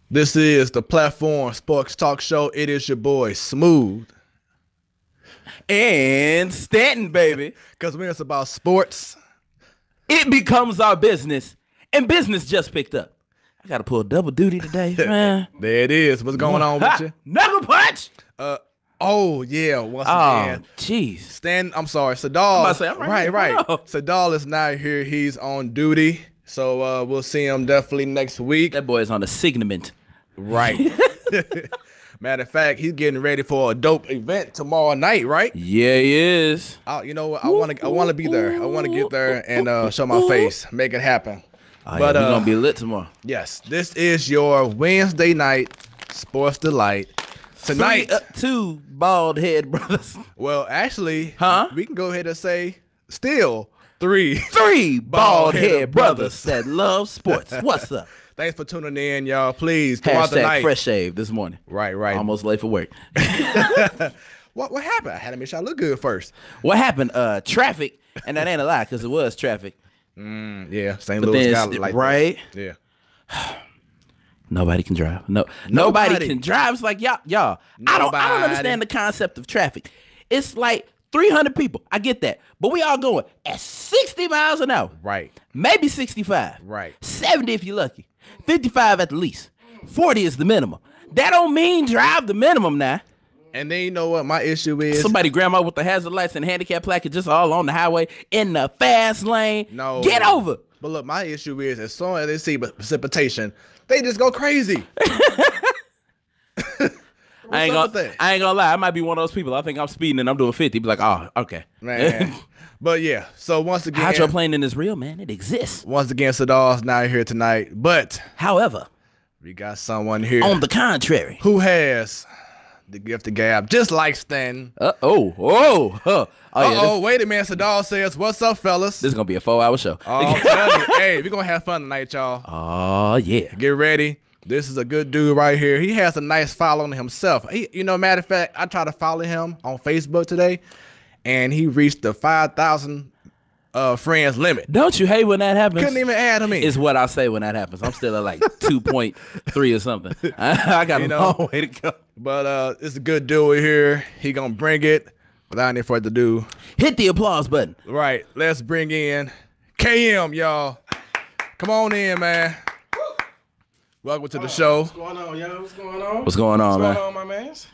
This is the platform sports talk show. It is your boy Smooth. And Stanton, baby. Because when it's about sports, it becomes our business. And business just picked up. I got to pull double duty today, man. There it is. What's going on with you? Knuckle punch. Oh, yeah. Once again. Jeez. Stan, I'm sorry. Sadal. I'm about to say, I'm right. Sadal is not here. He's on duty. So we'll see him definitely next week. That boy is on the signament. Right. Matter of fact, he's getting ready for a dope event tomorrow night, right? Yeah, he is. You know what? I want to be there. I want to get there and show my face, make it happen. But we're gonna be lit tomorrow. Yes, this is your Wednesday night sports delight. Tonight, 2 bald head brothers. Well, actually, huh? We can go ahead and say still 3 bald head brothers that love sports. What's up? Thanks for tuning in, y'all. Please, throughout the night. Fresh shave this morning. Right. Almost late for work. What happened? I had to make sure I look good first. What happened? Traffic, and that ain't a lie because it was traffic. Yeah, St. Louis got like right. That. Yeah. Nobody can drive. Nobody can drive. It's like y'all. I don't understand the concept of traffic. It's like 300 people. I get that, but we all going at 60 miles an hour. Right. Maybe 65. Right. 70 if you're lucky. 55 at the least. 40 is the minimum. That don't mean drive the minimum now. And then you know what my issue is? Somebody grandma with the hazard lights and handicap placard just all on the highway in the fast lane. No. Get over. But look, my issue is as soon as they see precipitation, they just go crazy. I ain't gonna lie. I might be one of those people. I think I'm speeding and I'm doing 50. Be like, oh, okay. Man. But yeah, so once again, hydroplaning is real, man. It exists. Once again, Sadal's not here tonight. But however, we got someone here. On the contrary, who has the gift of gab, just like Stanton. Wait a minute. Sadal says, "What's up, fellas?" This is gonna be a 4-hour show. Hey, we're gonna have fun tonight, y'all. Oh yeah. Get ready. This is a good dude right here. He has a nice following himself. Matter of fact, I tried to follow him on Facebook today, and he reached the 5,000 friends limit. Don't you hate when that happens? Couldn't even add him in. Is what I say when that happens. I'm still at like 2.3 or something. I got a long way to go. But it's a good dude here. He gonna bring it. Without any further ado, hit the applause button. Right. Let's bring in KM, y'all. Come on in, man. Welcome to the show. What's going on, yo? What's going on? What's going on, man? What's going on, my mans?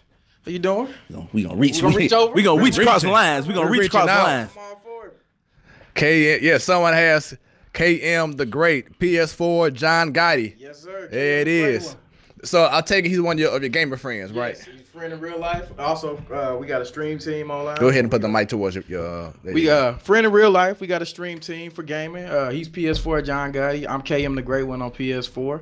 How you doing? We gonna reach. We gonna reach over. We gonna reach across the lines. We gonna reach across the lines. Come on forward. KM, yeah, someone has KM the Great, PS4 John Gotti. Yes, sir. There it is. So I'll take it he's one of your gamer friends, right? Yes, he's a friend in real life. Also, we got a stream team online. Go ahead and put the mic towards your. We friend in real life. We got a stream team for gaming. He's PS4 John Gotti. I'm KM the Great One on PS4.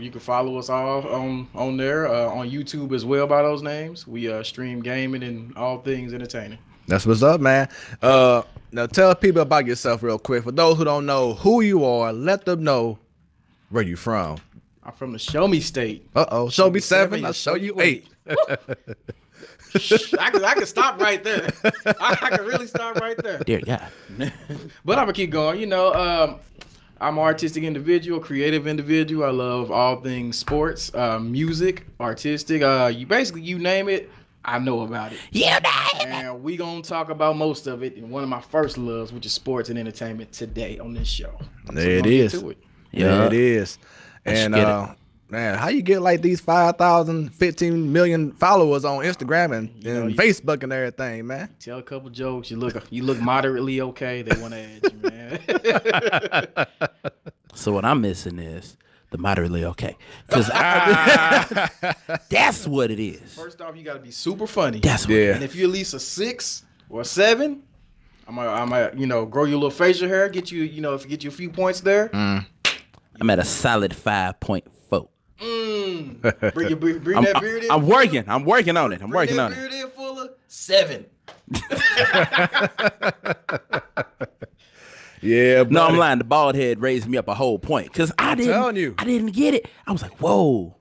You can follow us all on there on YouTube as well by those names. We stream gaming and all things entertaining. That's what's up, man. Now tell people about yourself real quick. For those who don't know who you are, let them know where you from. I'm from the Show Me State. Show me 7. I'll show you 8. I can stop right there. I can really stop right there. Dear God. But I'm gonna keep going. I'm an artistic individual, creative individual. I love all things sports, music, artistic. You name it, I know about it. Yeah, and we gonna talk about most of it in one of my first loves, which is sports and entertainment today on this show. There it is. Yeah, it is. And man, how you get like these 5,000, 15 million followers on Instagram and Facebook and everything, man? Tell a couple jokes. You look moderately okay. They want to add you, man. So what I'm missing is the moderately okay, because that's what it is. First off, you got to be super funny. That's what it is. And if you're at least a 6 or a 7, I might grow your little facial hair, get you a few points there. I'm at a solid 5.4. Bring that beard in. I'm working on it. Bring that beard in fuller. 7. Yeah, buddy. No, I'm lying. The bald head raised me up a whole point because I didn't get it. I was like, whoa.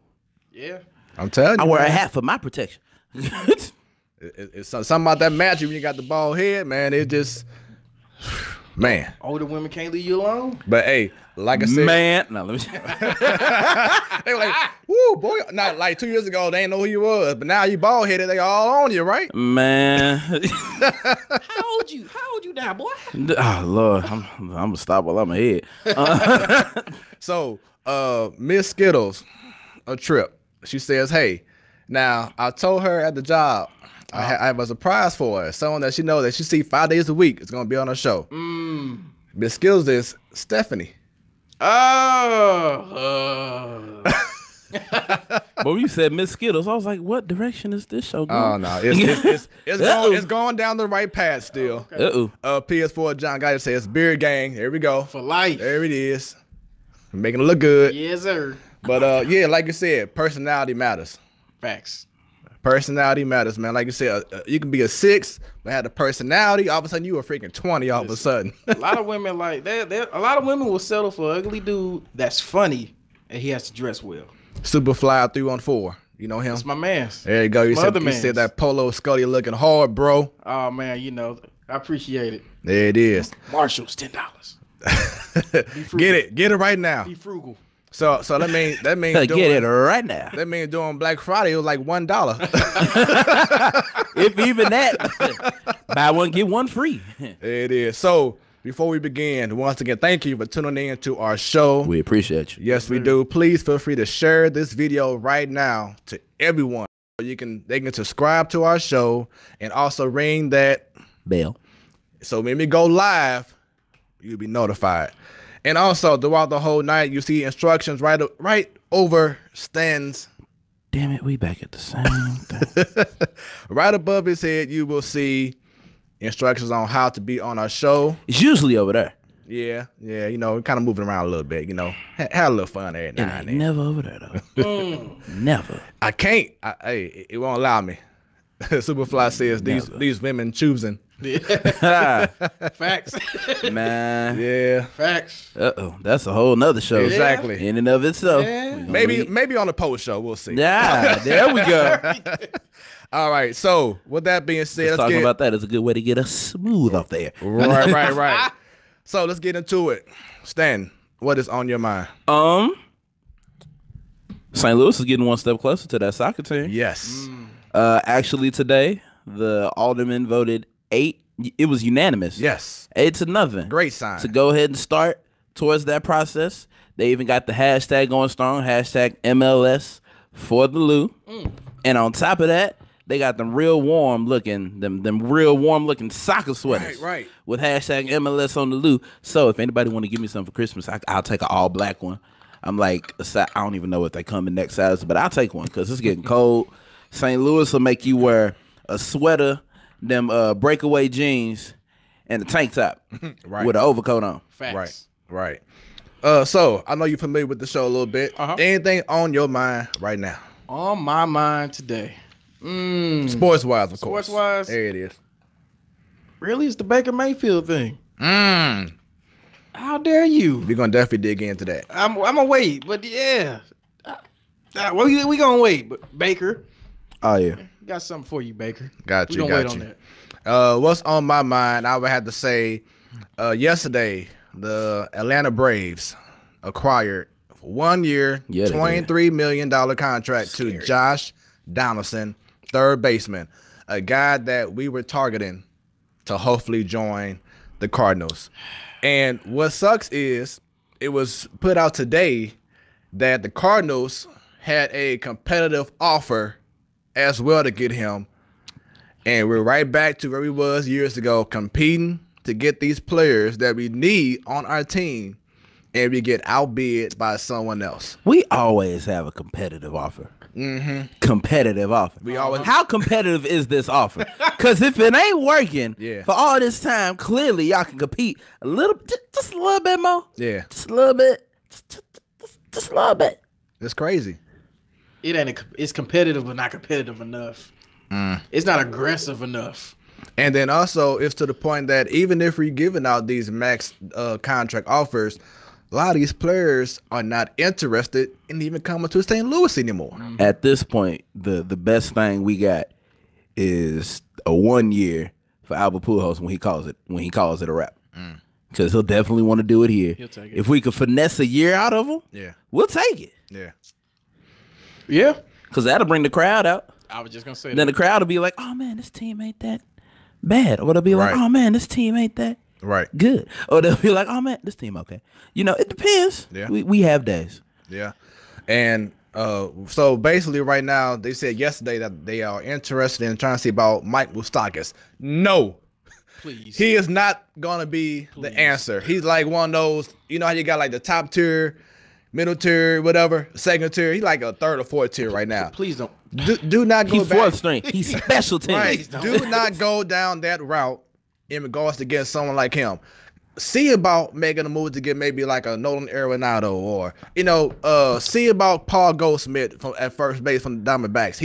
Yeah. I'm telling you. I wear a hat for my protection. It's something about that magic when you got the bald head, man. It just Man. Older women can't leave you alone. But hey, like I said, man, no, let me. they were like, "Woo, boy!" Not like 2 years ago, they ain't know who you was, but now you bald headed, they all on you, right? Man, How old you now, boy? oh Lord, I'm gonna stop while I'm ahead. So, Miss Skittles, a trip. She says, "Hey, now I told her at the job I have a surprise for her, someone that she knows that she see 5 days a week is gonna be on her show. Miss Skittles is Stephanie." Oh. But when you said Miss Skittles, I was like, what direction is this show going? Oh no, it's going down the right path still. Uh-oh. PS4 John Guy says Beard Gang. There we go. For life. There it is. Making it look good. Yes, sir. But yeah, like you said, personality matters. Facts. Personality matters, man. Like you said, you can be a 6, but have the personality. All of a sudden, you a freaking 20. All of a sudden, A lot of women like that. A lot of women will settle for an ugly dude that's funny and he has to dress well. Superfly 314. You know him? That's my man. There you go. You said that Polo Scully looking hard, bro. Oh man, you know I appreciate it. There it is. Marshall's $10. Get it right now. Be frugal. So that means Get it right now. That means during Black Friday it was like $1. If even that, buy one get one free. It is. So before we begin, once again, thank you for tuning in to our show. We appreciate you. Yes, we do. Please feel free to share this video right now to everyone. They can subscribe to our show and also ring that bell. So when we go live, you'll be notified. And also throughout the whole night, you see instructions right over Stan's. Damn it, we back at the same thing. Right above his head, you will see instructions on how to be on our show. It's usually over there. Yeah, you know, kind of moving around a little bit, you know. Had a little fun there now and then. Never over there, though. Never. I can't. It won't allow me. Superfly says these women choosing. Facts. Man. Yeah. Facts. That's a whole nother show. Exactly. In and of itself. Yeah. Maybe on the post show, we'll see. Yeah, there we go. All right. So with that being said, talking about that is a good way to get us smooth off there. Right. So let's get into it. Stan, what is on your mind? St. Louis is getting one step closer to that soccer team. Yes. Actually, today the aldermen voted 8. It was unanimous. Yes. 8-0. Great sign. To go ahead and start towards that process. They even got the hashtag going strong. Hashtag MLS for the Lou. And on top of that, they got them real warm looking soccer sweaters. Right. With hashtag MLS on the Lou. So if anybody want to give me something for Christmas, I'll take an all black one. I'm like, I don't even know if they come in next size, but I'll take one because it's getting cold. St. Louis will make you wear a sweater, them breakaway jeans, and a tank top with an overcoat on. Facts. Right. So I know you're familiar with the show a little bit. Anything on your mind right now? On my mind today. Sports wise, of course. Sports wise. There it is. Really, it's the Baker Mayfield thing. How dare you? We're gonna definitely dig into that. I'm gonna wait, but yeah. We gonna wait, but Baker. Oh yeah. Got something for you, Baker. Got you. We gonna wait on that. What's on my mind? I would have to say, yesterday the Atlanta Braves acquired 1 year, $23 million contract to Josh Donaldson, third baseman, a guy that we were targeting to hopefully join the Cardinals. And what sucks is it was put out today that the Cardinals had a competitive offer as well to get him. And we're right back to where we was years ago, competing to get these players that we need on our team, and we get outbid by someone else. We always have a competitive offer. Competitive offer. How competitive is this offer? Because if it ain't working for all this time, clearly y'all can compete a little, just a little bit more. Yeah, just a little bit, just a little bit. It's crazy. It's competitive, but not competitive enough. It's not aggressive enough. And then also, it's to the point that even if we're giving out these max contract offers, a lot of these players are not interested in even coming to St. Louis anymore. At this point, the best thing we got is a 1 year for Albert Pujols when he calls it a wrap. because he'll definitely want to do it here. He'll take it. If we could finesse a year out of him, we'll take it. Yeah. Because that'll bring the crowd out. I was just gonna say. Then the crowd will be like, "Oh man, this team ain't that bad," or they'll be like, "Oh man, this team ain't that good," or they'll be like, "Oh man, this team okay." You know, it depends. Yeah, we have days. Yeah, and so basically, right now they said yesterday that they are interested in trying to see about Mike Moustakas. No. Please. He is not gonna be the answer. He's like one of those, you know how you got like the top tier, middle tier, whatever, second tier. He's like a third or fourth tier right now. Please don't. Do not go He's back. fourth string. He's special teams. Right. Do not go down that route in regards to getting someone like him. See about making a move to get maybe like a Nolan Arenado or, you know, see about Paul Goldschmidt at first base from the Diamondbacks.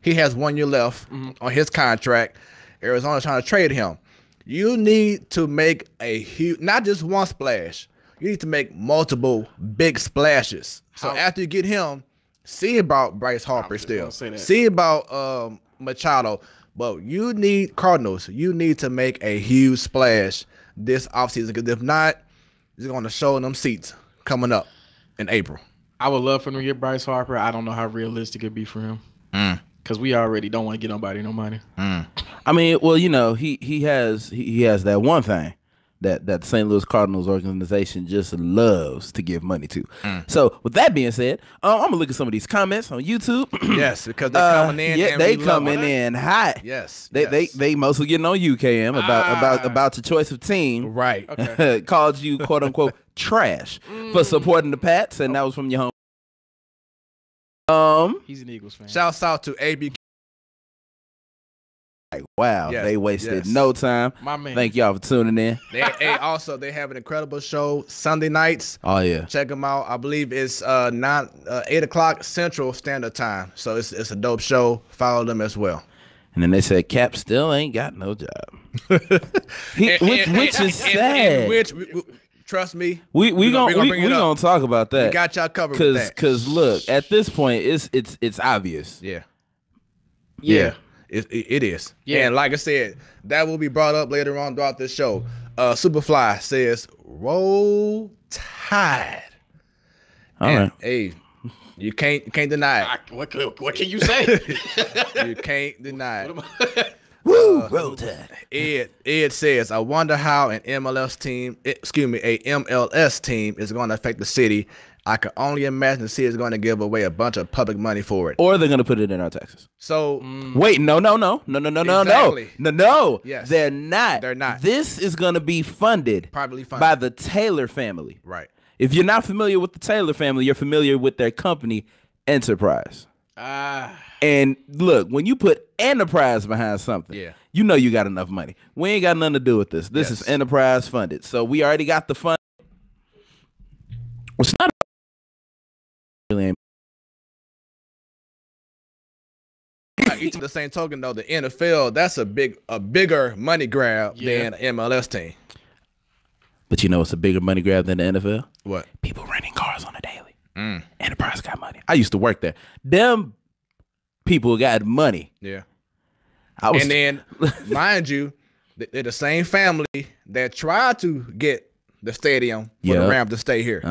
He has 1 year left on his contract. Arizona's trying to trade him. You need to make a huge, not just one splash. You need to make multiple big splashes. So after you get him, see about Bryce Harper still. See about Machado. But you need Cardinals. You need to make a huge splash this offseason. Because if not, you're going to show them seats coming up in April. I would love for them to get Bryce Harper. I don't know how realistic it'd be for him. Because we already don't want to get nobody no money. I mean, well, you know, he has that one thing that the St. Louis Cardinals organization just loves to give money to. So with that being said, I'm gonna look at some of these comments on YouTube. Yes, because they're coming in. Yeah, they coming in hot. Yes, they mostly getting on you, KM, about your choice of team. Right. Okay. Called you quote unquote trash for supporting the Pats, and that was from your home. He's an Eagles fan. Shouts out to AB. Like, wow, they wasted no time. My man. Thank y'all for tuning in. They have an incredible show Sunday nights. Oh yeah, check them out. I believe it's 8 o'clock Central Standard Time. So it's a dope show. Follow them as well. And then they said Cap still ain't got no job, which is sad. Trust me, we gonna talk about that. We got y'all covered. Because look, at this point, it's obvious. Yeah. It is. Yeah. And like I said, that will be brought up later on throughout this show. Superfly says, "Roll Tide." All right. Hey, you can't deny it. What can you say? You can't deny it. Woo! Roll Tide. Ed says, "I wonder how a MLS team is going to affect the city. I can only imagine the city is going to give away a bunch of public money for it, or they're going to put it in our taxes." So wait, no. Exactly. No. Yes, they're not. They're not. This is going to be privately funded by the Taylor family. Right. If you're not familiar with the Taylor family, you're familiar with their company, Enterprise. And look, when you put Enterprise behind something, you know you got enough money. We ain't got nothing to do with this. This is Enterprise funded. So we already got the fund. It's not really. To the same token, though, the NFL, that's a bigger money grab than an MLS team. But you know what's a bigger money grab than the NFL? What? People renting cars on a daily. Enterprise got money. I used to work there. Them people got money. Yeah. And then, mind you, they're the same family that tried to get the stadium for the Rams to stay here.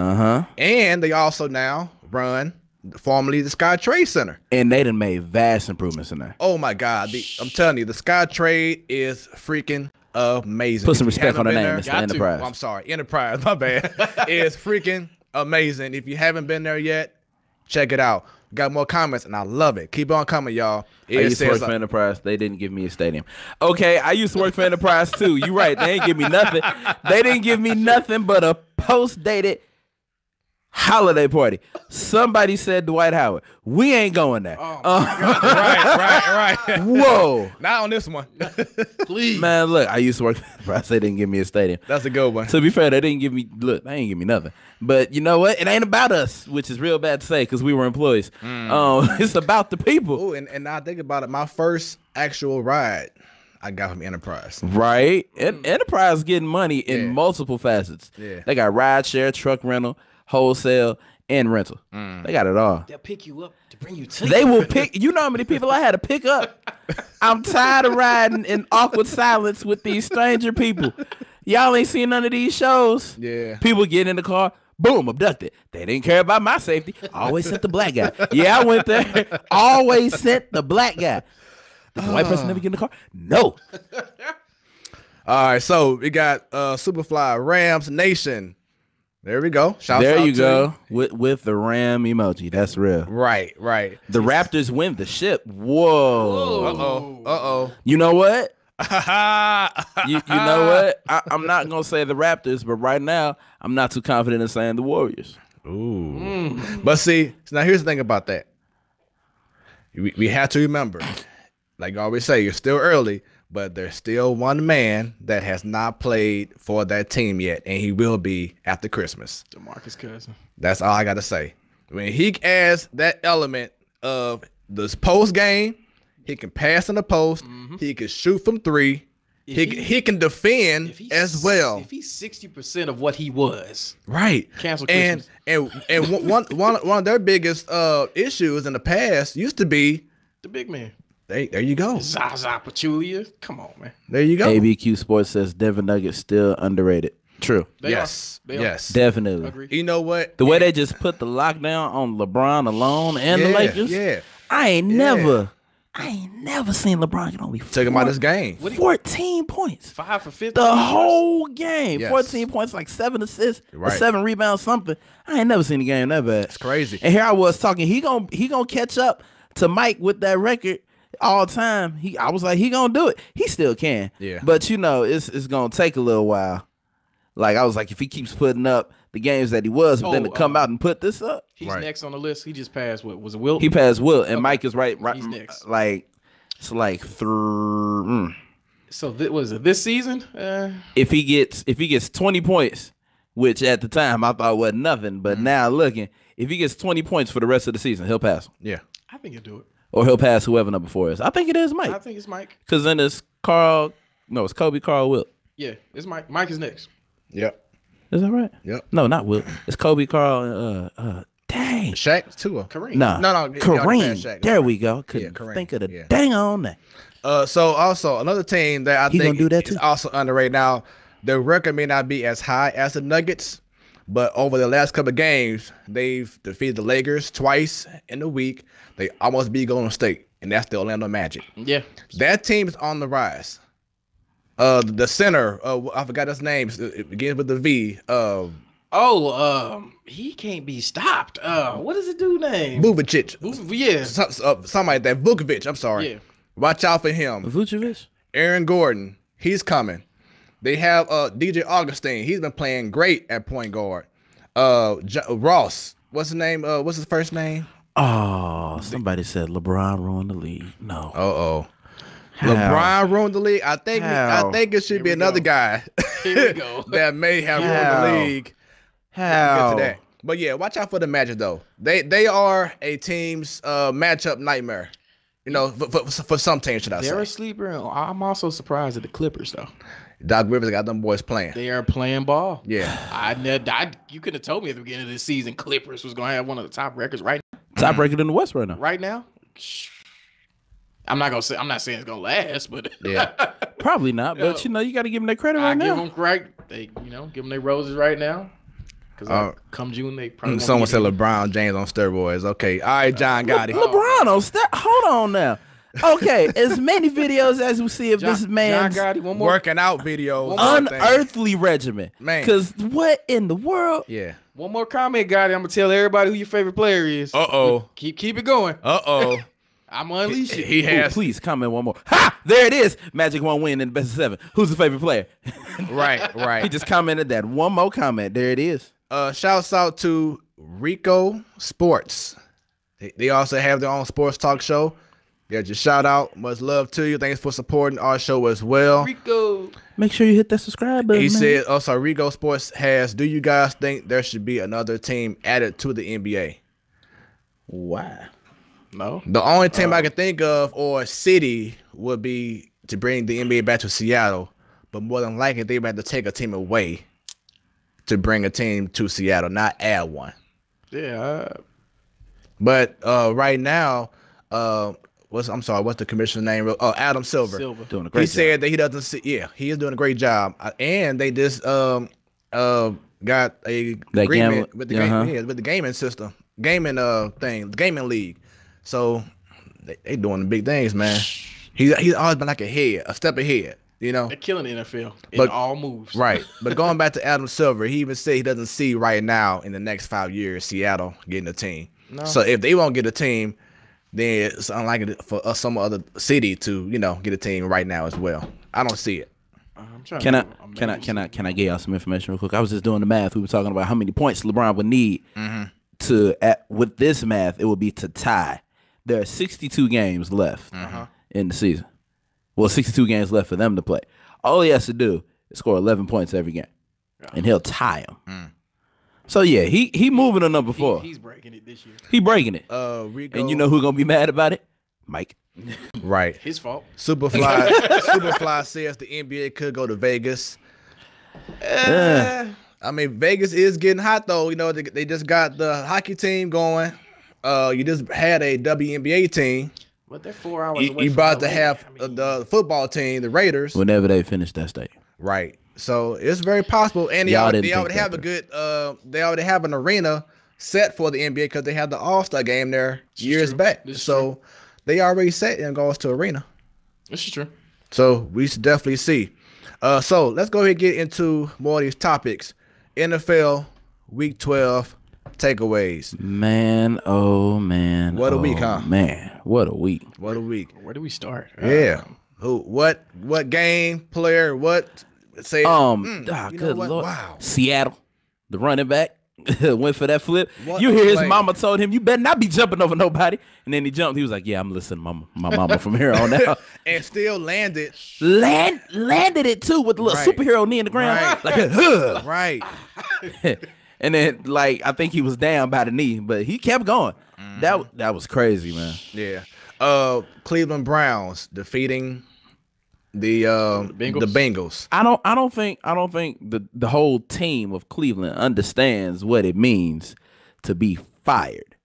And they also now run formerly the Sky Trade Center. And they done made vast improvements in there. Oh my God. I'm telling you, the Sky Trade is freaking amazing. Put some respect on the name. It's the Enterprise. I'm sorry. Enterprise, my bad. It's freaking amazing. If you haven't been there yet, check it out. Got more comments, and I love it. Keep on coming, y'all. I used to work for Enterprise. They didn't give me a stadium. Okay, I used to work for Enterprise, too. You're right. They ain't give me nothing. They didn't give me nothing but a post-dated holiday party. Somebody said Dwight Howard. We ain't going there. Oh right. Whoa. Not on this one. Please. Man, look, I used to work for Enterprise. They didn't give me a stadium. That's a good one. To be fair, they ain't give me nothing. But you know what? It ain't about us, which is real bad to say because we were employees. It's about the people. Ooh, and now think about it. My first actual ride I got from Enterprise. Right? Enterprise getting money in multiple facets. Yeah. They got ride share, truck rental, wholesale, and rental. They got it all. They'll pick you up to bring you to. They will pick. You know how many people I had to pick up? I'm tired of riding in awkward silence with these stranger people. Y'all ain't seen none of these shows. Yeah. People get in the car, boom, abducted. They didn't care about my safety. Always sent the black guy. Yeah, I went there. Always sent the black guy. Did the white person never get in the car? No. All right, so we got Superfly Rams Nation. There we go. Shouts there you go. With the ram emoji. That's real. Right. The Raptors win the ship. Whoa. Uh-oh. You know what? you know what? I'm not going to say the Raptors, but right now, I'm not too confident in saying the Warriors. Ooh. But see, now here's the thing about that. We have to remember, like I always say, you're still early, but there's still one man that has not played for that team yet, and he will be after Christmas. DeMarcus Cousins. That's all I got to say. When he adds that element of this post game, he can pass in the post. Mm-hmm. He can shoot from three. He can defend as well. If he's 60% of what he was, right? Cancel Christmas. And one of their biggest issues in the past used to be the big man. There you go. Zaza Pachulia. Come on, man. There you go. ABQ Sports says Denver Nuggets still underrated. True. Yes. Definitely. Agree. You know what? The way they just put the lockdown on LeBron alone and the Lakers. Yeah. I ain't never seen LeBron get only took him out of this game. 14 points. 5 for 50. The whole game. Yes. 14 points, like 7 assists, or 7 rebounds, something. I ain't never seen a game that bad. It's crazy. And here I was talking, he gonna catch up to Mike with that record all time. I was like, he gonna do it. He still can. Yeah. But it's gonna take a little while. Like I was like, if he keeps putting up the games that he was, but then to come out and put this up. He's next on the list. He just passed what was it, Wilt? He passed Wilt, and Mike is right. He's next. Like it's like So was it this season? If he gets 20 points, which at the time I thought wasn't nothing, but now looking, if he gets 20 points for the rest of the season, he'll pass him. Yeah, I think he'll do it. Or he'll pass whoever number 4 is. I think it is Mike. I think it's Mike. Because then it's it's Kobe, Carl, Wilt. Yeah, it's Mike. Mike is next. Yep. Is that right? Yep. No, not Wilt. It's Kobe, Carl, dang. Shaq, Tua. Kareem. No. Kareem. There we go. Couldn't think of the dang on that. So also another team that I think gonna do that is too? also underrated now. Their record may not be as high as the Nuggets, but over the last couple of games, they've defeated the Lakers twice in a week. They almost beat Golden State, and that's the Orlando Magic. Yeah. That team is on the rise. The center, I forgot his name. It begins with the V. He can't be stopped. What is the dude name? Vucevic. Yeah. Something like that. Vucevic. I'm sorry. Yeah. Watch out for him. Vucevic? Aaron Gordon. He's coming. They have DJ Augustine. He's been playing great at point guard. Ross. What's his name? What's his first name? Oh, somebody said LeBron ruined the league. No. Uh-oh. LeBron ruined the league. I think it should be another guy Here we go. that may have ruined the league. How? Get to that. But yeah, watch out for the Magic though. They are a team's matchup nightmare. You know, for some teams, should I say? They're a sleeper. I'm also surprised at the Clippers though. Doc Rivers got them boys playing. They are playing ball. Yeah. You could have told me at the beginning of this season Clippers was going to have one of the top records right now. Top record in the West right now. Right now? I'm not saying it's gonna last, but yeah, probably not. But you got to give them their credit right now. Give them give them their roses right now. Because come June they probably. Someone said LeBron James on steroids. Okay, all right, John got it. LeBron on steroids. Hold on now. Okay, as many videos as we see of this man's working out videos, unearthly regimen. Man, because what in the world? Yeah. One more comment, Gotti. I'm gonna tell everybody who your favorite player is. Keep it going. I'm gonna unleash it. He has. Please comment one more. Ha! There it is. Magic won win in the best of 7. Who's the favorite player? Right. He just commented that. One more comment. There it is. Shouts out to Rico Sports. They also have their own sports talk show. Yeah, just shout out. Much love to you. Thanks for supporting our show as well. Rico. Make sure you hit that subscribe button. He said, also, Rico Sports has, do you guys think there should be another team added to the NBA? Why? No. The only team I can think of or city would be to bring the NBA back to Seattle. But more than likely, they would have to take a team away to bring a team to Seattle, not add one. Yeah. But right now, what's the commissioner's name? Oh, Adam Silver. Doing a great job. He said that he doesn't see. Yeah, he is doing a great job, and they just got a agreement with the gaming system, gaming league. So they doing the big things, man. He's always been like a step ahead. They're killing the NFL in all moves. Right. But going back to Adam Silver, he even said he doesn't see right now in the next 5 years Seattle getting a team. No. So if they won't get a team, then it's unlikely for some other city to, get a team right now as well. I don't see it. Can I get y'all some information real quick? I was just doing the math. We were talking about how many points LeBron would need with this math, it would be to tie. There are 62 games left in the season. Well, 62 games left for them to play. All he has to do is score 11 points every game, and he'll tie them. So, yeah, he moving to number 4. He's breaking it this year. He breaking it. Rico. And you know who's going to be mad about it? Mike. Right. His fault. Superfly says the NBA could go to Vegas. I mean, Vegas is getting hot, though. They just got the hockey team going. You just had a WNBA team. But they're 4 hours away. You about to have the football team, the Raiders. Whenever they finish that stadium. Right. So it's very possible. And they already have they already have an arena set for the NBA because they had the All-Star game there years back. So they already set in regards to arena. This is true. So we should definitely see. So let's go ahead and get into more of these topics. NFL Week 12 takeaways. Man, oh man. What a week, huh? Man, what a week. What a week. Where do we start? Yeah. What game, player, what say good Lord. Wow. Seattle, the running back. Went for that flip. What you hear his mama told him, "You better not be jumping over nobody." And then he jumped. He was like, "Yeah, I'm listening to my mama from here on out." And still landed. Landed it too with the little superhero knee in the ground. Right. Like a Right. And then I think he was down by the knee, but he kept going. That was crazy, man. Yeah. Cleveland Browns defeating the Bengals. I don't think the whole team of Cleveland understands what it means to be fired.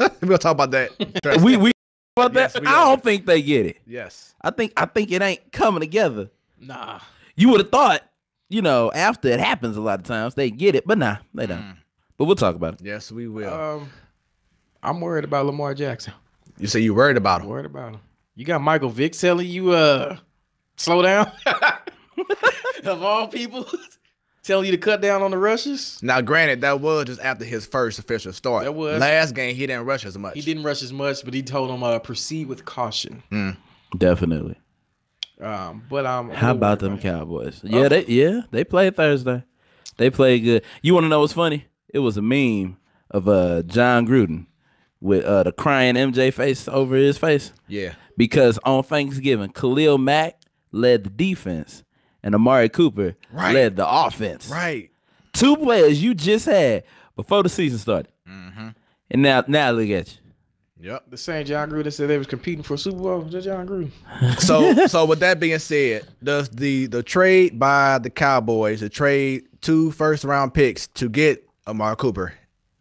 We're gonna talk about that. we about that. Yes, I don't think they get it. Yes. I think it ain't coming together. Nah. You would have thought, after it happens a lot of times they get it, but nah, they don't. But we'll talk about it. Yes, we will. I'm worried about Lamar Jackson. You say you worried about him? Worried about him. You got Michael Vick telling you slow down. Of all people, telling you to cut down on the rushes. Now, granted, that was just after his first official start. That was. Last game, he didn't rush as much. He didn't rush as much, but he told him proceed with caution. Definitely. But how about them Cowboys? Yeah, they played Thursday. They played good. You want to know what's funny? It was a meme of John Gruden with the crying MJ face over his face. Yeah. Because on Thanksgiving, Khalil Mack led the defense and Amari Cooper led the offense. Right. 2 players you just had before the season started. And now look at you. Yep. The same John Gruden said they was competing for a Super Bowl. Just John Gruden. So with that being said, does the trade by the Cowboys, the trade 2 first-round picks to get Amari Cooper,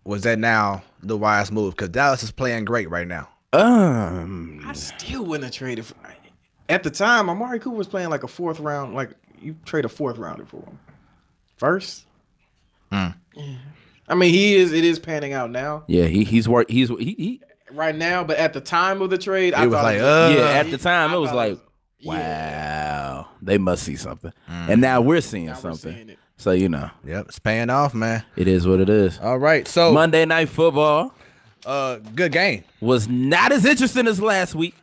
was that now the wise move? Because Dallas is playing great right now. I still wouldn't have traded for. At the time, Amari Cooper was playing like a 4th round. Like you trade a 4th rounder for him. First. Yeah. I mean, it is panning out now. Yeah, he's right now, but at the time of the trade, I was like, at the time, it was like, wow, they must see something. And now we're seeing something. So, Yep, it's paying off, man. It is what it is. All right, so Monday Night Football. Good game. Was not as interesting as last week.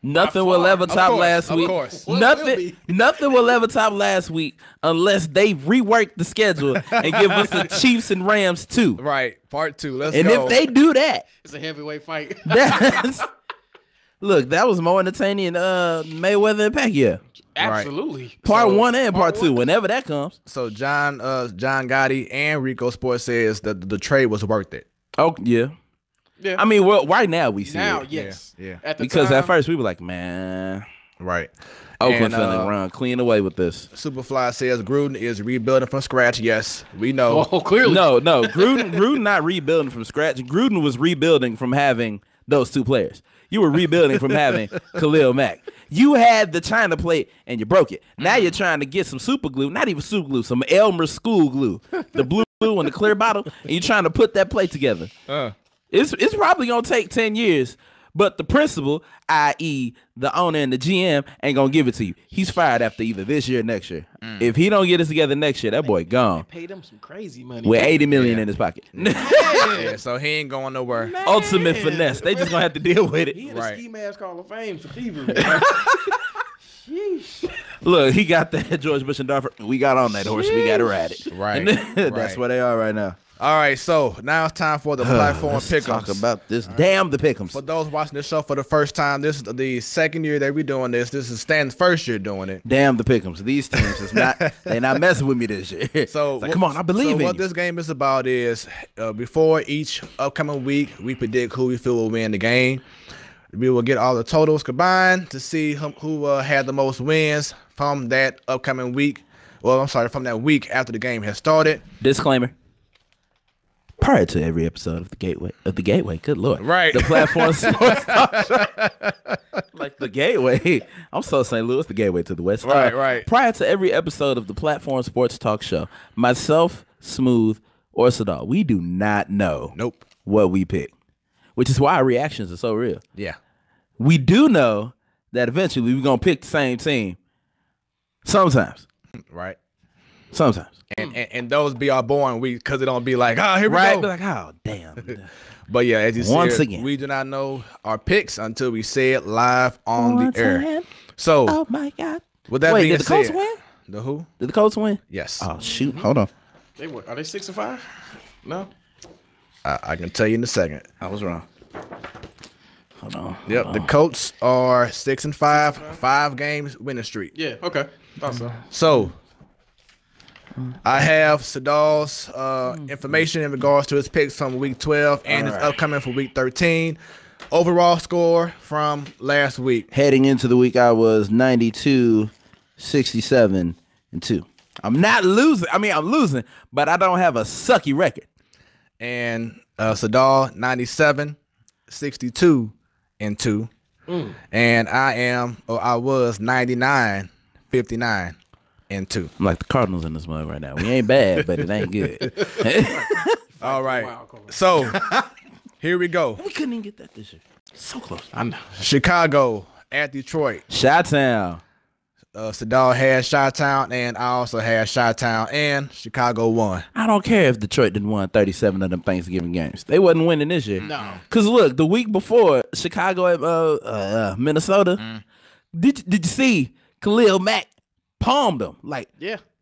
Nothing will ever top last week. Of course. Nothing will ever top last week unless they rework the schedule and give us the Chiefs and Rams 2. Right, part 2. Let's go. And if they do that, it's a heavyweight fight. Look, that was more entertaining than Mayweather and Pacquiao. Absolutely. Right. Part 1 and part 2, whenever that comes. So John Gotti and Rico Sports says that the trade was worth it. Oh, yeah. Yeah. I mean, well, right now we see now, it. Yes. Yeah. Because at first we were like, man. Right. Oakland feeling run clean away with this. Superfly says Gruden is rebuilding from scratch. Yes, we know. Oh, clearly. No. Gruden not rebuilding from scratch. Gruden was rebuilding from having those two players. You were rebuilding from having Khalil Mack. You had the China plate and you broke it. Now you're trying to get some super glue, not even super glue, some Elmer school glue, the blue glue in the clear bottle, and you're trying to put that plate together. It's probably gonna take 10 years, but the principal, i.e. the owner and the GM, ain't gonna give it to you. He's fired after either this year or next year. If he don't get it together next year, that boy gone. They paid him some crazy money with $80 million in his pocket. Yeah, so he ain't going nowhere. Man. Ultimate finesse. They just gonna have to deal with it. He in a ski mask Hall of Fame for thievery. Look, he got that George Bush and Darfur. We got on that horse. We got to ride it. Right. That's where they are right now. All right, so now it's time for the platform pick'ems. Talk about this. Damn the pick'ems. For those watching this show for the first time, this is the second year that we're doing this. This is Stan's first year doing it. Damn the pick'ems. These teams is not they not messing with me this year. So like, come on, I believe in what you. this game is about is before each upcoming week, we predict who we feel will win the game. We will get all the totals combined to see who had the most wins from that upcoming week. Well, I'm sorry, from that week after the game has started. Disclaimer. Prior to every episode of the Gateway, good Lord. Right. The platform sports talk show. Like the Gateway. I'm so St. Louis, the Gateway to the West. Right. Prior to every episode of the platform sports talk show, myself, Smooth, or Sadal, we do not know what we pick, which is why our reactions are so real. Yeah. We do know that eventually we're going to pick the same team. Sometimes. Right. Sometimes. And those be our boring weeks because it don't be like, here we go. Be like, oh, damn. But yeah, as you Once said, again, we do not know our picks until we say it live on the air. So, oh my God. With that being being did the said, Colts win? The who? Did the Colts win? Yes. Oh, shoot. Hold on. Are they 6-5? No. I can tell you in a second. I was wrong. Hold on. Yep, the Colts are 6-5, 5 games winning streak. Yeah. Okay. Thought so. So, I have Sadal's information in regards to his picks from week 12 and his upcoming for week 13. Overall score from last week. Heading into the week, I was 92, 67, and 2. I'm not losing. I mean, I'm losing, but I don't have a sucky record. And Sadal, 97, 62, and 2. And I was 99, 59. And 2. I'm like the Cardinals in this mug right now. We ain't bad, but it ain't good. All right. So, here we go. We couldn't even get that this year. So close. I know. Chicago at Detroit. Chi-Town. Sadal had Chi-Town, and I also had Chi-Town, and Chicago won. I don't care if Detroit didn't win 37 of them Thanksgiving games. They wasn't winning this year. No. Because, look, the week before, Chicago at Minnesota, did you see Khalil Mack palmed them? Like,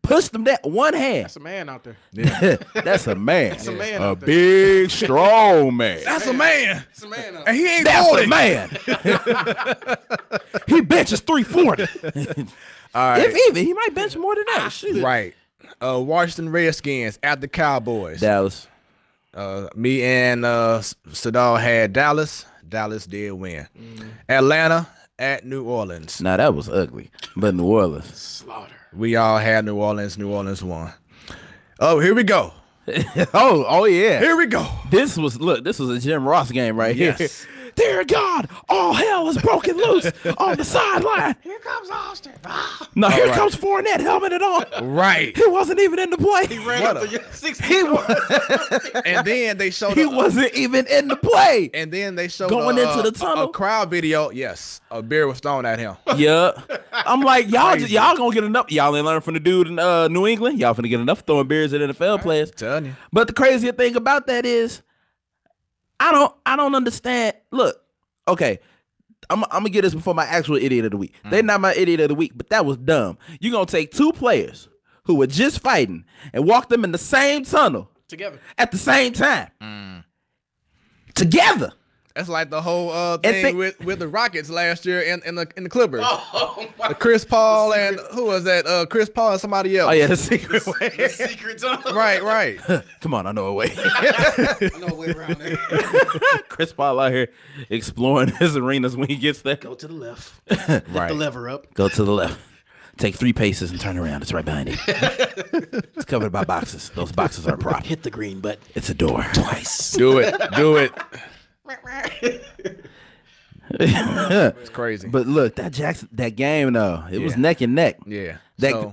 pushed them down one hand. That's a man out there. Yeah. That's a man. That's a man A out there. big, strong man. That's a man. That's a man out there. And he ain't That's 40. a man. He benches 340. All right. If even, he might bench more than that. Shoot. Right. Washington Redskins at the Cowboys. Dallas. Me and Sadal had Dallas. Dallas did win. Atlanta at New Orleans. Now that was ugly, but New Orleans. Slaughter. We all had New Orleans. New Orleans won. Oh, here we go. oh yeah. Here we go. This was a Jim Ross game right here. Dear God, all hell is broken loose on the sideline. Here comes Austin. No, here comes Fournette, helmeted on. Right. He wasn't even in the play. He ran up the 6 And then they showed He wasn't even in the play. And then they showed Going into the tunnel. a crowd video. Yes, a beer was thrown at him. Yeah. I'm like, y'all gonna get enough. Y'all ain't learn from the dude in New England. Y'all finna get enough throwing beers at NFL players. Telling you. But the crazier thing about that is, I don't understand. Look, okay, I'm gonna get this before my actual idiot of the week. They're not my idiot of the week, but that was dumb. You're gonna take two players who were just fighting and walk them in the same tunnel together at the same time. Together. That's like the whole thing with the Rockets last year in the Clippers. The Chris Paul and who was that? Chris Paul and somebody else. Oh yeah, the secret way. The secret tunnel. Right. Come on, I know a way. I know a way around there. Chris Paul out here exploring his arenas when he gets there. Go to the left. Right. Lift the lever up. Go to the left. Take 3 paces and turn around. It's right behind you. It's covered by boxes. Those boxes are a prop. Hit the green button. It's a door. Twice. Do it. It's crazy. But look, that game though, it was neck and neck. Yeah.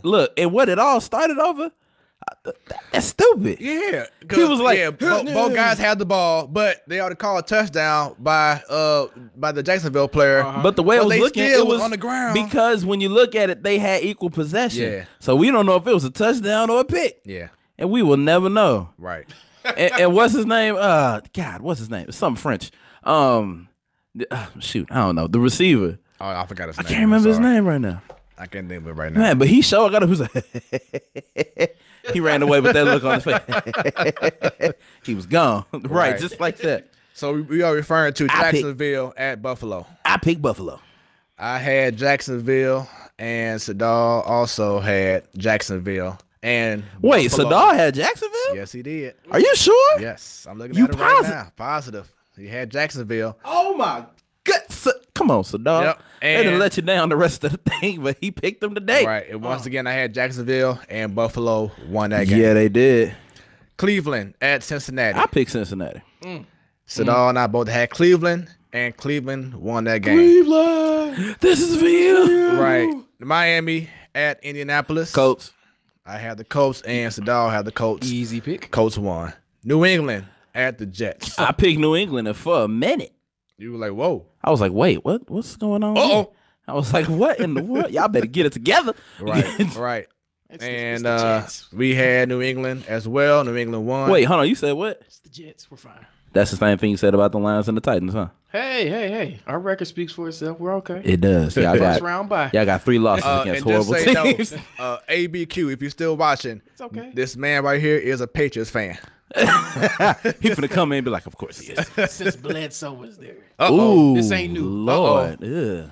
Look, and what it all started over. That's stupid. Yeah, he was like, both guys had the ball, but they already called a touchdown by the Jacksonville player. But the way it was looking, it was on the ground because when you look at it, they had equal possession. Yeah. So we don't know if it was a touchdown or a pick. Yeah, and we will never know. Right. and what's his name? God, what's his name? It's something French. Shoot, I don't know. The receiver. Oh, I forgot his name. I can't remember his name right now. I can't think of it right now. Man, but he showed. Got him. He was like, he ran away with that look on his face. He was gone. Right, just like that. So we are referring to Jacksonville at Buffalo. I picked Buffalo. I had Jacksonville, and Sadal also had Jacksonville. And wait, Buffalo. Sadal had Jacksonville? Yes, he did. Are you sure? Yes, I'm looking at it right now. Positive. He had Jacksonville. Oh my God! Come on, Sadal. Yep. They didn't let you down the rest of the thing, but he picked them today. Right. And once again, I had Jacksonville, and Buffalo won that game. Yeah, they did. Cleveland at Cincinnati. I picked Cincinnati. Sadal and I both had Cleveland, and Cleveland won that game. Cleveland, this is for you. Right. Miami at Indianapolis. Colts. I had the Colts, and Sadal had the Colts. Easy pick. Colts won. New England at the Jets. I picked New England, and for a minute, You were like, whoa. I was like, wait, what's going on? Uh-oh. I was like, what in the world? Y'all better get it together. Right, right. And we had New England as well. New England won. Wait, hold on. You said what? It's the Jets. We're fine. That's the same thing you said about the Lions and the Titans, huh? Hey. Our record speaks for itself. We're okay. It does. Y'all First round bye. Y'all got 3 losses against horrible teams. ABQ, if you're still watching, It's okay. this man right here is a Patriots fan. He finna come in and be like, of course he is. Since Bledsoe was there. Ooh, This ain't new. Lord. Ugh.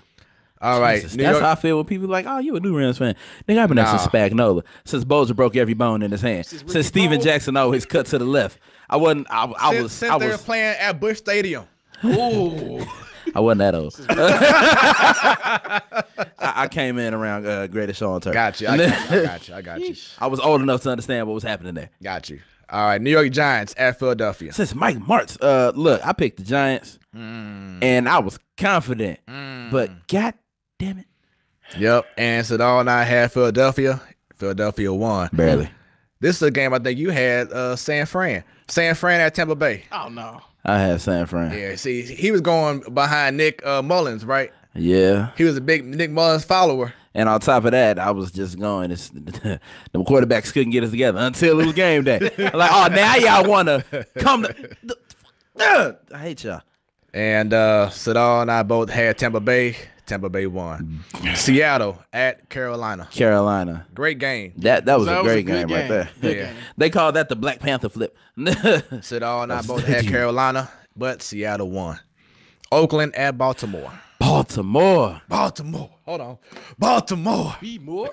All right. Jesus, that's how I feel when people like, oh, you a New Rams fan. Nigga, I've been there since Spagnola. Since Bozer broke every bone in his hand. Since Steven Jackson always cut to the left. I wasn't. I was. Since they were playing at Busch Stadium. Ooh. I wasn't that old. I came in around Greatest Show on Turf. Got you. I got you. I was old enough to understand what was happening there. Got you. All right. New York Giants at Philadelphia. Since Mike Martz, look, I picked the Giants, and I was confident, but God damn it. Yep. And Sadal and I had Philadelphia. Philadelphia won. Barely. This is a game I think you had San Fran. San Fran at Tampa Bay. Oh, no. I had San Fran. Yeah, see, he was going behind Nick Mullins, right? Yeah. He was a big Nick Mullins follower. And on top of that, I was just going, the quarterbacks couldn't get us together until it was game day. I'm like, oh, now y'all want to come to. I hate y'all. And Sadal and I both had Tampa Bay. Tampa Bay won. Seattle at Carolina. Carolina. Great game. That was a great game right there. Yeah. They called that the Black Panther flip. Sadal and I both had Carolina, but Seattle won. Oakland at Baltimore. Baltimore. Hold on. Baltimore. Be more.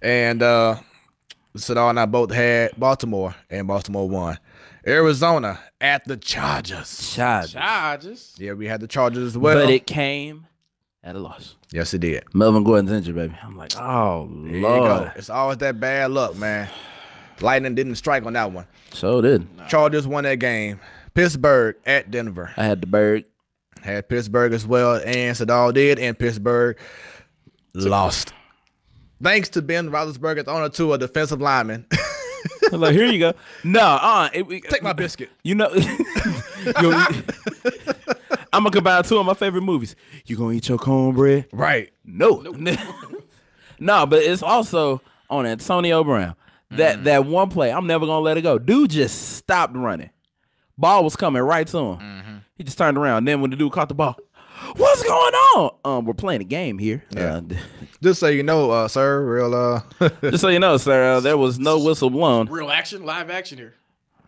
And Sadal and I both had Baltimore, and Baltimore won. Arizona at the Chargers. Chargers. Yeah, we had the Chargers as well. But it came at a loss. Yes, it did. Melvin Gordon's injured, baby. I'm like, oh, There you Lord. go. It's always that bad luck, man. Lightning didn't strike on that one. So did. Chargers won that game. Pittsburgh at Denver. I had the Bird. Had Pittsburgh as well, and Sadal did, and Pittsburgh lost. Thanks to Ben Roethlisberger throwing it to a defensive lineman. I'm like, here you go. No, Take my biscuit. You know, I'm gonna combine 2 of my favorite movies. You gonna eat your cornbread? Right. No. No, but it's also on Antonio Brown. That one play, I'm never gonna let it go. Dude just stopped running. Ball was coming right to him. He just turned around. Then when the dude caught the ball, what's going on? We're playing a game here. Yeah. Just so you know, sir, real Just so you know, sir, there was no whistle blown. Real action, live action here.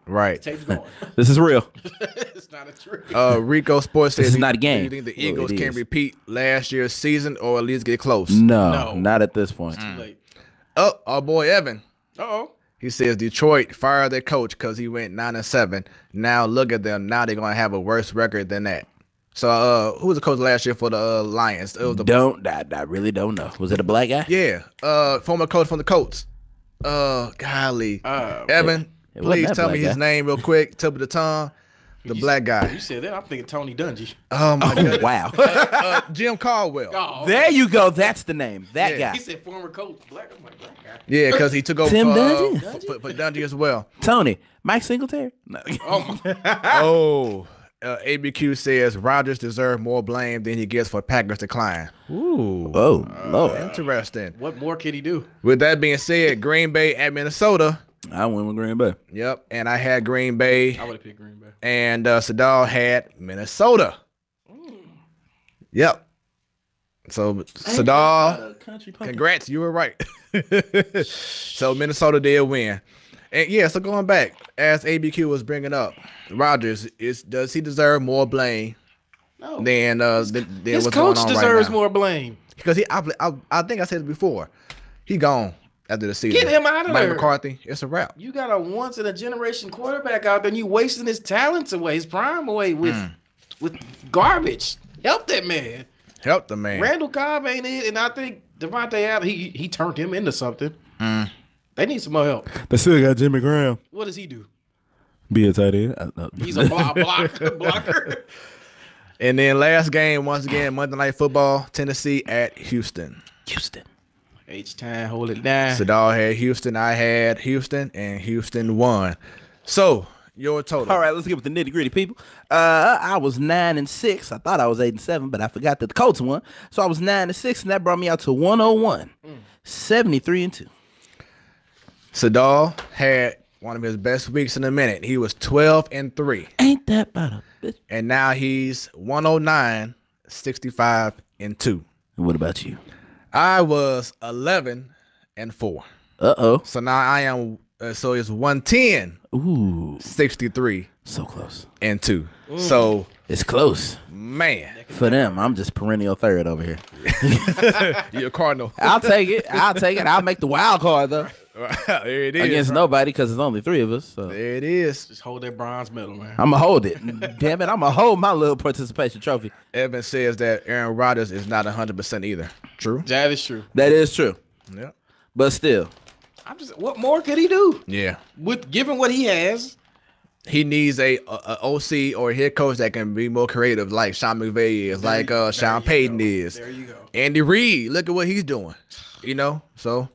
right. Tape's going. This is real. It's not a trick. Rico Sports says This is not a game. Do you think the Well, Eagles it can is. repeat last year's season or at least get close? No, not at this point. Too late. Oh, our boy Evan. Uh-oh. He says Detroit fired their coach because he went 9-7. Now look at them. Now they're gonna have a worse record than that. So who was the coach last year for the Lions? It was the I really don't know. Was it a black guy? Yeah. Former coach from the Colts. Golly. Evan, it wasn't please that tell me black his guy. name real quick. Tip of the tongue. The black guy. You said that. I'm thinking Tony Dungy. Oh my god! Wow. Jim Caldwell. Oh, There you go. That's the name. That guy. He said former coach. Black. I'm like, black guy. Yeah, because he took over Tim for Dungy as well. Tony. Mike Singletary. No. Oh my. Oh, ABQ says Rodgers deserves more blame than he gets for Packers decline. Ooh. Oh, Lord. Interesting. What more could he do? With that being said, Green Bay at Minnesota. I went with Green Bay. Yep, and I had Green Bay. I would have picked Green Bay. And Sadal had Minnesota. Yep. So Sadal, congrats, you were right. So Minnesota did win. And yeah, so going back, as ABQ was bringing up, Rodgers, does he deserve more blame than his what's coach going on deserves right now? more blame. Because I think I said it before, he gone after the season. Get him out of Mike there. McCarthy, it's a wrap. You got a once in a generation quarterback out there, and you wasting his talents away, his prime away with garbage. Help that man. Help the man. Randall Cobb ain't it, and I think Devontae Adams, he turned him into something. They need some more help. They still got Jimmy Graham. What does he do? Be a tight end. He's a blocker. And then last game, once again, Monday Night Football, Tennessee at Houston. H-time, hold it down. Sadal had Houston, I had Houston, and Houston won. So, your total. All right, let's get with the nitty gritty, people. I was 9-6. I thought I was 8-7, but I forgot that the Colts won. So I was 9-6, and that brought me out to 101, 73-2. Sadal had one of his best weeks in a minute. He was 12-3. Ain't that about a bitch? And now he's 109, 65-2. And what about you? I was 11-4. Uh-oh. So now I am, so it's 110, Ooh. 63 So close. and 2. So, It's close. man, For them, I'm just perennial third over here. you're a Cardinal. I'll take it. I'll make the wild card, though. There it is. Against nobody, because it's only 3 of us. So. There it is. Just hold that bronze medal, man. I'm going to hold it. Damn it, I'm going to hold my little participation trophy. Evan says that Aaron Rodgers is not 100% either. True? That is true. That is true. Yeah. But still. What more could he do? Yeah. With given what he has, He needs a OC or a head coach that can be more creative, like Sean McVay is, like Sean Payton is. there you go. Andy Reid, look at what he's doing. You know, so.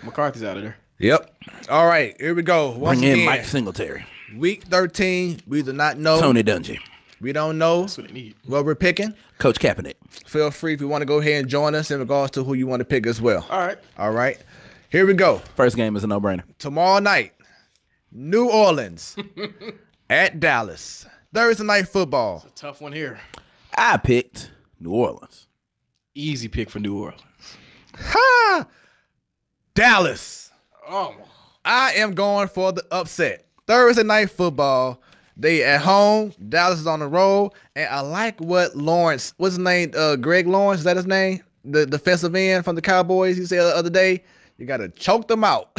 McCarthy's out of there. Yep. All right, here we go. Once Bring in again, Mike Singletary. Week 13, we do not know. Tony Dungy. We don't know That's what they need. what we're picking. Coach Kaepernick. Feel free if you want to go ahead and join us in regards to who you want to pick as well. All right. All right. Here we go. First game is a no-brainer. Tomorrow night, New Orleans at Dallas. Thursday night football. Tough one here. I picked New Orleans. Easy pick for New Orleans. Ha! Dallas. Oh, I am going for the upset. Thursday night football. They at home. Dallas is on the road. And I like what Lawrence, what's his name? Greg Lawrence, is that his name? The defensive end from the Cowboys, he said the other day. You got to choke them out.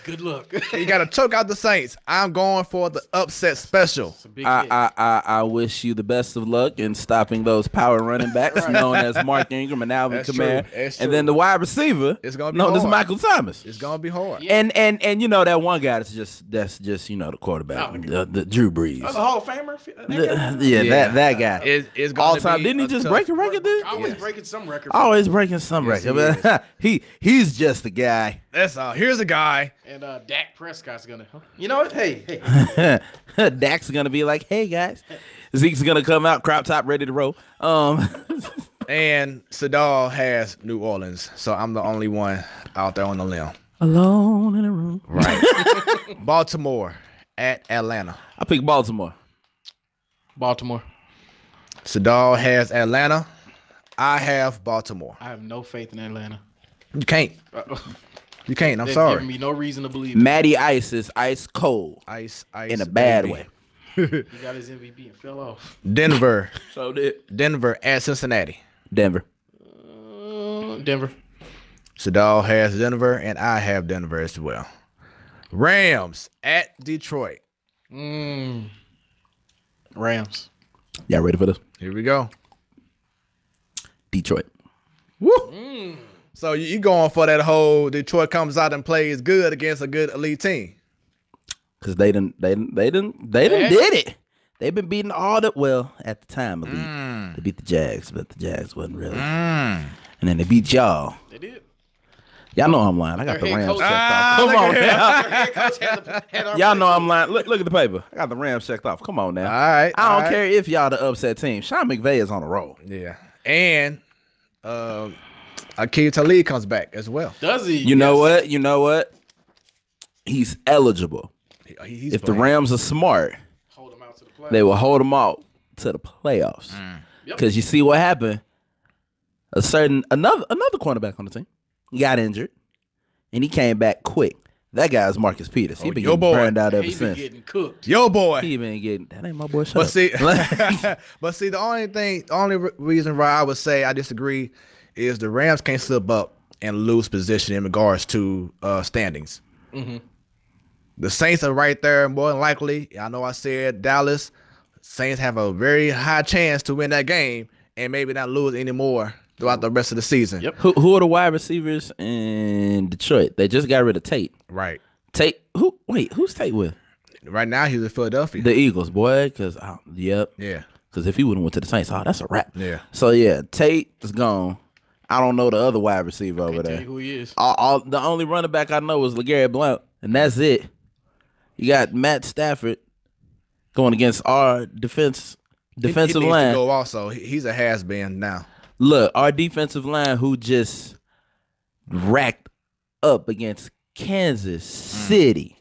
good luck. You got to choke out the Saints. I'm going for the upset special. It's a big hit. I wish you the best of luck in stopping those power running backs known as Mark Ingram and Alvin That's Kamara. true. That's And true. then the wide receiver It's gonna be known as hard. Michael Thomas. It's going to be hard. Yeah. And you know that one guy that's just the quarterback, the Drew Brees. Oh, the Hall of Famer. That guy. It's gonna All time. be Didn't he a just tough- break a record, dude? Always breaking some record. Always breaking some Yes, record. He's just a guy. That's all. Here's a guy. And Dak Prescott's gonna. You know what? Hey. Dak's gonna be like, hey guys. Zeke's gonna come out, crop top, ready to roll. And Sadal has New Orleans. So I'm the only one out there on the limb. Alone in a room. Right. Baltimore at Atlanta. I pick Baltimore. Baltimore. Sadal has Atlanta. I have Baltimore. I have no faith in Atlanta. You can't. You can't. I'm They've sorry. given me no reason to believe it. Matty Ice is ice cold Ice, in a bad baby. way. He got his MVP and fell off. Denver. So did Denver at Cincinnati. Denver. Denver. Sadal has Denver, and I have Denver as well. Rams at Detroit. Rams. Y'all ready for this? Here we go. Detroit. Woo! So you going for that whole Detroit comes out and plays good against a good elite team. because they did it. They've been beating all the at the time at least. They beat the Jags, but the Jags wasn't really. And then they beat y'all. They did. Y'all know I'm lying. I got the Rams checked off. Come on now. Y'all know I'm lying. Look at the paper. I got the Rams checked off. Come on now. All right. I don't care if y'all the upset team. Sean McVay is on the roll. Yeah. And Akeem Talib comes back as well. Does he? You know what? He's eligible. He's if the Rams are smart, hold him out to the playoffs. They will hold him out to the playoffs. Because you see what happened. Another cornerback on the team got injured, and he came back quick. That guy's Marcus Peters. He been getting burned out ever since. Getting cooked. Yo, boy. He been getting. That ain't my boy. But see, the only reason why I would say I disagree is the Rams can't slip up and lose position in regards to standings. The Saints are right there more than likely. I know I said Dallas. Saints have a very high chance to win that game and maybe not lose anymore throughout the rest of the season. Yep. Who are the wide receivers in Detroit? They just got rid of Tate. Right. Tate. Who's Tate with? Right now he's in Philadelphia. The Eagles, boy. Because Yeah. Because if he wouldn't went to the Saints, that's a wrap. Yeah. So yeah, Tate is gone. I don't know the other wide receiver over there. Tell you who he is. The only running back I know is LeGarrette Blount, and that's it. You got Matt Stafford going against our defensive he line. Needs to go also. He's a has-been now. Look, our defensive line who just racked up against Kansas City.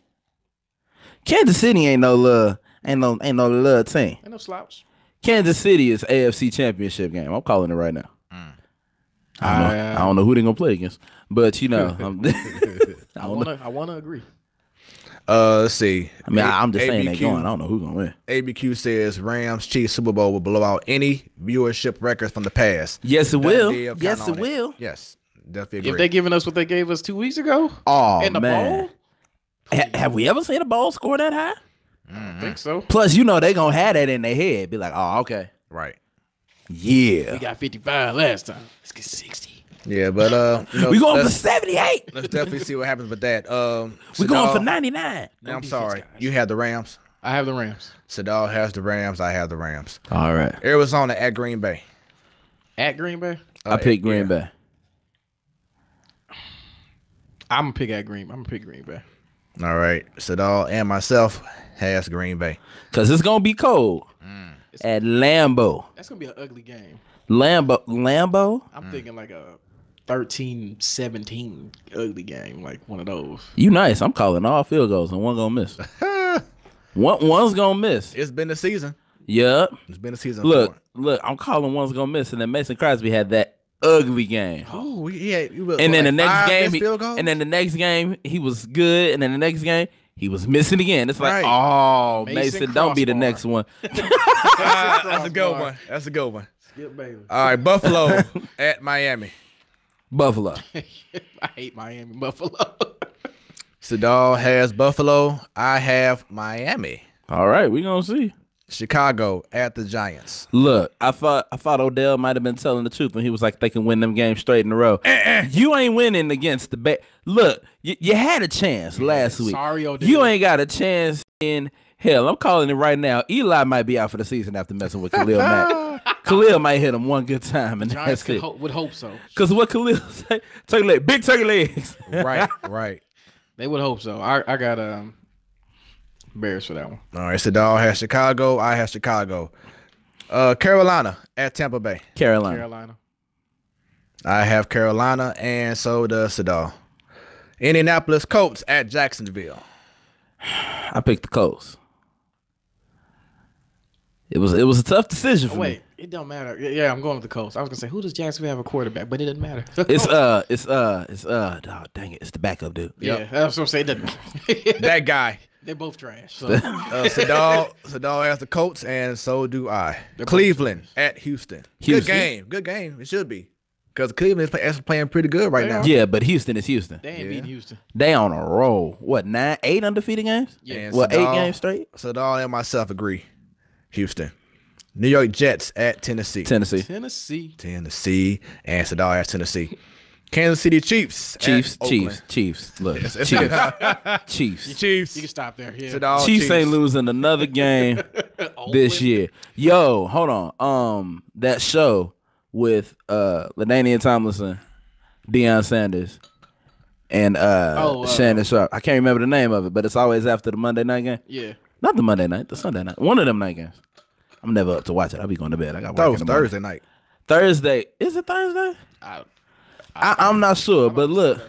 Kansas City ain't no little team. Ain't no slouch. Kansas City is AFC Championship game. I'm calling it right now. I don't know who they're gonna play against, but I wanna agree. Let's see. I mean, I'm just saying they're going. I don't know who's gonna win. ABQ says Rams Chiefs Super Bowl will blow out any viewership records from the past. Yes, it will. Yes, it will. Yes, definitely agree. If they're giving us what they gave us 2 weeks ago, in the bowl, have we ever seen a bowl score that high? I think so. Plus, they gonna have that in their head. Be like, oh, okay, right. Yeah, we got 55 last time. Let's get 60. Yeah, but we going for 78. Let's definitely see what happens with that. We going for 99. I'm sorry, you have the Rams. I have the Rams. Sadal has the Rams. I have the Rams. All right. Arizona at Green Bay. At Green Bay, I pick Green Bay. I'm gonna pick Green Bay. All right, Sadal and myself has Green Bay because it's gonna be cold at Lambeau. That's gonna be an ugly game. Lambeau. I'm thinking like a 13-17 ugly game, like one of those. You nice. I'm calling all field goals and one gonna miss. One's gonna miss. It's been the season. Yep. It's been a season. Look, I'm calling one's gonna miss, and then Mason Crosby had that ugly game. Oh, yeah. And then the next game, he was good, and then the next game, he was missing again. It's like, oh, Mason don't be the next one. That's a good one. That's a good one. Skip Bayless. All right, Buffalo at Miami. Buffalo. I hate Miami. Buffalo. Sadal has Buffalo. I have Miami. All right, we gonna see. Chicago at the Giants. Look, I thought Odell might have been telling the truth when he was like they can win them games straight in a row. You ain't winning against the Look, you had a chance last week. Sorry, Odell. You ain't got a chance in hell. I'm calling it right now. Eli might be out for the season after messing with Khalil Mack. Khalil might hit him one good time, and that's it. Would hope so. Because what Khalil say? Turkey leg, big turkey legs. Right. They would hope so. I got Bears for that one. All right, Sadal has Chicago. I have Chicago. Carolina at Tampa Bay. Carolina. I have Carolina, and so does Sadal. Indianapolis Colts at Jacksonville. I picked the Colts. It was a tough decision for me. It don't matter. Yeah, I'm going with the Colts. I was gonna say, who does Jacksonville have a quarterback? But it doesn't matter. Dang it, it's the backup dude. Yeah, that's what I'm saying. It doesn't. That guy. They're both trash. So. Sadal has the Colts, and so do I. Cleveland at Houston. Good game. It should be. Because Cleveland is actually playing pretty good right now. Yeah, but Houston is Houston. They ain't beating Houston. They on a roll. What, 8 undefeated games? Yeah. What, 8 games straight? Sadal and myself agree. Houston. New York Jets at Tennessee. Tennessee. And Sadal has Tennessee. Kansas City Chiefs. Chiefs. Look, Chiefs. Chiefs. You can stop there. Yeah. Chiefs ain't losing another game this year. Yo, hold on. That show with LaDainian Tomlinson, Deion Sanders, and Shannon Sharp. I can't remember the name of it, but it's always after the Monday night game. Yeah. Not the Monday night, the Sunday night. One of them night games. I'm never up to watch it. I'll be going to bed. I got work in the morning. Thursday night. Thursday. Is it Thursday? I'm not sure, but look.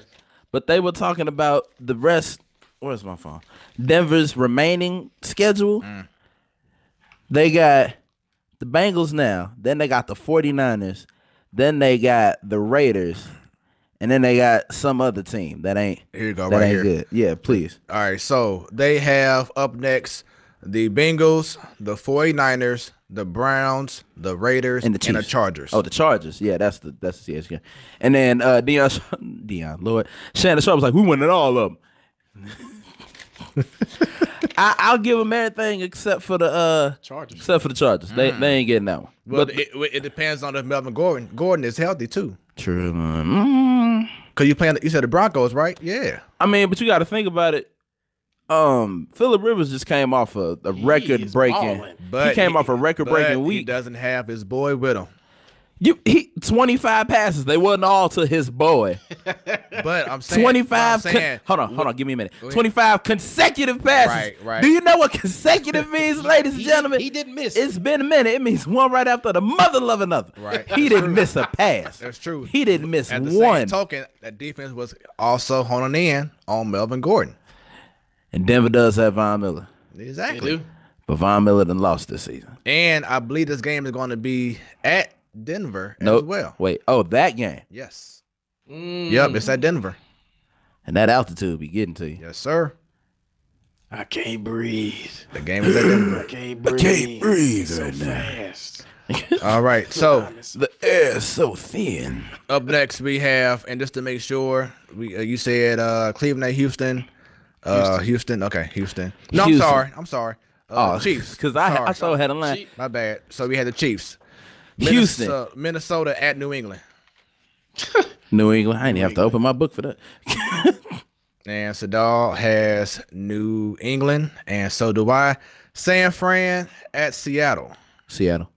But they were talking about the rest. Where's my phone? Denver's remaining schedule. They got the Bengals now. Then they got the 49ers. Then they got the Raiders. And then they got some other team that ain't. Here you go, that right ain't here. Good. Yeah, please. All right, so they have up next the Bengals, the 49ers, the Browns, the Raiders, and the Chargers. Oh, the Chargers. Yeah, that's the CS game. And then Lord, Shannon Sharp was like, we winning all of them. I'll give them everything except for the Chargers. Except for the Chargers. They ain't getting that one. Well, but it depends on if Melvin Gordon is healthy too. True. Cause you said the Broncos, right? Yeah. I mean, but you got to think about it. Phillip Rivers just came off a record-breaking. He came off a record-breaking week. He doesn't have his boy with him. He 25 passes. They wasn't all to his boy. But I'm saying 25. Hold on. Give me a minute. 25 consecutive passes. Right. Do you know what consecutive means, ladies and gentlemen? He didn't miss. It's been a minute. It means one right after the mother of another. Right. He didn't miss a pass. That's true. He didn't miss At the one. same token, that defense was also honing in on Melvin Gordon. And Denver does have Von Miller. Exactly. They do. But Von Miller done lost this season. And I believe this game is going to be at Denver as well. Wait. Oh, that game. Yes. Yep, it's at Denver. And that altitude be getting to you. Yes, sir. I can't breathe. The game is at Denver. I can't breathe. So fast. All right, so the air is so thin. Up next we have, and just to make sure, you said Cleveland at Houston. Houston. Okay, Houston. No, Houston. I'm sorry. Chiefs. Because I saw had a line. My bad. So we had the Chiefs. Houston. Minnesota at New England. New England. I ain't have to open my book for that. And Sadal has New England, and so do I. San Fran at Seattle. Seattle.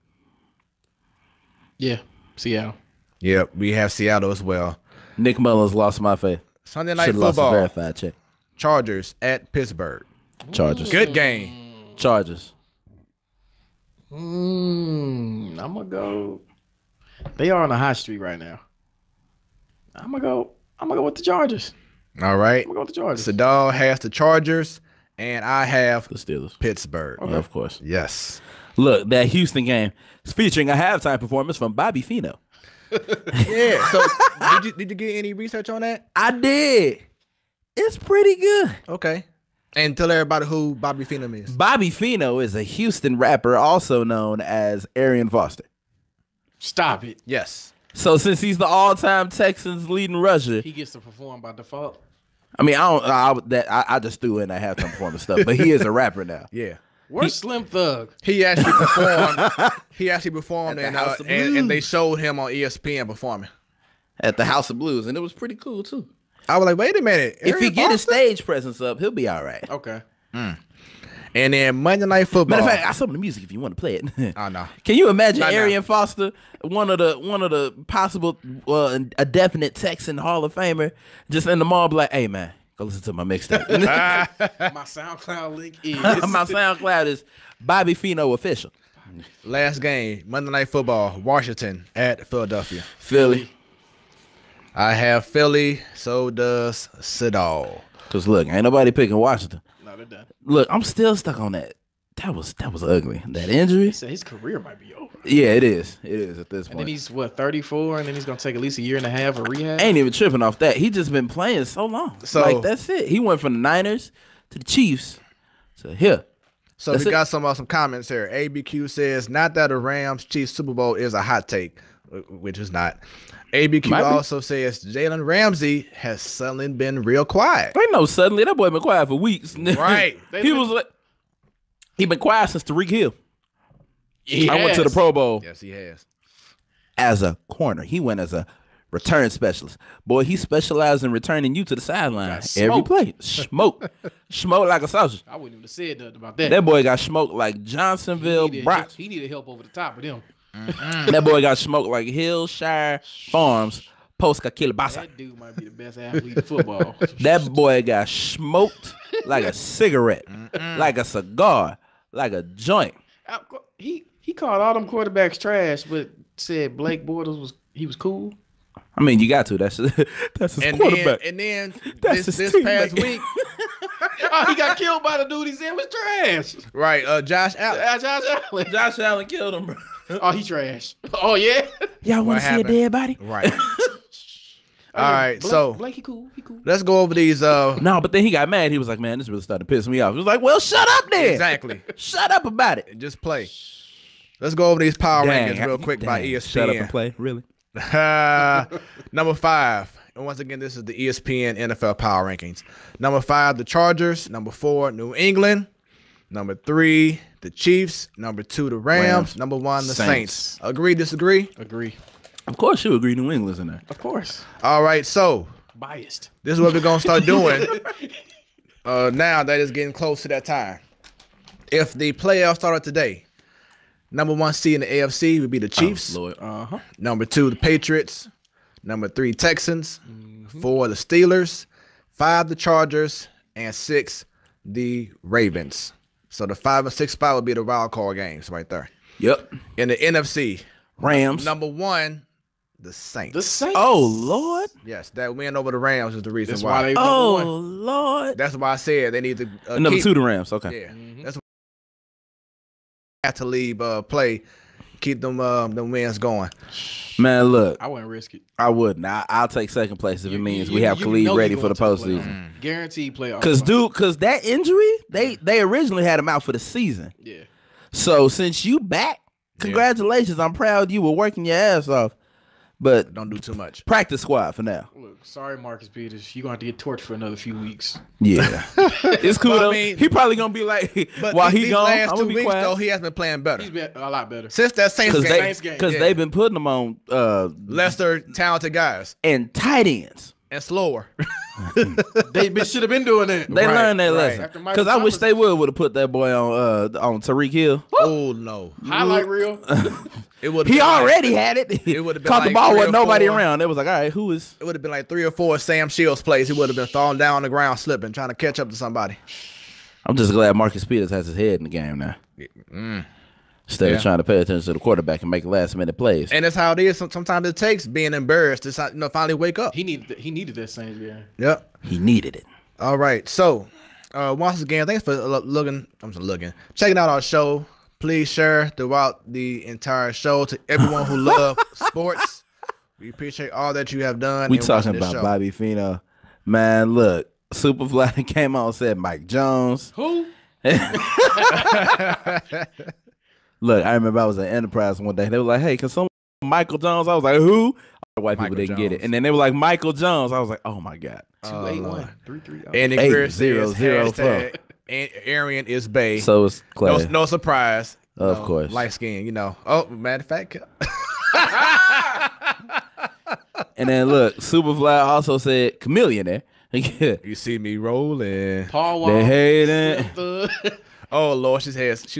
Yeah, Seattle. Yep, we have Seattle as well. Nick Mullins lost my faith. Sunday Night Should've Football. Lost a verified check. Chargers at Pittsburgh. Chargers. Good game. Chargers. I'm gonna go. They are on a hot streak right now. I'm gonna go with the Chargers. All right. I'm gonna go with the Chargers. Sadal has the Chargers, and I have the Steelers. Pittsburgh. Okay. Yeah, of course. Yes. Look, that Houston game is featuring a halftime performance from Bobby Fino. Yeah. So did you get any research on that? I did. It's pretty good. Okay. And tell everybody who Bobby Fino is. Bobby Fino is a Houston rapper, also known as Arian Foster. Stop it. Yes. So since he's the all-time Texans leading rusher, he gets to perform by default. I mean, I just threw in that halftime performance stuff, but he is a rapper now. Yeah. Where's Slim Thug? He actually performed. And they showed him on ESPN performing at the House of Blues, and it was pretty cool too. I was like, wait a minute. If he get his stage presence up, he'll be all right. Okay. And then Monday Night Football. Matter of fact, I saw the music if you want to play it. Oh no. Can you imagine Arian Foster, one of the possible a definite Texan Hall of Famer, just in the mall, be like, hey man, go listen to my mixtape. My SoundCloud link is my SoundCloud is Bobby Fino official. Last game, Monday Night Football, Washington at Philadelphia. Philly. I have Philly, so does Sidal. Cause look, ain't nobody picking Washington. No, they're done. Look, I'm still stuck on that. That was ugly. That injury. He said his career might be over. Yeah, it is. It is at this point. And then he's 34, and then he's gonna take at least a year and a half of rehab. Ain't even tripping off that. He just been playing so long. So like that's it. He went from the Niners to the Chiefs. So here. So we got some comments here. ABQ says, not that a Rams Chiefs Super Bowl is a hot take, which is not. ABQ also says Jalen Ramsey has suddenly been real quiet. Ain't no suddenly. That boy been quiet for weeks. Right. He been quiet since Tariq Hill. I went to the Pro Bowl. Yes, he has. As a corner. He went as a return specialist. Boy, he specialized in returning you to the sideline every play. Smoke like a sausage. I wouldn't even have said nothing about that. That boy got smoked like Johnsonville Brock. He needed help over the top of them. That boy got smoked like Hillshire Farms post Kakilabasa. That dude might be the best athlete in football. That boy got smoked like a cigarette, like a cigar, like a joint. He called all them quarterbacks trash, but said Blake Bortles was cool. I mean, you got to. That's his quarterback. Then this past week, he got killed by the dude he said was trash. Right, Josh Allen. Josh Allen killed him, bro. Oh, he trash. Oh, yeah? Y'all want to see a dead body? Right. All right, so Blake, he cool. let's go over these. No, but then he got mad. He was like, man, this really started to piss me off. He was like, well, shut up then. Exactly. Shut up about it. Just play. Let's go over these power rankings real quick by ESPN. Shut up and play, really? Number 5. And once again, this is the ESPN NFL power rankings. Number 5, the Chargers. Number 4, New England. Number 3, the Chiefs. Number 2, the Rams. Number 1, the Saints. Agree, disagree? Agree. Of course you agree New England's in there. Of course. All right, so Biased. this is what we're going to start doing now that it's getting close to that time. If the playoffs started today, number 1 seed in the AFC would be the Chiefs. Oh, Lord. Number 2, the Patriots. Number 3, Texans. 4, the Steelers. 5, the Chargers. And 6, the Ravens. So the 5 and 6 spot would be the wild card games right there. Yep. In the NFC, Rams. Number 1, the Saints. The Saints. Oh, Lord. Yes, that win over the Rams is the reason That's why. why they Oh, number 1. Lord. That's why I said they need to Number keep, 2, the Rams. Okay. Yeah, that's why I have to leave play, keep them wins going. Man, look. I wouldn't risk it. I wouldn't. I'll take second place if it means we have Khalid know ready you for the gonna take postseason. Guaranteed playoff. Because that injury, they originally had him out for the season. Yeah. So since you back, congratulations. I'm proud you were working your ass off. But Don't do too much. practice squad for now. Look, sorry, Marcus Peters. You're going to have to get torched for another few weeks. Yeah. It's cool, But, though. I mean, he probably going to be like, But while he these gone, last I'm 2 going to be weeks, though, quiet. he has been playing better. He's been a lot better. Since that Saints game. Saints game. Because Yeah. they've been putting them on Lesser talented guys and tight ends. and slower. They should have been doing that. They Right, learned their right. lesson. After Michael Because I wish Thomas- they would have put that boy on Tariq Hill. Oh, no. Highlight reel. It would He already had it. It would've been Caught the like ball 3 with or nobody 4. around. It was like, all right, who is? It would have been like 3 or 4 Sam Shields plays. He would have been falling down on the ground, slipping, trying to catch up to somebody. I'm just glad Marcus Peters has his head in the game now. Instead of trying to pay attention to the quarterback and make last minute plays. And that's how it is. Sometimes it takes being embarrassed to finally wake up. He needed that Saints game. Yep. He needed it. All right. So, once again, thanks for checking out our show. Please share throughout the entire show to everyone who loves sports. We appreciate all that you have done. We in talking watching this about show. Bobby Fino. Man, look. Superfly came out and said Mike Jones. Who? Look, I remember I was at Enterprise one day. They were like, hey, can someone Michael Jones? I was like, who? All the white people Michael didn't get it. Jones. And then they were like, Michael Jones. I was like, oh, my God. 281-33. Andy Eight, Greer zero, says zero, hashtag Arian is Bay. So it's Clay. No surprise. Of course. Light skin, Oh, matter of fact. And then look, Superfly also said chameleon. You see me rolling. Paul They Wall. hate it. Oh Lord, she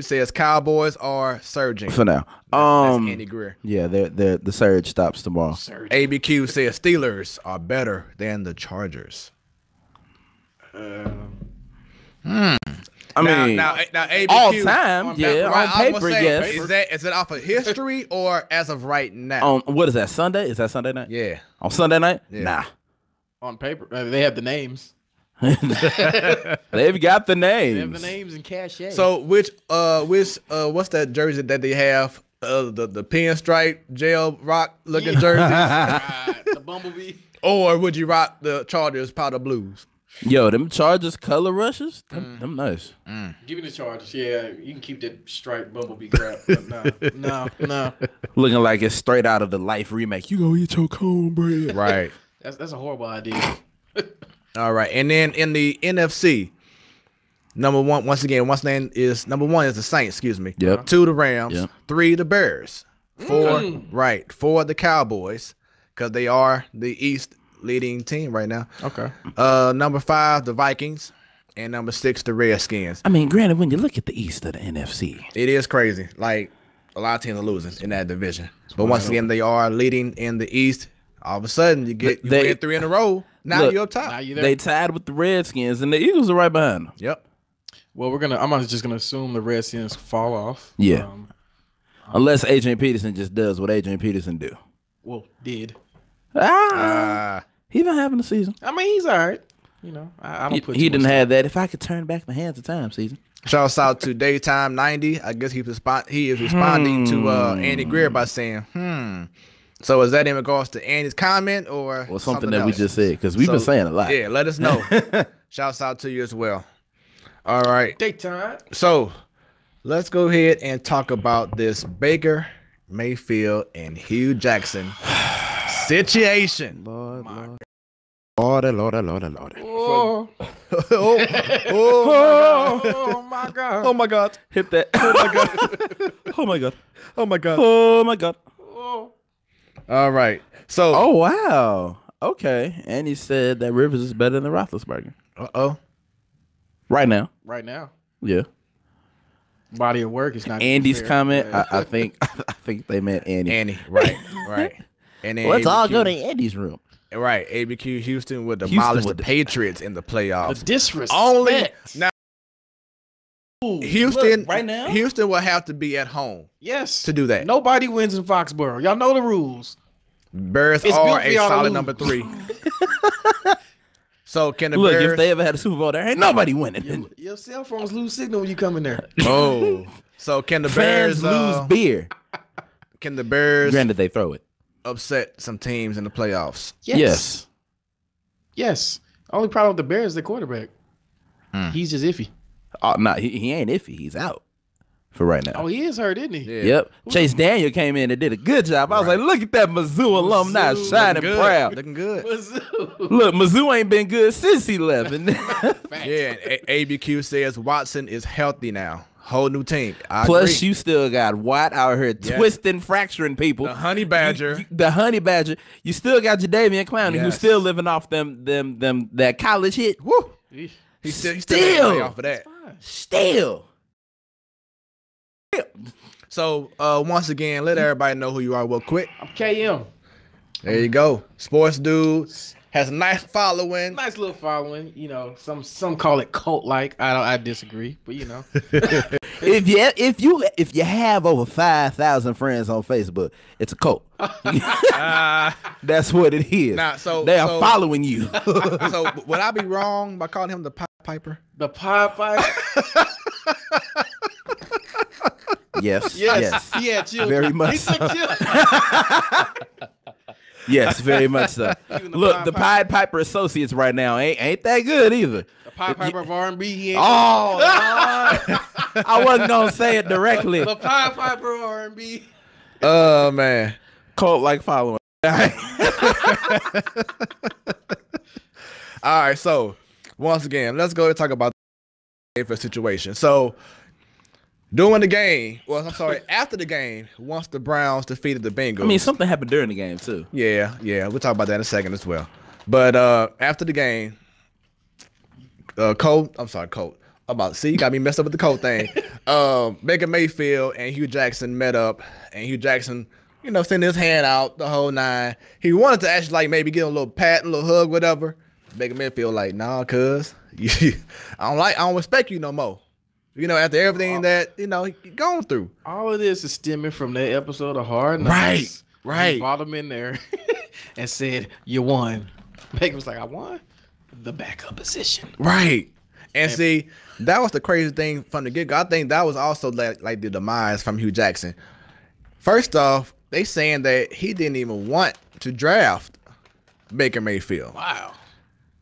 says Cowboys are surging. For now. That's Andy Greer. Yeah, the surge stops tomorrow. ABQ says Steelers are better than the Chargers. I mean, now ABQ, all time, on paper, yes. Is it off of history or as of right now? On what is that? Sunday? Is that Sunday night? Yeah. On Sunday night? Yeah. Nah. On paper. They have the names. They've got the They have the names. names and cachet. So which what's that jersey that they have? The pinstripe jail rock looking jersey, the Bumblebee. or would you rock the Chargers powder blues? Yo, them Chargers color rushes, them nice. Give me the Chargers. Yeah, you can keep that striped Bumblebee crap. No. Looking like it's straight out of the Life remake. You go eat your cornbread. Right. That's a horrible idea. All right, and then in the NFC, number one is the Saints. Excuse me. Yep. 2 the Rams. Yep. 3 the Bears. 4 the Cowboys. because they are the East leading team right now. Okay. Number 5, the Vikings, and number 6, the Redskins. I mean, granted, when you look at the East of the NFC, it is crazy. Like, a lot of teams are losing in that division. But once again, they are leading in the East. All of a sudden, you win 3 in a row. Now you're up top. They tied with the Redskins, and the Eagles are right behind them. Yep. Well, I'm just gonna assume the Redskins fall off. Yeah. Unless Adrian Peterson just does what Adrian Peterson do. Well, did. He been having a season. I mean, he's all right. You know, I don't put. He didn't have that. If I could turn back the hands of time season. Shouts out to Daytime 90. I guess he is responding to Andy Greer by saying, So is that in regards to Andy's comment or something that else? We just said? Because we've been saying a lot. Yeah, let us know. Shouts out to you as well. All right. Daytime. So let's go ahead and talk about this Baker Mayfield and Hugh Jackson situation. Lord. Oh my God. Oh my God. Hit that. Oh my God. Oh my God. Oh my God. Oh my God. All right. So. Oh wow. Okay. And he said that Rivers is better than Roethlisberger. Uh-oh. Right now. Yeah. Body of work is not. Andy's comment. I think they meant Andy. Andy. Right. And then let's all go to Andy's room. Right. ABQ Houston would demolish the Patriots in the playoffs. The disrespect. Only now. Houston. Look, right now. Houston will have to be at home. Yes. To do that. Nobody wins in Foxborough. Y'all know the rules. Bears are a solid number 3. So can the Bears? If they ever had a Super Bowl, there ain't nobody winning. Your cell phones lose signal when you come in there. Oh, so can the Bears lose beer? Can the Bears? Granted, they throw it. Upset some teams in the playoffs. Yes. Only problem with the Bears is the quarterback. He's just iffy. Oh no, he ain't iffy. He's out for right now. Oh, he is hurt, isn't he? Yeah. Yep. Chase Daniel came in and did a good job. I was like, look at that Mizzou alumni shining proud. Looking good. Look, Mizzou ain't been good since he left. Yeah, ABQ says Watson is healthy now. Whole new team. Plus, agree. you still got Watt out here twisting, fracturing people. The Honey Badger. The Honey Badger. You still got Jadeveon Clowney, who's still living off that college hit. Woo. He's still off of that. Still. So once again, let everybody know who you are real quick. I'm KM. There you go. Sports dude. Has a nice following. Nice little following. You know, some call it cult like. I disagree, but you know. if you have over 5,000 friends on Facebook, it's a cult. That's what it is. Nah, they are following you. So would I be wrong by calling him the Pied Piper? The Pied Piper? Yes. Yeah, chill. Very much so. Yes, very much so. Look, the Pied Piper Associates right now ain't that good either. The Pied Piper of R&B. He ain't I wasn't gonna say it directly. The Pied Piper of R&B. Oh man, cult like following. All right, so once again, let's go and talk about the situation. So. During the game, after the game, once the Browns defeated the Bengals. I mean, something happened during the game, too. Yeah. We'll talk about that in a second as well. But after the game, Colt. You got me messed up with the Colt thing. Baker Mayfield and Hugh Jackson met up, and Hugh Jackson, sending his hand out the whole 9. He wanted to actually, maybe give him a little pat, a little hug, whatever. Baker Mayfield nah, cuz, I don't respect you no more. After everything that, you're going through. All of this is stemming from that episode of Hard Knocks. Right. He brought him in there and said, you won. Baker was like, I won? The backup position. Right. And see, that was the crazy thing from the get-go. I think that was also like the demise from Hugh Jackson. First off, they saying that he didn't even want to draft Baker Mayfield. Wow.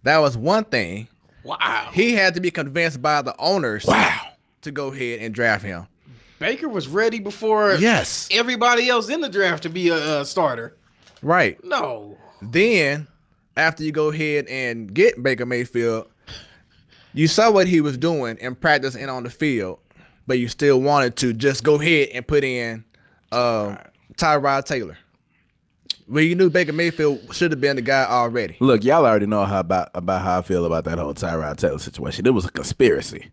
That was one thing. Wow. He had to be convinced by the owners. To go ahead and draft him. Baker was ready before everybody else in the draft to be a starter. Right. No. Then, after you go ahead and get Baker Mayfield, you saw what he was doing in practice and on the field, but you still wanted to just go ahead and put in Tyrod Taylor. Well, you knew Baker Mayfield should have been the guy already. Look, y'all already know about how I feel about that whole Tyrod Taylor situation. It was a conspiracy.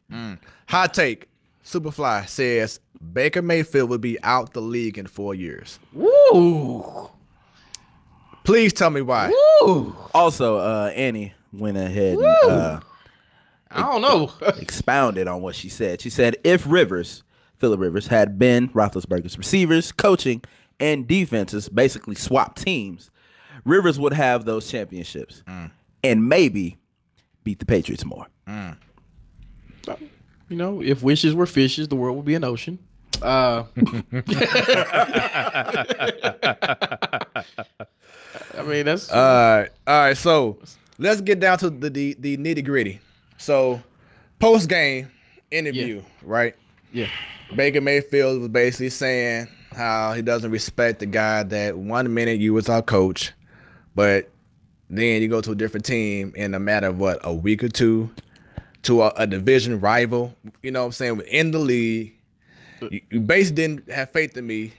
Hot take. Superfly says Baker Mayfield will be out the league in 4 years. Woo! Please tell me why. Woo! Also, Annie went ahead and I don't know. expounded on what she said. She said if Phillip Rivers, had been Roethlisberger's receivers, coaching, and defenses basically swapped teams, Rivers would have those championships and maybe beat the Patriots more. You know, if wishes were fishes, the world would be an ocean. I mean, that's all right. So let's get down to the nitty gritty. So post game interview, right? Yeah. Baker Mayfield was basically saying how he doesn't respect the guy that 1 minute you was our coach, but then you go to a different team in a matter of a week or two to a division rival, you know what I'm saying, within the league. You basically didn't have faith in me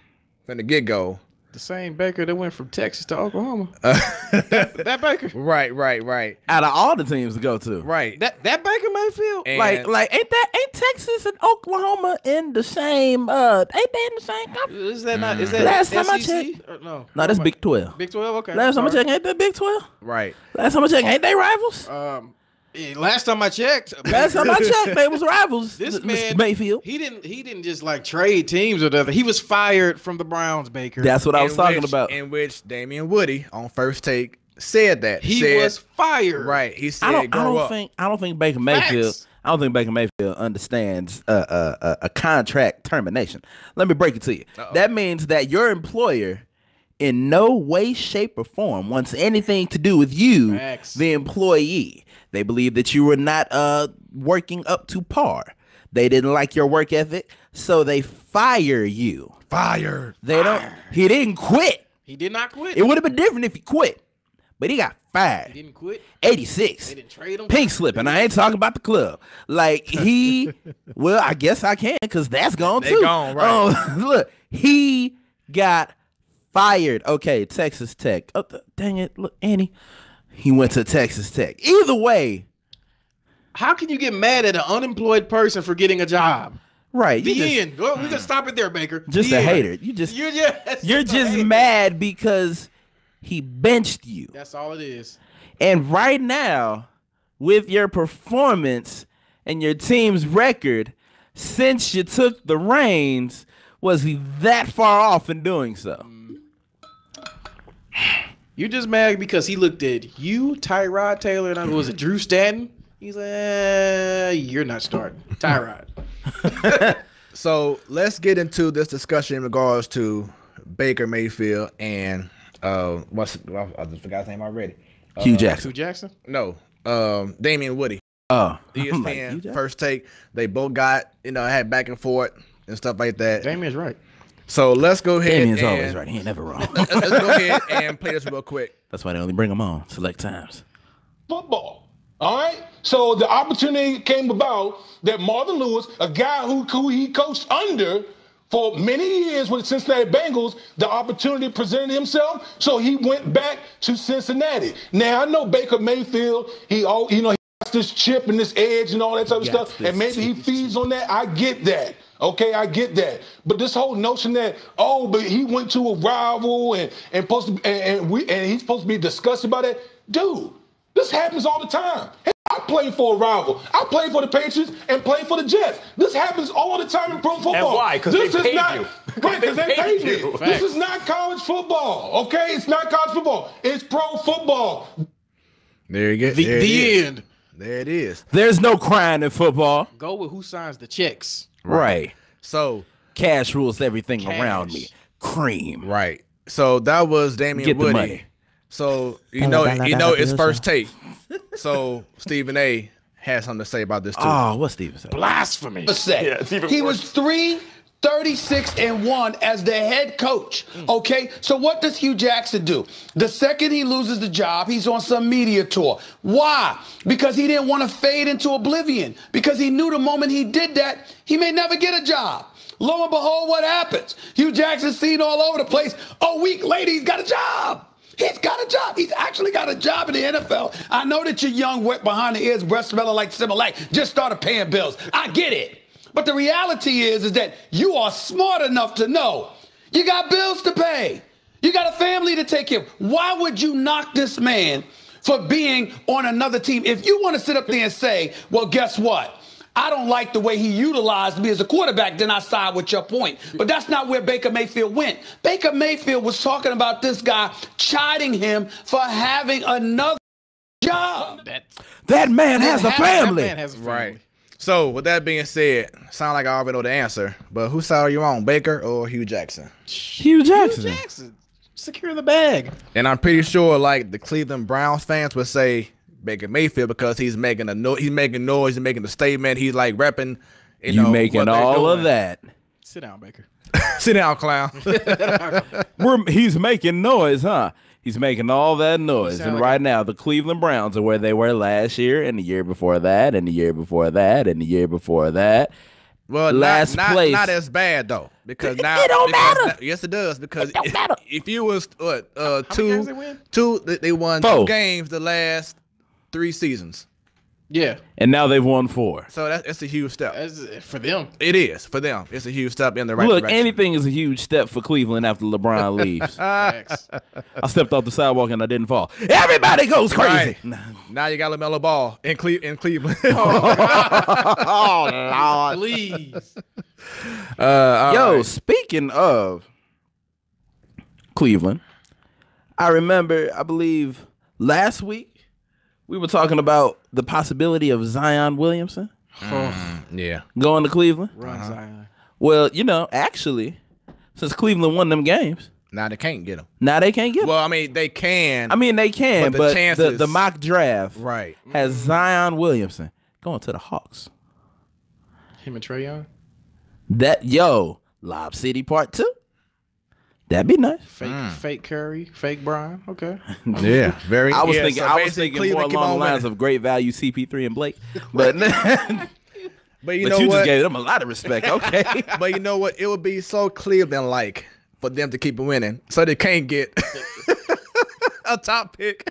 from the get-go. The same Baker that went from Texas to Oklahoma. that Baker. Right. Out of all the teams to go to. Right. That Baker Mayfield? And Like ain't Texas and Oklahoma in the same ain't they in the same conference? Is that not? Is that Last time I SEC? checked. Or no. No, that's Big 12. Big 12. Okay. Last time I sorry. checked, ain't that Big 12? right. Last time I checked, ain't they rivals? Last time I checked. Last time I checked, they was rivals. This Mr. man Mayfield. He didn't just like trade teams or whatever. He was fired from the Browns, Baker. That's what I was talking about. In which Damian Woody on First Take said that. He said, was fired. Right. He said, I grow up. don't think Baker Mayfield. Facts. I don't think Baker Mayfield understands a contract termination. Let me break it to you. That means that your employer, in no way, shape, or form, wants anything to do with you, Facts. the employee. They believe that you were not working up to par. They didn't like your work ethic, so they fire you. Fired. They don't. He didn't quit. He did not quit. It would have been different if he quit, but he got fired. He didn't quit. 86. They didn't trade him. Pink slip, and I ain't talking about the club. Like well, I guess I can because that's gone They too. gone, right. Look, he got fired. Okay, Texas Tech. Oh, dang it, look, Annie. He went to Texas Tech. Either way, How can you get mad at an unemployed person for getting a job? right? The end. Well, we can stop it there, Baker. Just The a end. hater. You're just mad because he benched you. That's all it is. And right now, with your performance and your team's record, since you took the reins, was he that far off in doing so? You just mad because he looked at you, Tyrod Taylor, and was it Drew Stanton? He's like, you're not starting. Tyrod. So let's get into this discussion in regards to Baker Mayfield and I just forgot his name already. Hugh Jackson. Hugh Jackson? No, Damian Woody. Oh, ESPN First Take. They both got had back and forth and stuff like that. Damian's right. So let's go ahead. Damian's and, always right. He ain't never wrong. Let's go ahead and play this real quick. That's why they only bring him on select times. Football. All right. So the opportunity came about that Marvin Lewis, a guy who he coached under for many years with the Cincinnati Bengals, the opportunity presented himself. So he went back to Cincinnati. Now I know Baker Mayfield. He got this chip and this edge and all that type of stuff, and maybe he feeds on that. I get that. Okay, I get that. But this whole notion that, but he went to a rival and he's supposed to be discussed about it. Dude, this happens all the time. Hey, I play for a rival. I play for the Patriots and play for the Jets. This happens all the time in pro football. And why? Because they paid you. Right, because they paid you. Facts. This is not college football, okay? It's not college football. It's pro football. There you go. The end. There it is. There's no crying in football. Go with who signs the checks. Right. So Cash rules everything around me. Cream. right. So that was Damian Get the Woody. money. So it's First Take. So Stephen A. has something to say about this too. Oh, what's Steven say? Blasphemy. Yeah, it's even He worse. was 3-36-1 as the head coach. Okay, so what does Hugh Jackson do? The second he loses the job, he's on some media tour. Why? Because he didn't want to fade into oblivion. Because he knew the moment he did that, he may never get a job. Lo and behold, what happens? Hugh Jackson's seen all over the place. A week later, he's got a job. He's got a job. He's actually got a job in the NFL. I know that you're young, wet behind the ears, breath smelling like Similac, just started paying bills. I get it. But the reality is that you are smart enough to know you got bills to pay. You got a family to take care of. Why would you knock this man for being on another team? If you want to sit up there and say, well, guess what? I don't like the way he utilized me as a quarterback, then I side with your point. But that's not where Baker Mayfield went. Baker Mayfield was talking about this guy, chiding him for having another job. That man has a family. That man has a family. Right. So, with that being said, sound like I already know the answer, but whose side are you on, Baker or Hugh Jackson? Hugh Jackson. Hugh Jackson. Secure the bag. And I'm pretty sure, like, the Cleveland Browns fans would say Baker Mayfield because he's making he's making noise, he's making a statement, he's like repping. You making all of that. Sit down, Baker. Sit down, clown. He's making noise, huh? He's making all that noise. And right now, the Cleveland Browns are where they were last year and the year before that and the year before that and the year before that. Well, last place. Not as bad, though. Because now it don't matter. Yes, it does. Because matter. if you was, How many games they win? they won 4 2 games the last 3 seasons. Yeah. And now they've won 4. So that's a huge step. For them. It is for them. It's a huge step in the right Look, direction. anything is a huge step for Cleveland after LeBron leaves. Facts. I stepped off the sidewalk and I didn't fall. Everybody goes crazy. Right. Now you got LaMelo Ball in Cleveland. Oh, Lord. Please. Yo, speaking of Cleveland, I remember, I believe, last week, we were talking about the possibility of Zion Williamson Yeah. going to Cleveland. Run, Zion. Well, actually, since Cleveland won them games, Now they can't get him. now they can't get them. Well, I mean, they can. They can, but the but chances- the mock draft Right. has Zion Williamson going to the Hawks. Him and Trae Young. Lob City Part 2. That'd be nice. Fake Curry. Fake Brian. Okay. Yeah. Very. I was yeah, thinking, so I was basically thinking more Cleveland keep along on the lines winning. of great value CP3 and Blake, but But you but know you what? just gave them a lot of respect. Okay, But you know what? It would be so Cleveland-like for them to keep winning, so they can't get a top pick.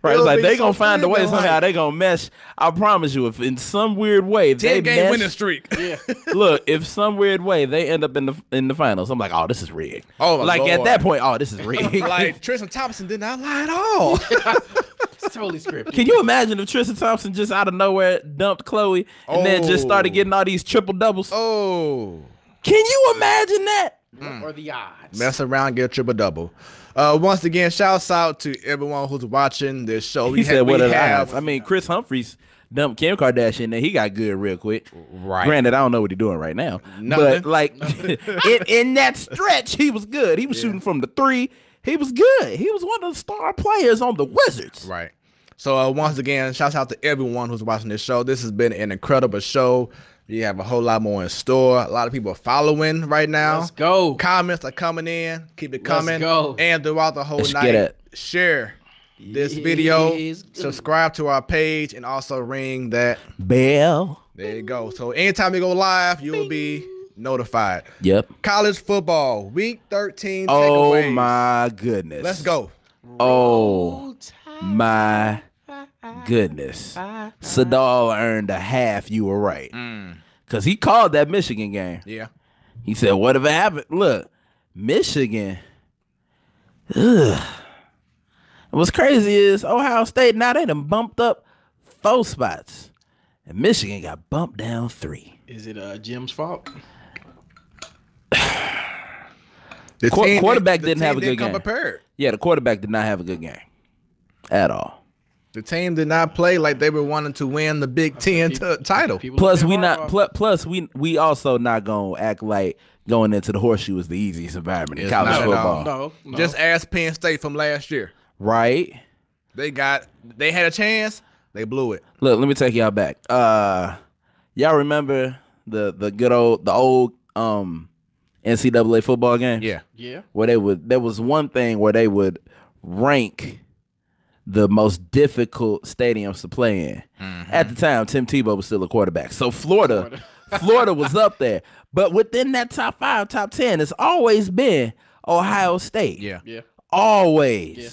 right? It's would like be they so gonna find a way Cleveland-like. somehow. They gonna mesh. I promise you, if in some weird way they 10-game mesh, winning streak. Yeah. look, if some weird way they end up in the finals, I'm like, oh, this is rigged. Oh, my like at Lord. that point, oh, this is rigged. Like Tristan Thompson did not lie at all. It's totally scripted. Can you imagine if Tristan Thompson just out of nowhere dumped Chloe and then just started getting all these triple doubles? Oh. Can you imagine that? Or the odds? Mess around, get a triple double. Once again, shouts out to everyone who's watching this show. He said, "What are the odds?" I mean, Chris Humphries dumped Kim Kardashian, and he got good real quick. Right. Granted, I don't know what he's doing right now, Nothing. but like in that stretch, he was good. He was shooting from the 3. He was good. He was one of the star players on the Wizards. Right. So once again, shouts out to everyone who's watching this show. This has been an incredible show. We have a whole lot more in store. A lot of people are following right now. Let's go. Comments are coming in. Keep it coming. go. And throughout the whole Let's night, get it. share this video. Yes. Subscribe to our page and also ring that. Bell. There you go. So anytime we go live, you will be notified. Yep. College football, week 13 Oh takeaways. my goodness. Let's go. Oh my goodness. Sadal earned a half. You were right. Because he called that Michigan game. Yeah. He said, whatever happened? Look, Michigan. Ugh. And what's crazy is Ohio State, now they done bumped up 4 spots. And Michigan got bumped down 3. Is it Jim's fault? The Quarterback the didn't have a team good come game. prepared. Yeah, the quarterback did not have a good game at all. The team did not play like they were wanting to win the Big Ten title. People Plus, look we at not. Harbaugh. Plus, we also not gonna act like going into the horseshoe is the easiest environment in It's college not at football, all. No. Just ask Penn State from last year. right? They had a chance. They blew it. Look, let me take y'all back. Y'all remember the old NCAA football game? Yeah. Yeah. Where there was one thing where they would rank the most difficult stadiums to play in. At the time, Tim Tebow was still a quarterback. So Florida was up there. But within that top 5, top 10, it's always been Ohio State. Yeah. Yeah. Always. Yeah.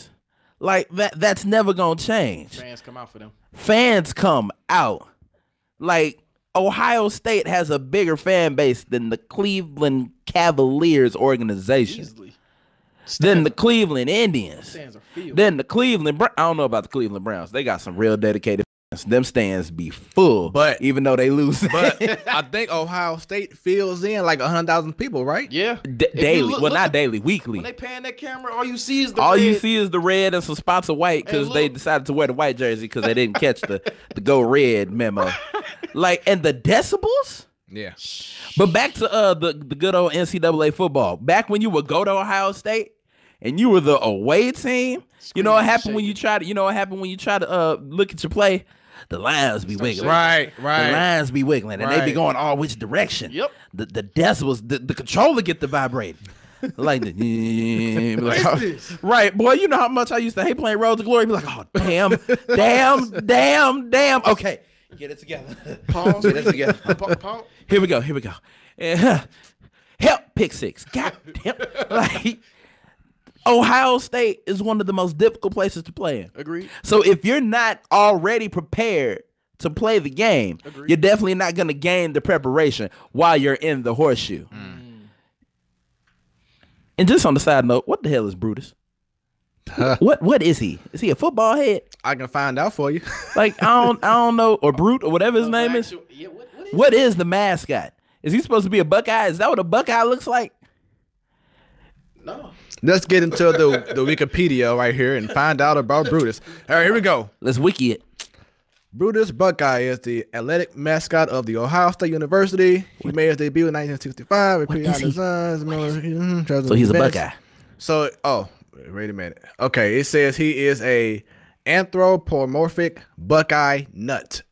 Like that's never gonna change. Fans come out for them. Fans come out. Like Ohio State has a bigger fan base than the Cleveland Cavaliers organization. Easily. Than the Cleveland Indians. Stands are filled. Then the Cleveland I don't know about the Cleveland Browns. They got some real dedicated fans. Them stands be full, But even though they lose. But I think Ohio State fills in like 100,000 people, right? Yeah. Daily. Well, not daily, weekly. When they pan that camera, all you see is the All red. you see is the red and some spots of white because they decided to wear the white jersey because they didn't catch the go red memo. Like, and the decibels? Yeah. But back to the good old NCAA football. Back when you would go to Ohio State and you were the away team, you know what happened when you try to look at your play? The lines be wiggling. Right. The lines be wiggling and they be going all which direction. Yep. The decibels, the controller get to vibrating. Like right, boy. You know how much I used to hate playing Road to Glory. Be like, oh damn. Okay, get it together. Pause. Get it together. Pause. Here we go. Help, pick six. God damn. Like Ohio State is one of the most difficult places to play in. Agreed. So if you're not already prepared to play the game, you're definitely not going to gain the preparation while you're in the horseshoe. And just on the side note, what the hell is Brutus? What is he? Is he a football head? I can find out for you. Like I don't know, or Brute or whatever his name is. Yeah, What is the mascot? Is he supposed to be a Buckeye? Is that what a Buckeye looks like? No. Let's get into the Wikipedia right here and find out about Brutus. All right, here we go. Let's wiki it. Brutus Buckeye is the athletic mascot of the Ohio State University. He made his debut in 1965. So he's a Buckeye. So, wait a minute. Okay, it says he is a anthropomorphic Buckeye nut.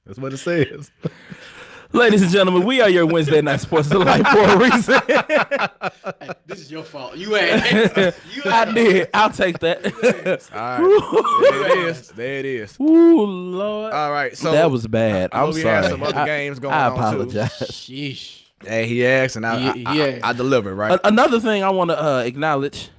That's what it says. Ladies and gentlemen, we are your Wednesday night sports delight for a reason. Hey, this is your fault. You had. I did. I'll take that. All right. There it is. Ooh, Lord. All right. So that was bad. I'm we sorry. had some other games going I on apologize. Sheesh. Hey, he asked, and I delivered, right? Another thing I want to acknowledge: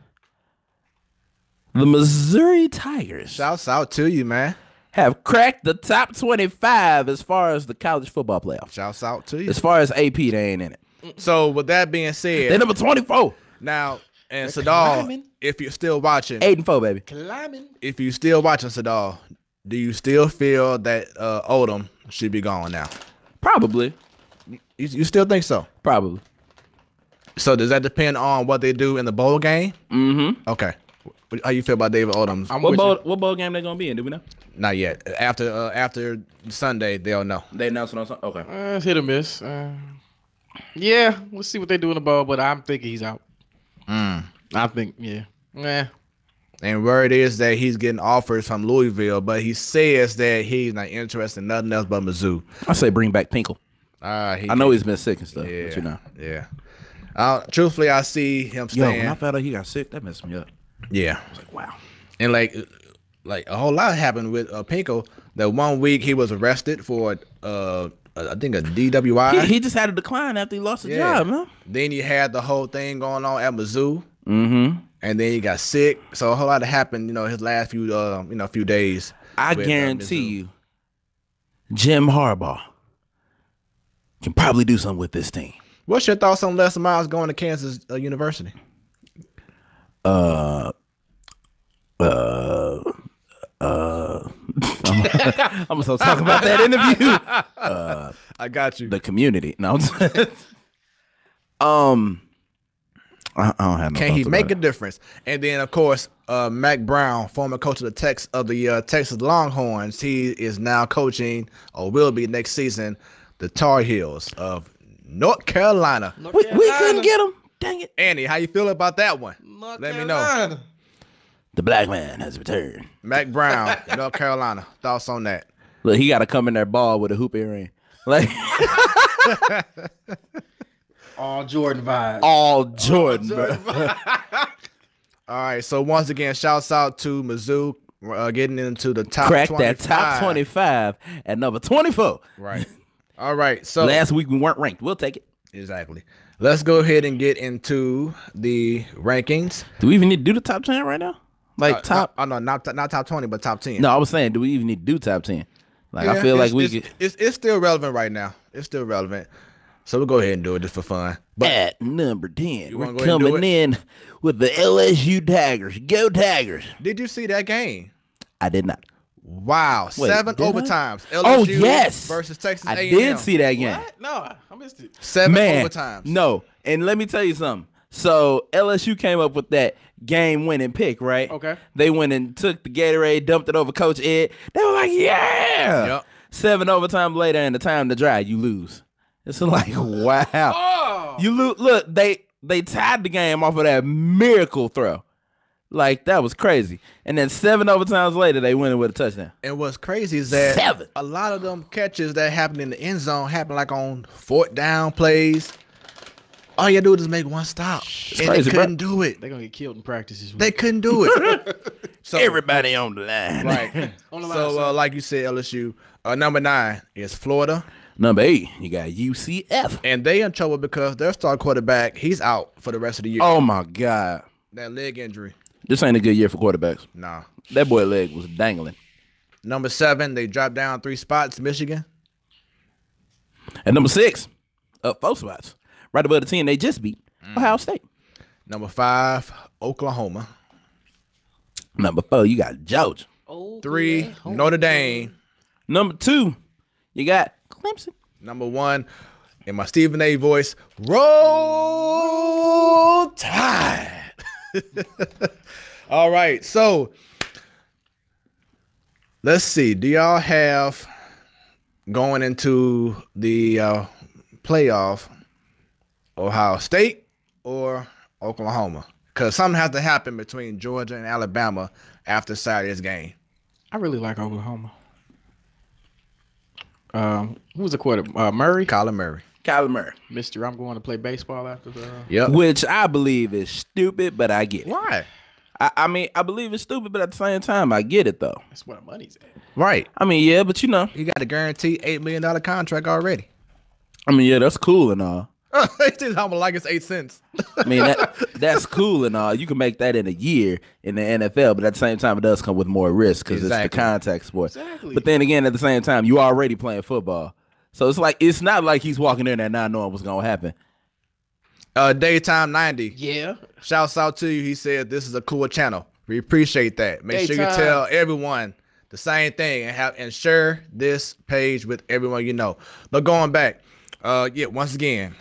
the Missouri Tigers Shouts out to you, man. have cracked the top 25 as far as the college football playoffs. Shouts out to you. As far as AP, they ain't in it. So with that being said, They're number 24. now and They're Sadal, climbing. if you're still watching, 8-4, baby. Climbing. if you're still watching Sadal, do you still feel that Odom should be gone now? Probably. You still think so? Probably. So does that depend on what they do in the bowl game? Mm-hmm. Okay. How you feel about David Odom's? What bowl game they gonna be in? Do we know? Not yet. After Sunday, they'll know. They announced it on Sunday. Okay. It's hit or miss. Yeah, we'll see what they do in the ball, but I'm thinking he's out. I think, yeah. And word is that he's getting offers from Louisville, but he says that he's not interested in nothing else but Mizzou. I say bring back Pinkle. I know he's been sick and stuff. Yeah, But you know. Yeah. Truthfully, I see him Yo, staying. when I found out he got sick, that messed me up. Yeah. I was like, wow. And like a whole lot happened with Pinko. That 1 week he was arrested for I think a DWI. He just had a decline after he lost his job, man. Then you had the whole thing going on at Mizzou. Mm-hmm. And then he got sick. So a whole lot happened, his last few few days. I guarantee you, Jim Harbaugh can probably do something with this team. What's your thoughts on Les Miles going to Kansas University? I'm gonna start talking about that interview. I got you. The community. No, I don't have no. Can he make a difference? And then, of course, Mac Brown, former coach of the Texas Longhorns, he is now coaching, or will be next season, the Tar Heels of North Carolina. We couldn't get him. Dang it, Andy, how you feel about that one? Let me know. The black man has returned. Mac Brown, North Carolina. Thoughts on that? Look, he got to come in there ball with a hoop earring, like All Jordan vibes. all Jordan, bro. All right. So once again, shouts out to Mizzou getting into the top. Crack 25. that top 25 at number 24. Right. All right. So last week we weren't ranked. We'll take it. Exactly. Let's go ahead and get into the rankings. Do we even need to do the top 10 right now? Like top? No, not top 20, but top 10. No, I was saying, do we even need to do top 10? Like Yeah, I feel like we could. It's still relevant right now. It's still relevant. So we'll go ahead and do it just for fun. But At number 10, we're wanna go ahead and do coming in with the LSU Tigers. Go Tigers! did you see that game? I did not. Wow, Wait, 7 did I? LSU Oh yes, versus Texas I A&M. did see that game. What? No, I missed it. 7 Man, overtimes. no, and let me tell you something. So LSU came up with that game-winning pick, right? Okay. They went and took the Gatorade, dumped it over Coach Ed. They were like, "Yeah!" Yep. 7 overtime later, and the time to drive, you lose. It's like, wow. Oh. You lose. Look, they tied the game off of that miracle throw. Like, that was crazy. And then 7 overtimes later, they win it with a touchdown. And what's crazy is that 7. a lot of them catches that happen in the end zone happen like on 4th down plays. All you do is make one stop. And crazy, they couldn't do it. They're going to get killed in practice this week. They couldn't do it. So, Everybody on the line. right. On the line, So, son. like you said, LSU, number 9 is Florida. Number 8, you got UCF. And they in trouble because their star quarterback, he's out for the rest of the year. Oh, my God. That leg injury. This ain't a good year for quarterbacks. Nah. That boy leg was dangling. Number 7, they dropped down 3 spots, Michigan. And number 6, up 4 spots. Right above the team they just beat, Ohio State. Number 5, Oklahoma. Number 4, you got Georgia. 3, Notre Dame. Number 2, you got Clemson. Number 1, in my Stephen A. voice, Roll Tide. All right, so let's see. Do y'all have going into the playoff Ohio State or Oklahoma? Because something has to happen between Georgia and Alabama after Saturday's game. I really like Oklahoma. Who was the quarterback? Murray? Kyler Murray. Kyler Murray. Mister, I'm going to play baseball after the... Yep. Which I believe is stupid, but I get it. Why? I mean, I believe it's stupid, but at the same time, I get it, though. That's where the money's at. Right. I mean, yeah, but you know. He got a guaranteed $8 million contract already. I mean, yeah, that's cool and all. It's just how like it's 8 cents. I mean, that's cool and all. You can make that in a year in the NFL, but at the same time, it does come with more risk because it's the contact sport. Exactly. But then again, at the same time, you already playing football. So it's not like he's walking in there not knowing what's going to happen. Daytime 90. Yeah. Shouts out to you. He said this is a cool channel. We appreciate that. Make sure you Daytime. tell everyone the same thing and share this page with everyone you know. But going back, once again,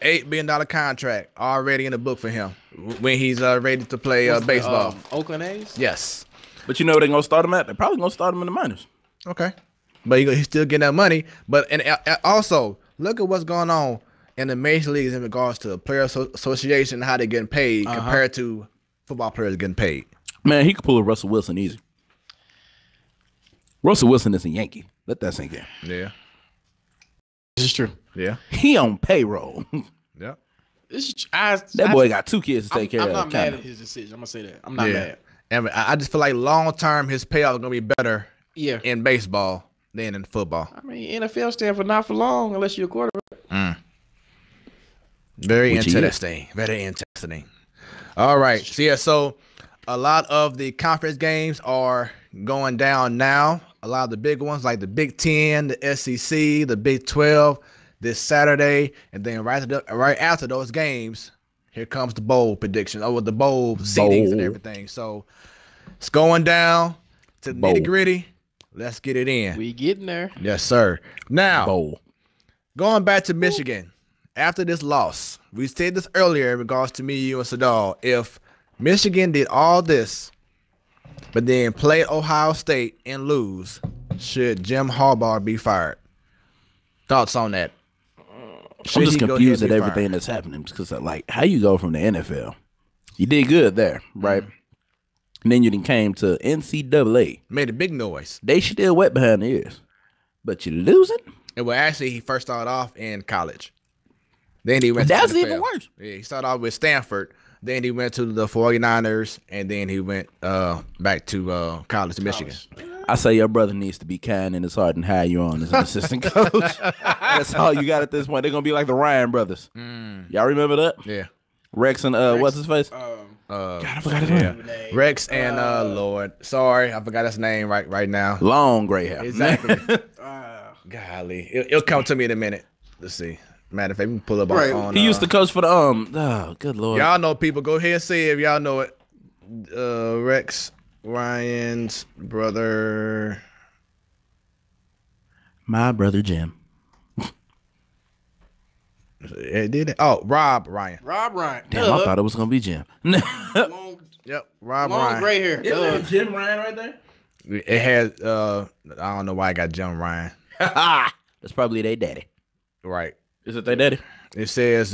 $8 billion contract already in the book for him when he's ready to play baseball. Oakland A's? Yes. But you know where they're going to start him at? They're probably going to start him in the minors. Okay. But he's still getting that money. But and also, look at what's going on in the major leagues in regards to player association, how they're getting paid compared to football players getting paid. Man, he could pull a Russell Wilson easy. Russell Wilson is a Yankee. Let that sink in. Yeah. This is true. Yeah. He on payroll. Yeah. That boy got 2 kids to take care of. I'm not mad kinda. at his decision. I'm going to say that. I'm not mad. And I just feel like long term his payout is gonna be better Yeah. in baseball than in football. I mean, NFL stand for not for long unless you're a quarterback. Very Which he interesting. Very interesting. All right. So a lot of the conference games are going down now. A lot of the big ones like the Big Ten, the SEC, the Big 12 this Saturday. And then right after those games, here comes the bowl prediction over the bowl seedings and everything. So it's going down to the nitty gritty. Let's get it in. We getting there. Yes, sir. Now, Bowl. going back to Michigan, after this loss, we said this earlier in regards to me, you, and Sadal. If Michigan did all this, but then play Ohio State and lose, should Jim Harbaugh be fired? Thoughts on that? I'm just confused at everything that's happening because, like, how you go from the NFL? You did good there, right? And then you then came to NCAA. Made a big noise. They still wet behind the ears. But you losing? And well, actually, he first started off in college. Then he went to That's the NFL. even worse. Yeah, he started off with Stanford. Then he went to the 49ers, and then he went back to college to Michigan. I say your brother needs to be kind in his heart and hire you on as an assistant coach. That's all you got at this point. They're gonna be like the Ryan brothers. Y'all remember that? Yeah. Rex and what's his face? God, I forgot his name. Rex and Lord. Sorry, I forgot his name right now. Long gray hair. Exactly. Golly, it'll come to me in a minute. Let's see. Matter of fact, we can pull up on. He used to coach for the Oh, good lord. Y'all know people. Go ahead and say if y'all know it. Rex Ryan's brother. My brother Jim. It did it. Oh, Rob Ryan. Rob Ryan. Damn, I thought it was gonna be Jim. Long, Yep, Rob long Ryan. gray hair. Jim Ryan right there? It had. I don't know why I got Jim Ryan. That's probably their daddy. Right. Is it their daddy? It says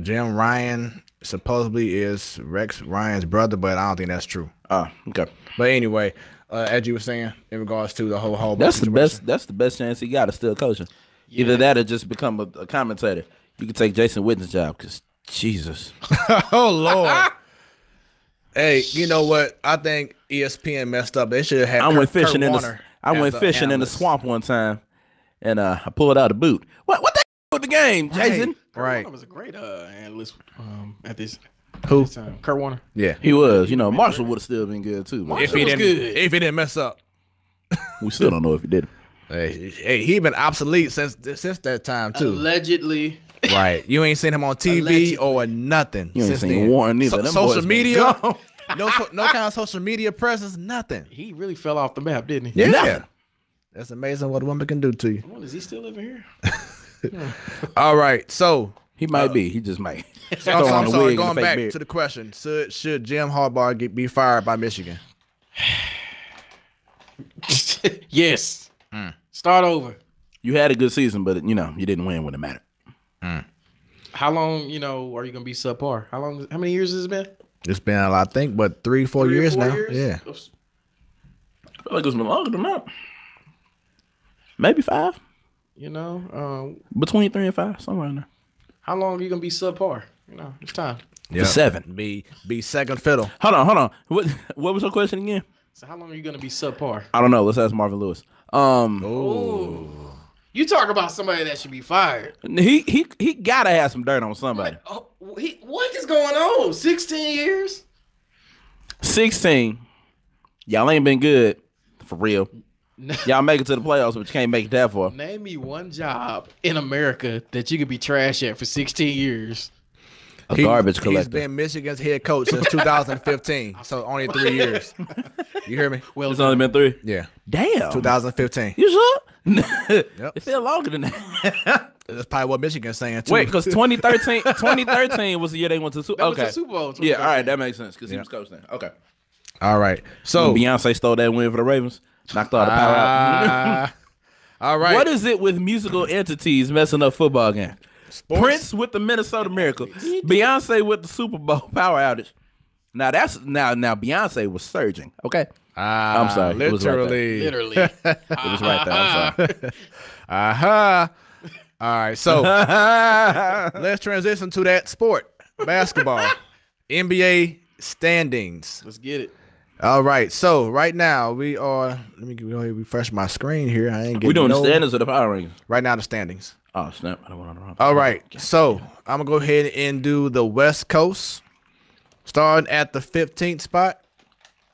Jim Ryan supposedly is Rex Ryan's brother, but I don't think that's true. Oh, okay. But anyway, as you were saying, in regards to the whole That's the situation. best. That's the best chance he got of still coaching. Either that or just become a commentator. You can take Jason Witten's job because Jesus. Oh Lord. Hey, you know what? I think ESPN messed up. They should have had. I went fishing in Warner the analyst. swamp one time, and I pulled out a boot. What the with the game, Jason? Right. Warner was a great analyst at this Who? time. Kurt Warner. Yeah. He was. You know, Marshall would have still been good too. Man. If he was didn't, good. if he didn't mess up. We still don't know if he did. Hey, he been obsolete since that time too. Allegedly. Right. You ain't seen him on TV Allegedly. or nothing. You ain't since seen then. Warren either. Them Social boys been media. gone. No kind of social media presence. Nothing. He really fell off the map, didn't he? Yeah. Nothing. That's amazing what a woman can do to you. Well, is he still living here? All right. So He might be. He just might. I'm Throw on a sorry, wig and a going fake back beard. to the question: Should Jim Harbaugh be fired by Michigan? Yes. Start over. You had a good season, but you didn't win when it mattered. How long, are you gonna be subpar? How many years has it been? It's been, I think, but 3-4 years now. Yeah. I feel like it's been longer than that. Maybe 5. Between 3 and 5, somewhere in there. How long are you gonna be subpar? It's time. Yeah. 7. Be second fiddle. Hold on. What was your question again? So how long are you gonna be subpar? I don't know. Let's ask Marvin Lewis. You talk about somebody that should be fired. He gotta have some dirt on somebody. What is going on? 16 years? 16. Y'all ain't been good for real. Y'all make it to the playoffs, but you can't make it that far. Name me one job in America that you could be trash at for 16 years. Garbage collector. He's been Michigan's head coach since 2015, so only 3 years. You hear me? Well, It's only been 3. Yeah. Damn. 2015. You sure? Yep. It felt longer than that. That's probably what Michigan's saying too. Wait, because 2013 was the year they went to Super. That was Okay. the Super Bowl. Yeah, all right, that makes sense because he was coach then. Okay. All right. So When Beyonce stole that win for the Ravens, knocked all the power out. all right. What is it with musical entities messing up football game? Sports? Prince with the Minnesota Miracle, Beyonce with the Super Bowl power outage. Now now Beyonce was surging. Okay, I'm sorry. It was right there. Literally. Literally. It was right there. I'm sorry. All right. So let's transition to that sport, basketball, NBA standings. Let's get it. All right. So right now we are. Let me go ahead and refresh my screen here. I ain't getting. We doing the standings or the power rankings? right now. The standings. Oh snap! I don't want to run. All right. So I'm gonna go ahead and do the West Coast, starting at the 15th spot.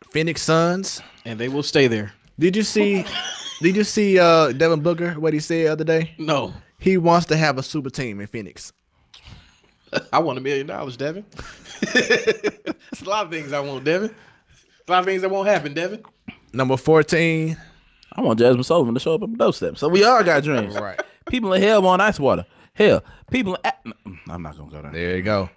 Phoenix Suns. And they will stay there. Did you see? Devin Booker? What he said the other day? No. He wants to have a super team in Phoenix. I want $1 million, Devin. There's a lot of things I want, Devin. A lot of things that won't happen, Devin. Number 14. I want Jasmine Sullivan to show up on the doorstep. So we all got dreams. Right. People in hell want ice water. Hell, people. I'm not gonna go there. There you go.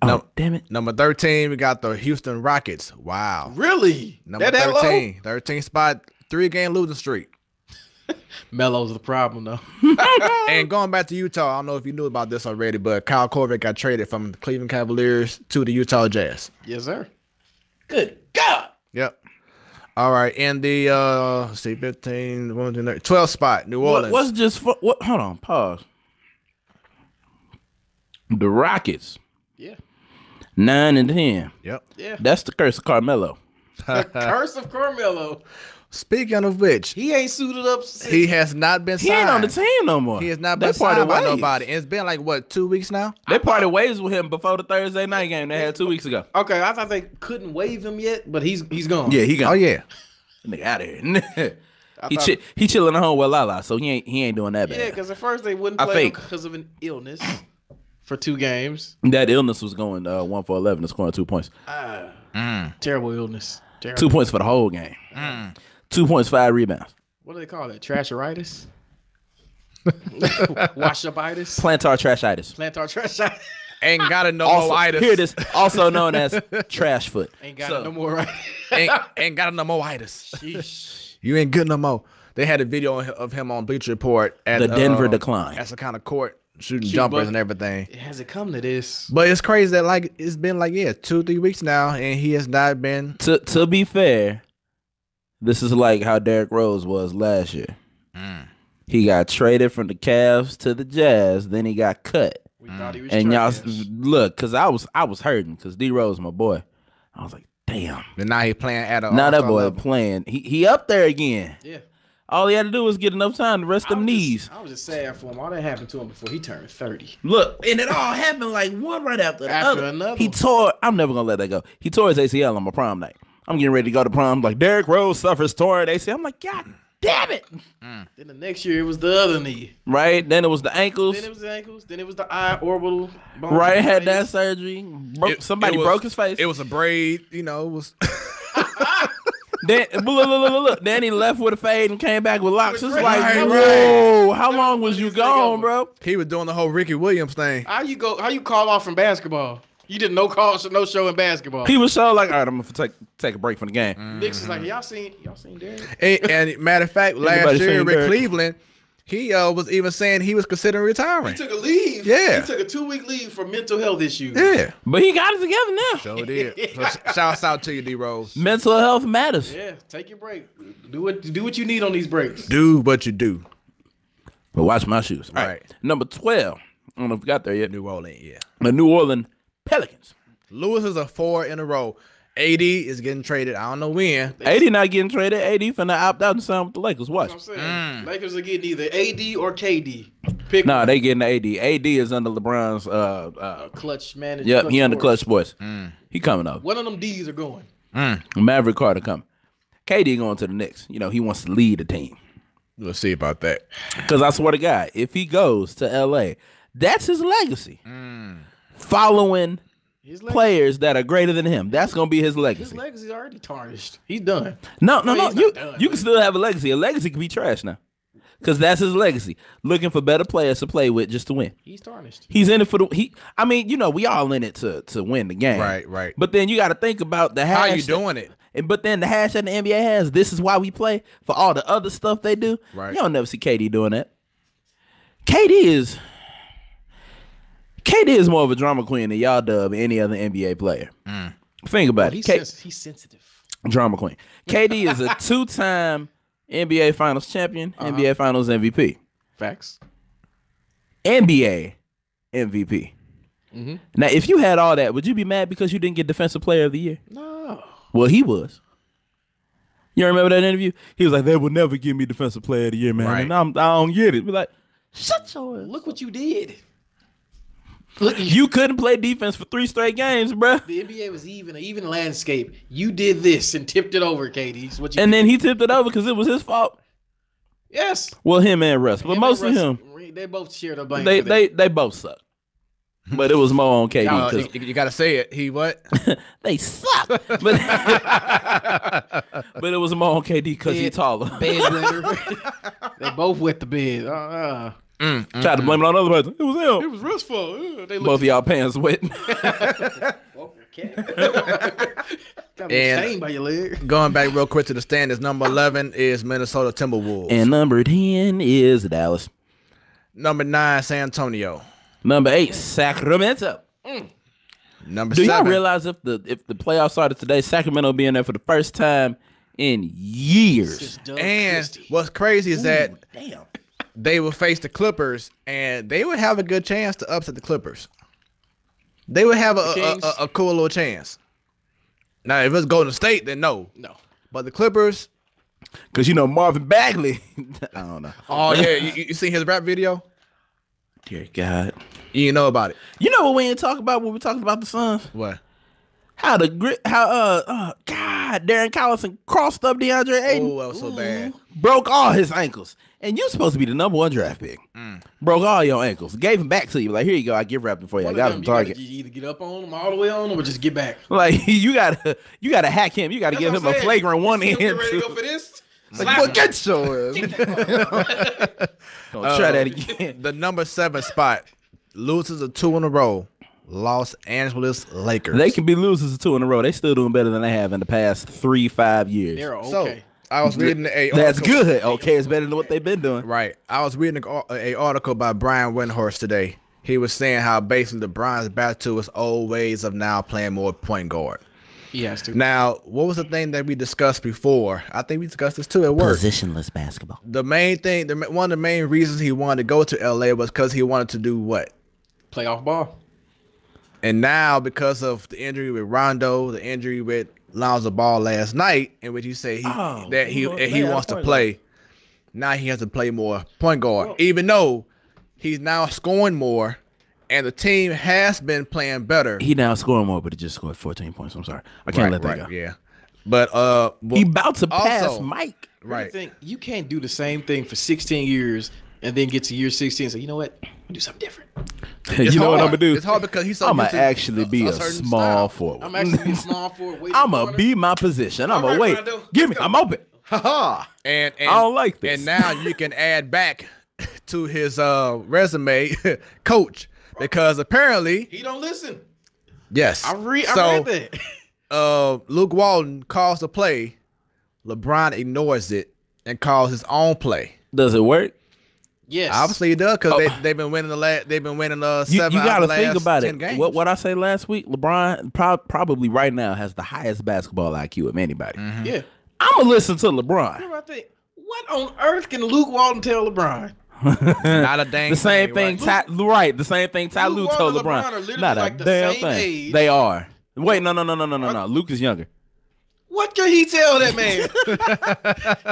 Oh, damn it. Number 13, we got the Houston Rockets. Wow. Really? Number That 13. 13 spot, 3-game losing streak. Melo's the problem, though. And going back to Utah, I don't know if you knew about this already, but Kyle Korver got traded from the Cleveland Cavaliers to the Utah Jazz. Yes, sir. Good God. Yep. All right. And the, 15, 12th spot, New Orleans. What's just what? Hold on. Pause. The Rockets. Yeah. 9 and 10. Yep. Yeah. That's the curse of Carmelo. The curse of Carmelo. Speaking of which, He ain't suited up since. he has not been He signed. ain't on the team no more. He has not They been signed parted by ways. nobody. And it's been like, what, 2 weeks now? They parted ways with him before the Thursday night game they had 2 weeks ago. Okay, I thought they couldn't waive him yet, but he's gone. Yeah, he got. Oh, yeah. Nigga out of here. he chilling at home with Lala, so he ain't doing that bad. Yeah, because at first they wouldn't I play him think- because of an illness for 2 games. That illness was going 1 for 11 and scoring 2 points. Terrible illness. 2 points for the whole game. 2 points, 5 rebounds. What do they call it? Trasheritis? Wash-up-itis? Plantar trashitis. Plantar trashitis? Ain't got no Also, more itis. here it is, also known as trash foot. Ain't got it no more, right? Ain't got no more itis. Sheesh. You ain't good no more. They had a video of him on Bleacher Report at The Denver Decline. That's a kind of court shooting Shoot, jumpers but- and everything. Has it come to this? But it's crazy that like it's been like 2-3 weeks now, and he has not been. To be fair, this is like how Derrick Rose was last year. He got traded from the Cavs to the Jazz, then he got cut. We thought he was And y'all trash. look, cause I was hurting, cause D Rose my boy. I was like, damn. And now he playing at a. Now that all-star boy level. playing. He up there again. Yeah. All he had to do was get enough time to rest them knees. I was just sad for him. All that happened to him before he turned 30. Look, and it all happened like one right after the After other. another. He tore. I'm never gonna let that go. He tore his ACL on my prom night. I'm getting ready to go to prom. Like Derrick Rose suffers torn ACL. I'm like, God damn it! Then the next year it was the other knee. Right. Then it was the ankles. Then it was the ankles. Then it was the eye orbital bone. Right. Had that surgery. Somebody broke his face. It was a braid. You know, it was. Then look. Then he left with a fade and came back with locks. It's like, Right, whoa! How long was you gone, bro? He was doing the whole Ricky Williams thing. How you call off from basketball? You did no call, no show in basketball. He was so like, all right, I'm gonna take a break from the game. Knicks is like, y'all seen Derrick? And matter of fact, last Anybody year seen with Derrick? Cleveland, he was even saying he was considering retiring. He took a leave. Yeah. He took a 2-week leave for mental health issues. Yeah, But he got it together now. so did. So shouts out to you, D Rose. Mental health matters. Yeah, take your break. Do what you need on these breaks. Do what you do. But watch my shoes. All right. Right. Number 12. I don't know if we got there yet. New Orleans, yeah. The New Orleans Pelicans. Lewis is a 4 in a row. AD is getting traded. I don't know when. AD not getting traded. AD finna opt out and sign with the Lakers. Watch. I'm saying Lakers are getting either AD or KD. Pick Nah, one. they getting the AD. AD is under LeBron's. Clutch manager. Yep, he under force. Clutch Boys. He coming up. One of them D's are going. Maverick Carter coming. KD going to the Knicks. You know, he wants to lead the team. We'll see about that. Because I swear to God, if he goes to LA, that's his legacy. Following His legacy, players that are greater than him. That's gonna be his legacy. his legacy's already tarnished. He's done. No. he's You not done, you can still have a legacy. A legacy can be trash now. Because that's his legacy. Looking for better players to play with just to win. He's tarnished. He's in it for the I mean, you know, we all in it to win the game. Right. But then you gotta think about the hash. How you doing it? But then the hash that the NBA has, this is why we play for all the other stuff they do. Right. You don't never see KD doing that. KD is more of a drama queen than y'all dub any other NBA player. Think about it. He's sensitive. Drama queen. KD is a 2-time NBA Finals champion, NBA Finals MVP. Facts. NBA MVP. Now, if you had all that, would you be mad because you didn't get Defensive Player of the Year? No. Well, he was. You remember that interview? He was like, "They will never give me Defensive Player of the Year, man." Right. And I don't get it. Be like, shut your ass. Look what you did. Look, You couldn't play defense for 3 straight games, bruh. the NBA was an even landscape. You did this and tipped it over, KD. It's what you And did. then he tipped it over because it was his fault. Yes. Well, him and Russ, but Him and mostly Russ, him. They both shared a blame. They for that. they both suck. But it was more on KD because You gotta say it. He what? they suck. But, but it was more on KD because he's taller. Bed wetter. They both wet the bed. Tried to blame it on other person. It was him. It was Russ' fault. They Both of y'all pants wet. Got me And- stained by your leg. Going back real quick to the standings, number 11 is Minnesota Timberwolves. And number 10 is Dallas. Number 9, San Antonio. Number 8, Sacramento. Number Do 7. y'all realize if the playoffs started today, Sacramento will be in there for the first time in years? And what's crazy is that Damn. they will face the Clippers, and they would have a good chance to upset the Clippers. They would have Kings? a cool little chance. Now, if it's Golden State, then no. But the Clippers, because Marvin Bagley. I don't know. Oh yeah, you seen his rap video? Dear God, you didn't know about it. You know what we ain't talk about when we talking about the Suns? What? God, Darren Collison crossed up DeAndre Ayton. Oh, that was so bad. Broke all his ankles. And you supposed to be the #1 draft pick. Broke all your ankles. Gave him back to you. Like, here you go. I give rapping for you. I got him target. You either get up on him all the way on him or just get back. Like, you gotta hack him. You gotta give him a flagrant one in. Ready to go for this? Like, well, get your ass. Don't try that again. The #7 spot loses 2 in a row. Los Angeles Lakers. They can be losers 2 in a row. They still doing better than they have in the past 3-5 years. They're okay. So, I was reading That's good. Okay, it's better than what they've been doing. Right. I was reading a article by Brian Windhorst today. He was saying how basically LeBron's back to his old ways of now playing more point guard. He has to. Now, what was the thing that we discussed before? I think we discussed this too at work. Positionless basketball. The main thing, one of the main reasons he wanted to go to LA was because he wanted to do what? Playoff ball. And now, because of the injury with Rondo, the injury with Lonzo Ball last night, in which he said he wants to play, now he has to play more point guard, even though he's now scoring more, and the team has been playing better. He now scoring more, but he just scored 14 points. I'm sorry, I can't let that go. Yeah, but he about to pass Mike. Right, you can't do the same thing for 16 years and then get to year 16 and say, you know what, I'm do something different. You know what I'm gonna do? It's hard because he's so I'm gonna actually be a small forward. I'm actually be a small forward. I'm gonna be my position. I'm gonna wait. Give me. I'm open. And I don't like this. And now you can add back to his resume, coach, because apparently he don't listen. Yes, I read that. Luke Walton calls the play. LeBron ignores it and calls his own play. Does it work? Yes, obviously it does because they've been winning They've been winning 7 you out gotta of the think last about 10 it. games. What I say last week? LeBron probably right now has the highest basketball IQ of anybody. Yeah, I'm gonna listen to LeBron. I think, what on earth can Luke Walton tell LeBron? Not a dang. The same thing. Right? The same thing. Ty Lue told LeBron. Are literally Not like a the damn same thing. age. They are. Wait, no. Luke is younger. What can he tell that man?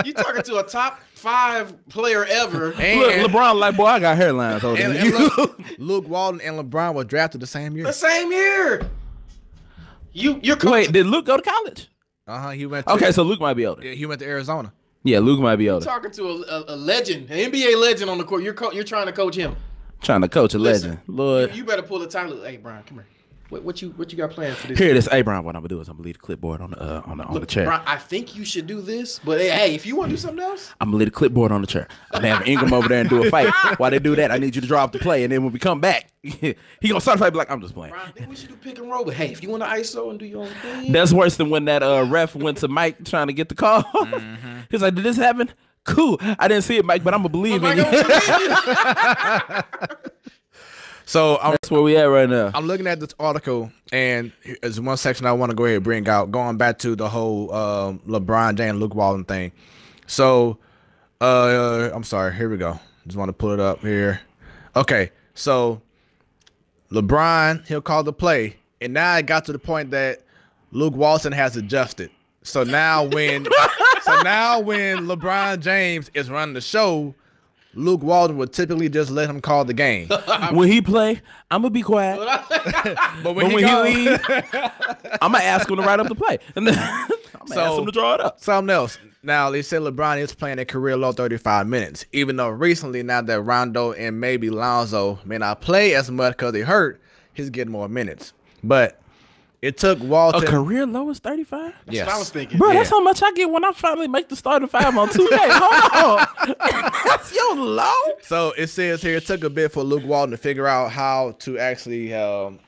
You talking to a top 5 player ever? And Look, LeBron like, boy, I got hairlines older than you. Luke Walton and LeBron were drafted the same year. The same year. You're Wait, did Luke go to college? He went. Okay, so Luke might be older. Yeah, he went to Arizona. Yeah, Luke might be older. talking to a legend, an NBA legend on the court. You're trying to coach him. Trying to coach a legend. Lord. You better pull the title. Hey, Brian, come here. What you got planned for this? Here it is. Hey, Brian, what I'm gonna do is I'm gonna leave the clipboard on the chair. Brian, I think you should do this, but hey, if you want to do something else, I'm gonna leave the clipboard on the chair. I'm gonna have Ingram over there and do a fight. While they do that, I need you to draw up the play, and then when we come back, he gonna start the fight. Be like, I'm just playing. Brian, I think we should do pick and roll. But hey, if you want to ISO and do your own thing, That's worse than when that ref went to Mike trying to get the call. He's like, did this happen? Cool. I didn't see it, Mike, but I'm gonna believe in you. So that's where we at right now. I'm looking at this article, and there's one section I want to go ahead and bring out, going back to the whole LeBron James, Luke Walton thing. So, I'm sorry. Here we go. Just want to pull it up here. Okay, so LeBron, he'll call the play, and now it got to the point that Luke Walton has adjusted. So now when LeBron James is running the show, Luke Walton would typically just let him call the game. When he play, I'm gonna be quiet. but when he leave, I'm gonna ask him to write up the play, and then I'm gonna ask him to draw it up. Something else. Now they said LeBron is playing a career low 35 minutes, even though recently now that Rondo and maybe Lonzo may not play as much because they hurt, he's getting more minutes. But it took Walton. A career low is 35? Yes. That's what I was thinking. Bro, that's how much I get when I finally make the starting 5 on 2K. Hold on. That's your low? So it says here it took a bit for Luke Walton to figure out how to actually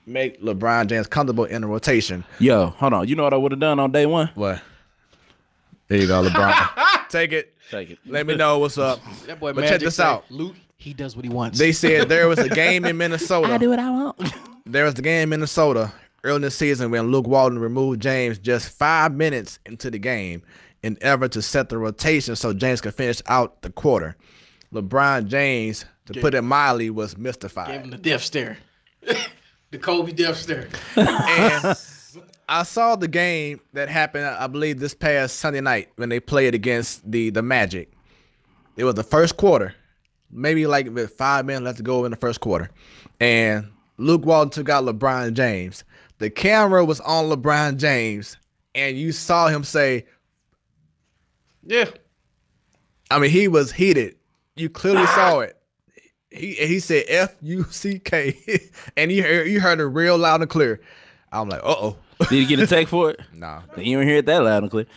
make LeBron James comfortable in the rotation. Yo, hold on. You know what I would have done on day 1? What? There you go, LeBron. Take it. Let me know what's up. That boy but Magic check this say, out. Luke, he does what he wants. They said there was a game in Minnesota. I do what I want. There was the game in Minnesota early in the season when Luke Walton removed James just 5 minutes into the game in effort to set the rotation so James could finish out the quarter. LeBron James, to put it mildly, was mystified. Gave him the death stare. The Kobe death stare. I saw the game that happened, I believe, this past Sunday night when they played against the Magic. It was the first quarter, maybe like with 5 minutes left to go in the first quarter, and Luke Walton took out LeBron James. The camera was on LeBron James, and you saw him say, Yeah. I mean, he was heated. You clearly saw it. He said F-U-C-K, and you heard it real loud and clear. I'm like, uh-oh. Did you get a take for it? Nah. You don't hear it that loud and clear.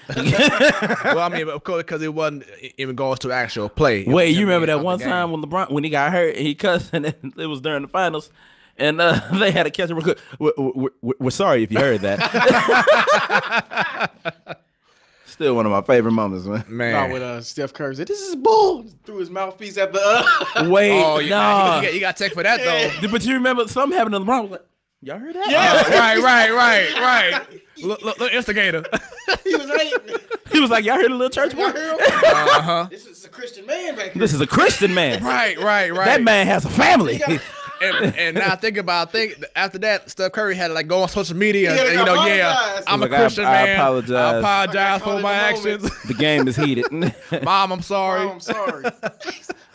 Well, I mean, of course, because it wasn't even going to actual play. Wait, you remember that one time when LeBron, when he got hurt, he cussed, and it was during the finals, and they had to catch him real quick. We're sorry if you heard that. Still one of my favorite moments, man. Man. With Steph Curry said, "This is bull." Threw his mouthpiece at the. Wait, Oh, no. you got tech for that, though. But you remember something happened to LeBron? Was like, y'all heard that? Yeah. Right. Look, instigator. He was hating. He was like, y'all heard the little church boy? Uh-huh. This is a Christian man back here. This is a Christian man. Right. That man has a family. And now think after that, Steph Curry had to like go on social media and apologize. I'm a Like, Christian I man. apologize. I apologize Like, I for call my it the moment. actions. The game is heated. Mom, I'm sorry. Oh, I'm sorry.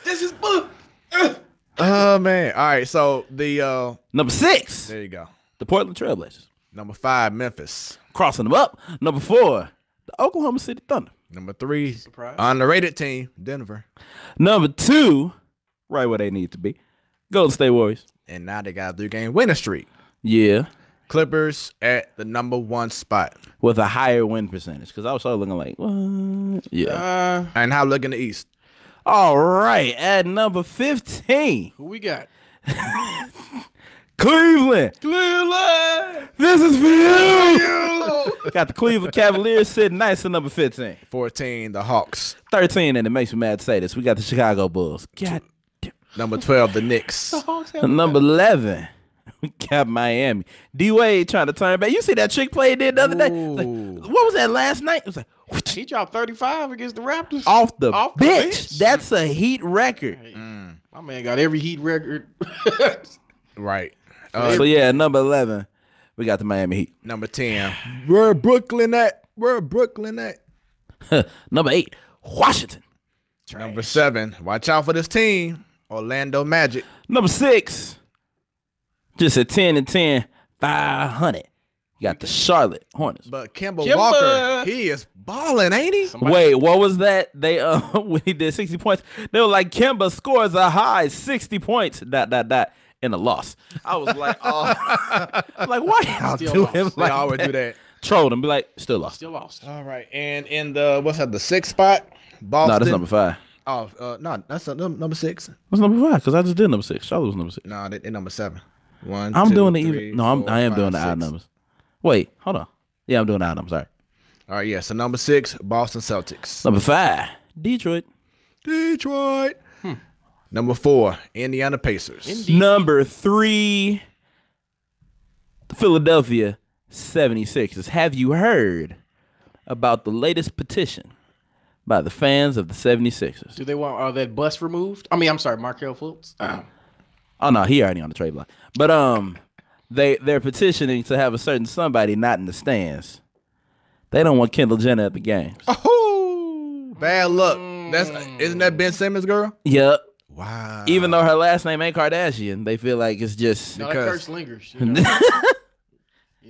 This is bull. Oh man. All right, so the Number 6, there you go. the Portland Trailblazers. Number 5, Memphis. Crossing them up. Number 4, the Oklahoma City Thunder. Number 3, Surprise. underrated team, Denver. Number 2, right where they need to be, Golden State Warriors. And now they got a 3-game winning streak. Yeah, Clippers at the number 1 spot. with a higher win percentage. Because I was sort of looking like, what? Yeah. And how look in the East? All right, at number 15, Who we got? Cleveland. Cleveland. This is for you. Got the Cleveland Cavaliers sitting nice at number 15. 14, the Hawks. 13, and it makes me mad to say this, we got the Chicago Bulls. God damn. Number 12, the Knicks. Number 11, we got Miami. D-Wade trying to turn back. You see that trick play he did the other day? Like, what was that last night? It was like, He dropped 35 against the Raptors. off the Off the bench. bench. That's a Heat record. My man got every Heat record. Right. So, yeah, number 11, we got the Miami Heat. Number 10, where Brooklyn at? Number 8, Washington. Number 7, watch out for this team, Orlando Magic. Number 6, just at 10-10, 500. You got the Charlotte Hornets. But Kemba Kemba. Walker, he is balling, ain't he? Wait, what was that? They when he did 60 points, they were like, Kemba scores a high 60 points, ... in a loss. I was like, oh, like, why y'all Still do lost. him They like always that? do that. Troll them, be like, still lost. Still lost. All right, and in the what's that? The 6th spot, Boston. No, that's number 5. Oh, no, that's number 6. What's number 5? Because I just did number 6. Charlotte was number 6. No, they number 7. 1, I'm 2, doing the 3, even. No, 4, I am 5, doing the odd 6. numbers. Wait, hold on. Yeah, I'm doing the odd numbers. Sorry. All right, yeah. So number 6, Boston Celtics. Number 5, Detroit. Number 4, Indiana Pacers. Number 3, the Philadelphia 76ers. Have you heard about the latest petition by the fans of the 76ers? Do they want that bus removed? I mean, I'm sorry, Markelle Fultz. Oh no, he already on the trade block. But they're petitioning to have a certain somebody not in the stands. They don't want Kendall Jenner at the games. Oh, bad luck. Isn't that Ben Simmons' girl? Yep. Wow. Even though her last name ain't Kardashian, they feel like it's just. No, that Because- curse lingers. You know?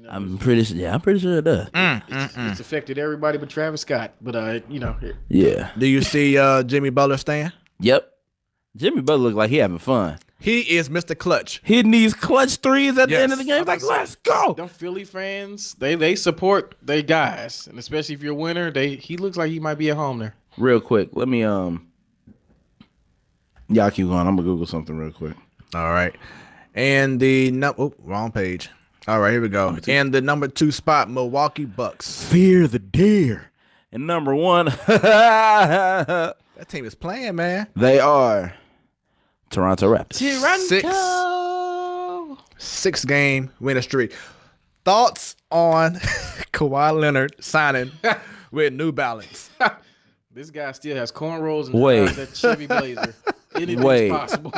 I'm pretty sure. Yeah, I'm pretty sure it does. It's affected everybody but Travis Scott. But Yeah. Do you see Jimmy Butler stand? Yep. Jimmy Butler look like he having fun. He is Mr. Clutch. Hitting these clutch threes at the Yes. end of the game. Like, let's go. them Philly fans, they support their guys, and especially if you're a winner, he looks like he might be at home there. Real quick, let me y'all keep going. I'm gonna Google something real quick. All right. And the wrong page. All right, here we go. And the number 2 spot, Milwaukee Bucks. Fear the deer. And number 1, That team is playing, man. they are Toronto Raptors. 6-game winning streak. Thoughts on Kawhi Leonard signing with New Balance? This guy still has cornrows and Wait. drives that Chevy Blazer. Anything's possible.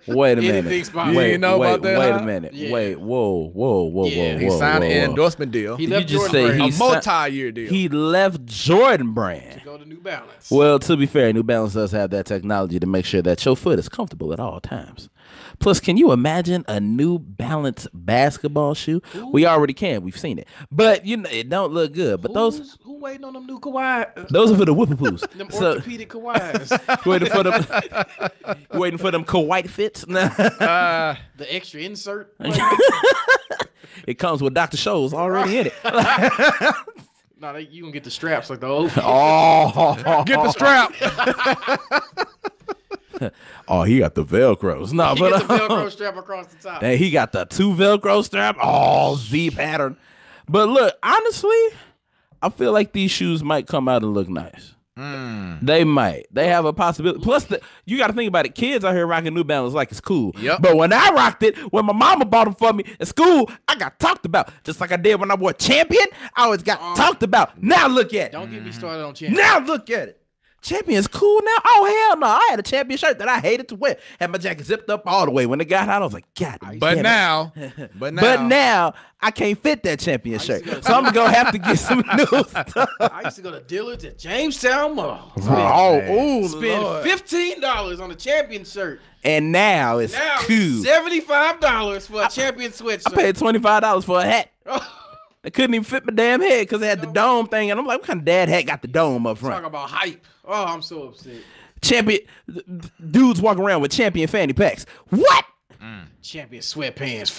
Wait a minute. Anything's possible. You ain't know about that, Wait huh? a minute. Yeah. Wait. Whoa. Yeah. He signed an endorsement deal. He You left just Jordan say Brand A he si- multi-year deal. He left Jordan Brand. to go to New Balance. Well, to be fair, New Balance does have that technology to make sure that your foot is comfortable at all times. Plus, can you imagine a New Balance basketball shoe? We already can. We've seen it. But, it don't look good. But Who waiting on them new Kawhi? those are for the whoop-a-poos. Them So, orthopedic Kawhis. waiting for them Kawhi fits. The extra insert. It comes with Dr. Scholl's already in it. No, you gonna get the straps like the old. Oh, Get the strap. Oh, he got the Velcros. No, You but get the Velcro strap across the top. Hey, he got the 2 Velcro strap. Oh, Z pattern. But look, honestly, I feel like these shoes might come out and look nice. They might. They have a possibility. Plus, you got to think about it. Kids out here rocking New Balance like it's cool. Yep. But when I rocked it, when my mama bought them for me at school, I got talked about. Just like I did when I wore Champion, I always got talked about. Now look at it. Don't get me started on Champion. Now look at it. Champion's cool now. Oh hell no! I had a Champion shirt that I hated to wear. Had my jacket zipped up all the way. When it got out, I was like, God. But damn it. now, But now I can't fit that Champion shirt, so I'm gonna have to get some new stuff. I used to go to Dillard's at Jamestown Mall. Ooh, Spend Lord. $15 on a Champion shirt. And now it's Now cool. $75 for a Champion sweatshirt. I paid $25 for a hat. It couldn't even fit my damn head because it had the dome thing, and I'm like, what kind of dad hat got the dome up front? Talk about hype. Oh, I'm so upset. Champion dudes walking around with Champion fanny packs. What? Champion sweatpants,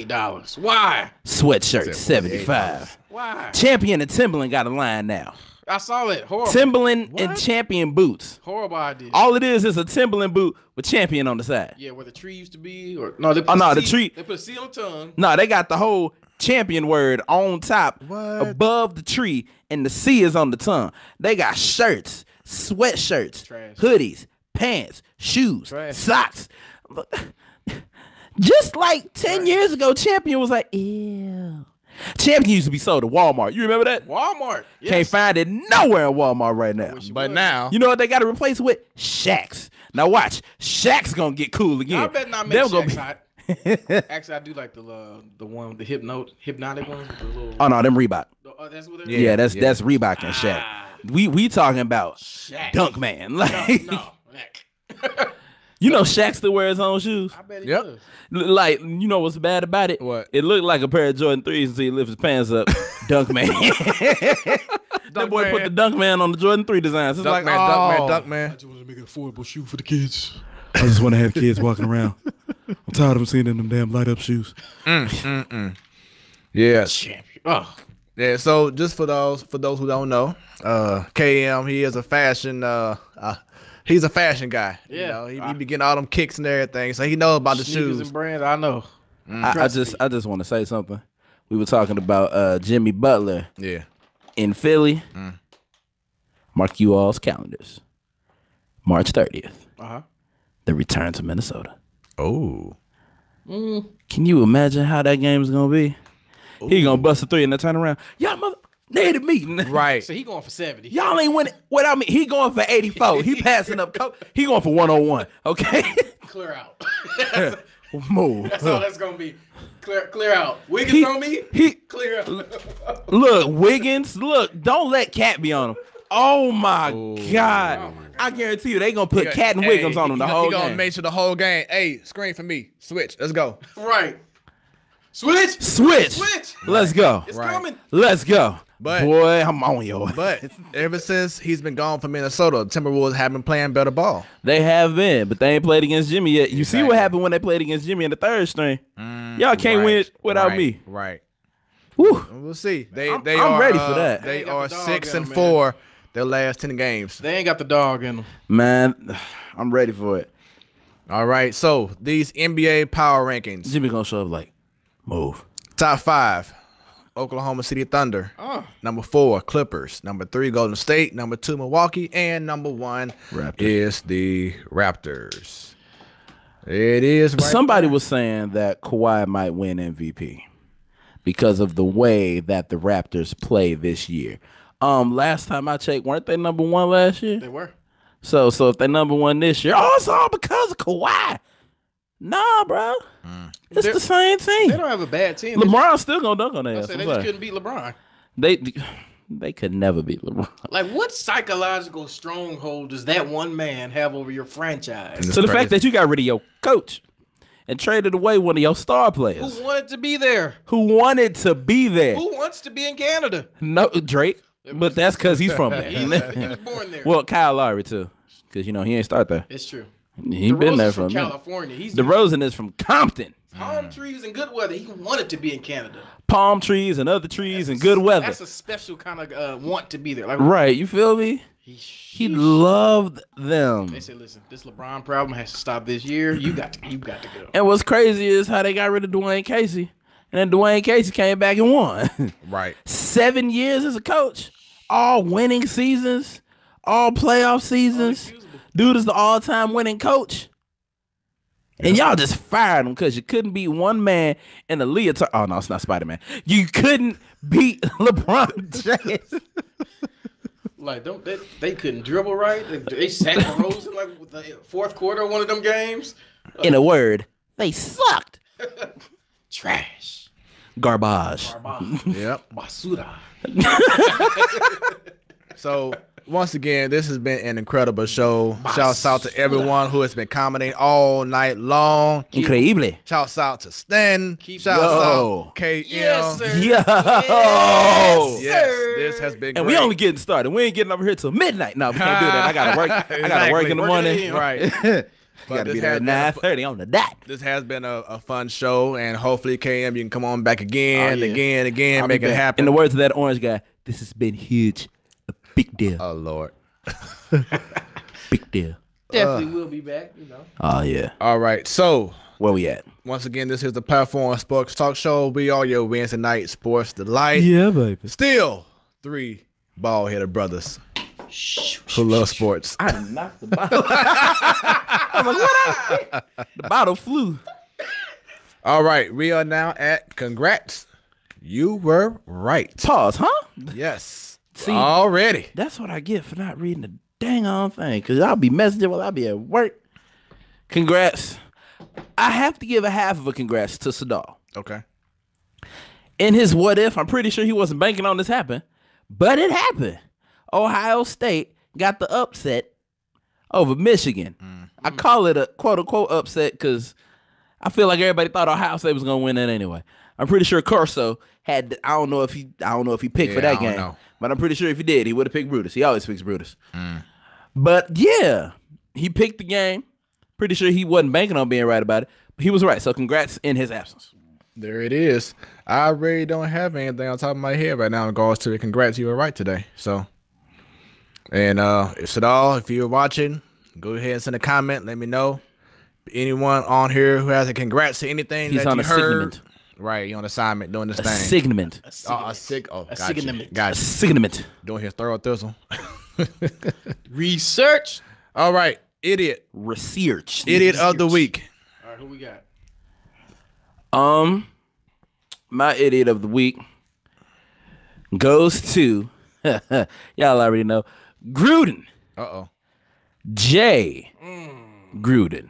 $48. Why? Sweatshirt, $75. Why? Champion and Timberland got a line now. I saw it. Horrible. Timberland and Champion boots. Horrible idea. All it is a Timberland boot with Champion on the side. Yeah, where the tree used to be, or no, they put Oh, no, a the C- tree- They put a C on the tongue. No, they got the whole Champion word on top, What? above the tree, and the C is on the tongue. They got shirts, sweatshirts, Trash. hoodies, pants, shoes, Trash. socks. Just like 10 years ago, Champion was like, ew. Champion used to be sold at Walmart. You remember that? Walmart. Yes. Can't find it nowhere in Walmart right now. But now, You know what they got to replace it with? Shaqs. Now watch, Shaq's gonna get cool again. I bet not make They're gonna Shaq's be- hot. Actually, I do like the one with the hypnotic one. With the little, Oh no, them Reebok. oh, that's what it Yeah, is. that's Reebok and Shaq. We talking about Shaq. Dunk Man. Like, No. you know Shaq still wear his own shoes. I bet he Yep. does. Like, you know what's bad about it? What? It looked like a pair of Jordan 3s until he lifts his pants up. Dunk Man. That boy put the Dunk Man on the Jordan 3 designs. It's Dunk like, man, oh. Dunk man, Dunk man. just want to make an affordable shoe for the kids. I just want to have kids walking around. I'm tired of them seeing them damn light up shoes. Yeah, Champion. Oh, yeah. So just for those who don't know, KM, he is a fashion. He's a fashion guy. Yeah. You know, he be getting all them kicks and everything, so he knows about the sneakers shoes. and brands. I know. I just want to say something. We were talking about Jimmy Butler Yeah. in Philly. Mark you all's calendars. March 30th. The return to Minnesota. Oh. Can you imagine how that game's gonna be? He gonna bust a 3 and then turn around. Y'all mother needed meeting. Right. So he going for 70. Y'all ain't winning without me. He going for 84. He passing up. He going for 101. Okay. Clear out. Move. That's all that's gonna be. Clear out. Wiggins on me. Clear out. Look, Wiggins. Look, don't let Cat be on him. Oh my God. I guarantee you they gonna put Cat and Wiggins on him the whole He gonna game. make sure the whole game. Hey, screen for me. Switch. Let's go. Right. Switch. Switch. Let's go. It's Right. coming. Let's go. But- boy, I'm on your. But ever since he's been gone from Minnesota, the Timberwolves have been playing better ball. They have been, but they ain't played against Jimmy yet. You see what Exactly. happened when they played against Jimmy in the third string. Y'all can't win without me. Right. Whew. We'll see. They I'm are ready for that. They They got are the dog 6 in and them, 4 their last 10 games. They ain't got the dog in them. Man, I'm ready for it. All right. So these NBA power rankings. Jimmy gonna show up like, move. Top 5, Oklahoma City Thunder. Number 4, Clippers. Number 3, Golden State. Number 2, Milwaukee. And number 1 Raptors. is the Raptors. It is right Somebody was saying that Kawhi might win MVP because of the way that the Raptors play this year. Last time I checked, weren't they number 1 last year? They were. So if they number one this year, it's all because of Kawhi. Nah, bro. It's the same thing. They don't have a bad team. LeBron's still gonna dunk on their ass. They just couldn't beat LeBron. They could never beat LeBron. Like, what psychological stronghold does that one man have over your franchise? So the fact that you got rid of your coach and traded away one of your star players. Who wanted to be there? Who wanted to be there? Who wants to be in Canada? No, Drake. But that's because he's from there. He was born there. Well, Kyle Lowry, too. Because, he ain't start there. It's true. He been there from from California. DeRozan is from Compton. Palm trees and good weather. He wanted to be in Canada. Palm trees and other trees and good weather. That's a special kind of want to be there. Like, right, you feel me? He loved them. They said, listen, this LeBron problem has to stop this year. You got to go. And what's crazy is how they got rid of Dwayne Casey. And then Dwayne Casey came back and won. Right. 7 years as a coach. All winning seasons. All playoff seasons. Dude is the all-time winning coach. And y'all just fired him because you couldn't beat one man in the leotard. Oh, no, it's not Spider-Man. You couldn't beat LeBron James. Like, they couldn't dribble right. They sat DeRozan like the fourth quarter of one of them games. In a word, they sucked. Trash. Garbage. Yep. Basura. So once again, this has been an incredible show. Shouts out to everyone who has been commenting all night long. Increíble. Shouts out to Stan. Shouts Yo. out KM. Yes, sir. Yo. Yes, this has been great. And we only getting started. We ain't getting over here till midnight. No, we can't do that. I gotta work. I gotta work in the morning. Right. Gotta be there at 9:30 on the dot. This has been a fun show, and hopefully, KM, you can come on back again, yeah. again, make it happen. In the words of that orange guy, this has been huge. A big deal. Oh, Lord. Big deal. Definitely will be back, Oh, yeah. All right, so Where we at? once again, this is the Platform Sports Talk Show. We are your Wednesday night sports delight. Yeah, baby. Still 3 bald-headed brothers who love sports. I knocked the bottle. I was like, what? The bottle flew. All right, we are now at congrats. You were right. Pause, huh? Yes. See, already. That's what I get for not reading the dang on thing. Because I'll be messaging while I'll be at work. Congrats. I have to give a half of a congrats to Sadal. Okay. In his what if, I'm pretty sure he wasn't banking on this happen. But it happened. Ohio State got the upset over Michigan. I call it a quote-unquote upset because I feel like everybody thought Ohio State was going to win that anyway. I'm pretty sure Corso had. I don't know if he picked for that game, but I'm pretty sure if he did, he would have picked Brutus. He always picks Brutus. But yeah, he picked the game. Pretty sure he wasn't banking on being right about it, but he was right. So congrats in his absence. There it is. I really don't have anything on top of my head right now in regards to it. Congrats, you were right today. So, and if Sadal, if you're watching, go ahead and send a comment. Let me know. Anyone on here who has a congrats to anything He's that on you a heard. signament. Right, you're on assignment doing this A thing. signament. Oh, gotcha. signament. Gotcha. Signament. Doing his thorough thistle. Research. All right, idiot. Research. Idiot of the week. All right, who we got? My idiot of the week goes to y'all already know Gruden. Uh-oh. Jay Gruden.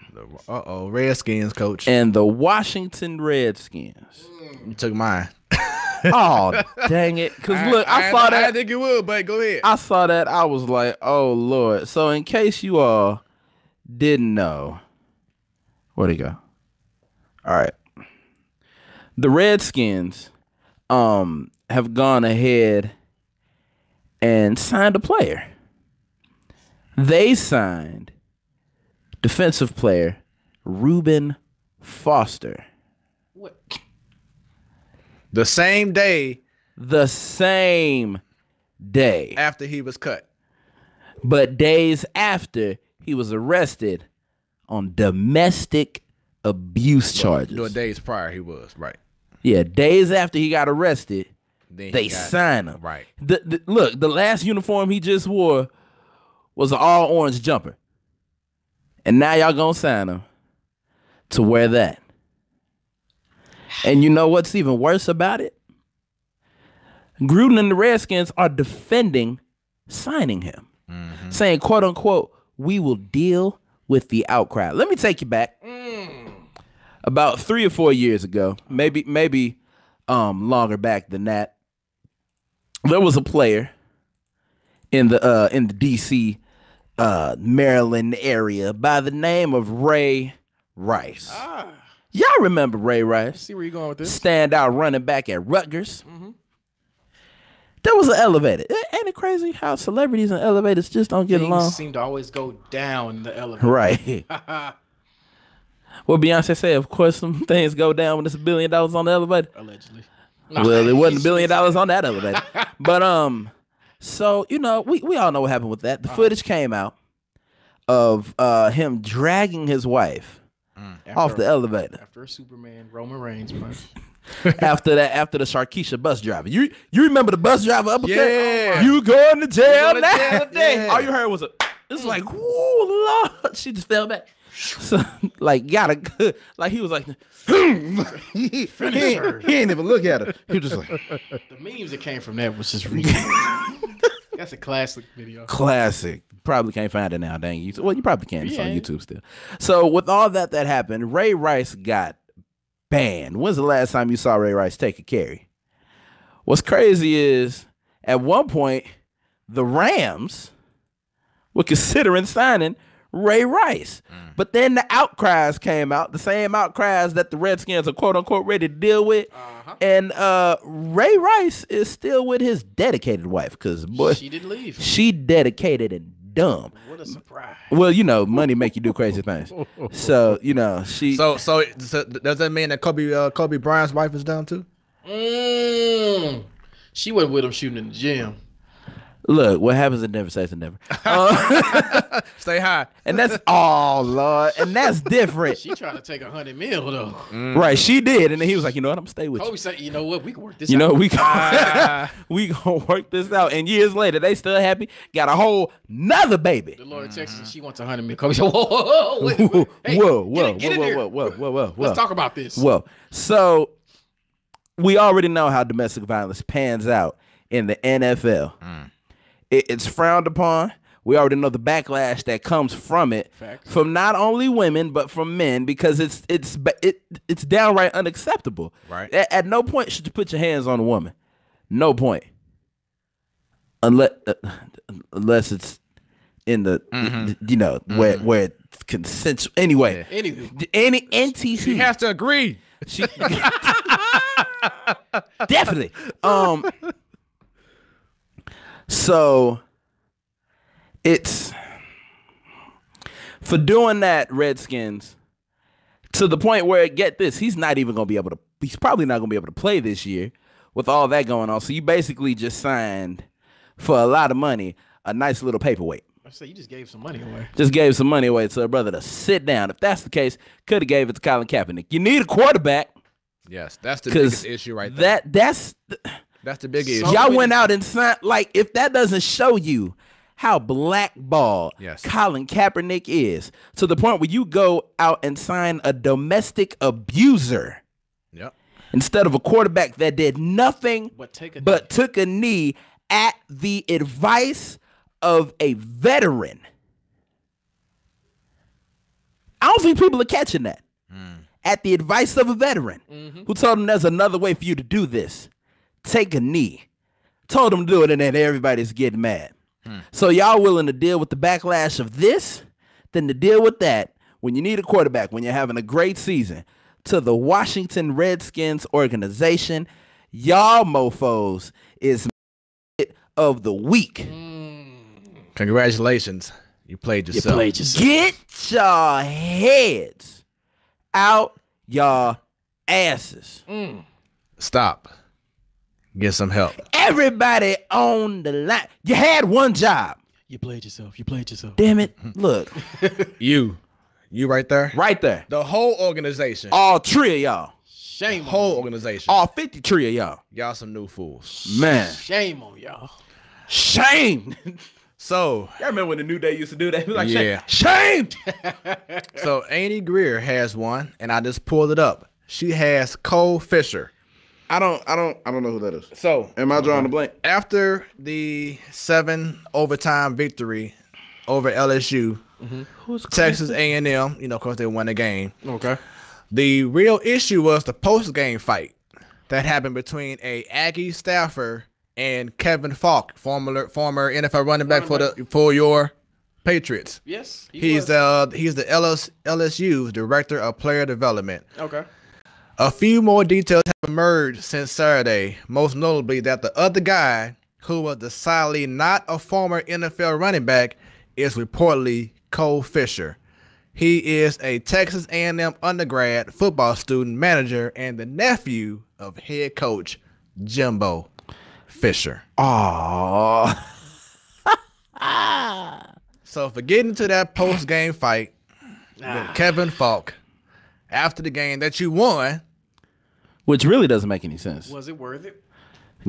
Redskins coach. And the Washington Redskins. You took mine. Oh, dang it. Because look, I saw that. I think you would, but go ahead. I saw that. I was like, oh, Lord. So in case you all didn't know, where'd he go? All right. The Redskins have gone ahead and signed a player. They signed defensive player Reuben Foster. What? The same day after he was cut. But days after he was arrested on domestic abuse charges. No, days prior he was, right. Yeah, days after he got arrested, Then they signed him. Right. Look, the last uniform he just wore was an all orange jumper. And now y'all gonna sign him to wear that. And you know what's even worse about it? Gruden and the Redskins are defending signing him. Saying, quote unquote, we will deal with the outcry. Let me take you back. About 3 or 4 years ago, maybe longer back than that, there was a player in the DC Maryland area by the name of Ray Rice. Y'all remember Ray Rice? See where you going with this? Standout running back at Rutgers. There was an elevator. Ain't it crazy how celebrities and elevators just don't get along? Things seem to always go down the elevator. Right. What Beyonce said, of course, some things go down when it's $1 billion on the elevator. Allegedly. Well, it wasn't $1 billion on that elevator. But so we all know what happened with that. The footage came out of him dragging his wife off the elevator After a Superman Roman Reigns punch. after the Sharkeisha bus driver. You remember the bus driver uppercut? Yeah. You going to jail going to now? jail today. All you heard was it's like, whoa, Lord. She just fell back. So, like, like he was like, he ain't even look at her. He was just like, The memes that came from that was just ridiculous. That's a classic video. classic. Probably can't find it now, dang YouTube. Well, you probably can. It's on YouTube still. So with all that happened, Ray Rice got banned. When's the last time you saw Ray Rice take a carry? What's crazy is at one point the Rams were considering signing Ray Rice. But then the outcries came out, the same outcries that the Redskins are quote unquote ready to deal with. And Ray Rice is still with his dedicated wife because boy, She didn't leave. she dedicated and dumb. What a surprise. Well, money make you do crazy things. So, she So does that mean that Kobe Bryant's wife is down too? She wasn't with him shooting in the gym. look, what happens in never stays in never. Stay high. And that's Lord. And that's different. She tried to take 100 mil though. Right, she did. And then he was like, you know what, I'm gonna stay with you. Kobe said, you know what, we can work this You out. know, we gonna work this out. And years later, they still happy. Got a whole nother baby. The Lord texted and she wants 100 mil. Kobe said, whoa, wait, hey, get in there. Whoa. Let's talk about this. Well, so we already know how domestic violence pans out in the NFL. It's frowned upon. We already know the backlash that comes from it, Facts. from not only women but from men, because it's downright unacceptable. Right. At no point should you put your hands on a woman. No point. Unless it's in the where it's consensual. Anyway, Anywho. any NTC She has to agree. Definitely. So it's for doing that, Redskins, to the point where, get this, he's probably not going to be able to play this year with all that going on. So you basically just signed for a lot of money, a nice little paperweight. I say you just gave some money away. Just gave some money away to a brother to sit down. If that's the case, could have gave it to Colin Kaepernick. You need a quarterback. Yes, that's the biggest issue right there. That's the big issue. y'all went out and signed. Like, if that doesn't show you how blackballed Colin Kaepernick is, to the point where you go out and sign a domestic abuser instead of a quarterback that did nothing but took a knee at the advice of a veteran. I don't think people are catching that. At the advice of a veteran who told him there's another way for you to do this. Take a knee. Told him to do it, and then everybody's getting mad. So y'all willing to deal with the backlash of this than to deal with that when you need a quarterback, when you're having a great season. To the Washington Redskins organization, y'all mofos is of the week. Congratulations. You played yourself. Get your heads out y'all asses. Stop. Get some help. Everybody on the line. You had one job. You played yourself. Damn it. Look. You right there? Right there. The whole organization. All 3 of y'all. Shame on Whole you. organization. All 53 of y'all. Y'all some new fools. Man. Shame on y'all. Shame. So, Y'all remember when the New Day used to do that? He was like, yeah. shame. So Annie Greer has one, and I just pulled it up. She has Cole Fisher. I don't know who that is. So Am I drawing a blank? after the 7 overtime victory over LSU. Who's Texas A&M, of course, they won the game. Okay. The real issue was the post-game fight that happened between a Aggie staffer and Kevin Falk, former NFL running back for your Patriots. Yes. He's the LSU's director of player development. Okay. A few more details have emerged since Saturday, most notably that the other guy, who was decidedly not a former NFL running back, is reportedly Cole Fisher. He is a Texas A&M undergrad football student manager and the nephew of head coach Jimbo Fisher. Oh. So for getting to that post-game fight with Kevin Falk after the game that you won, which really doesn't make any sense. Was it worth it?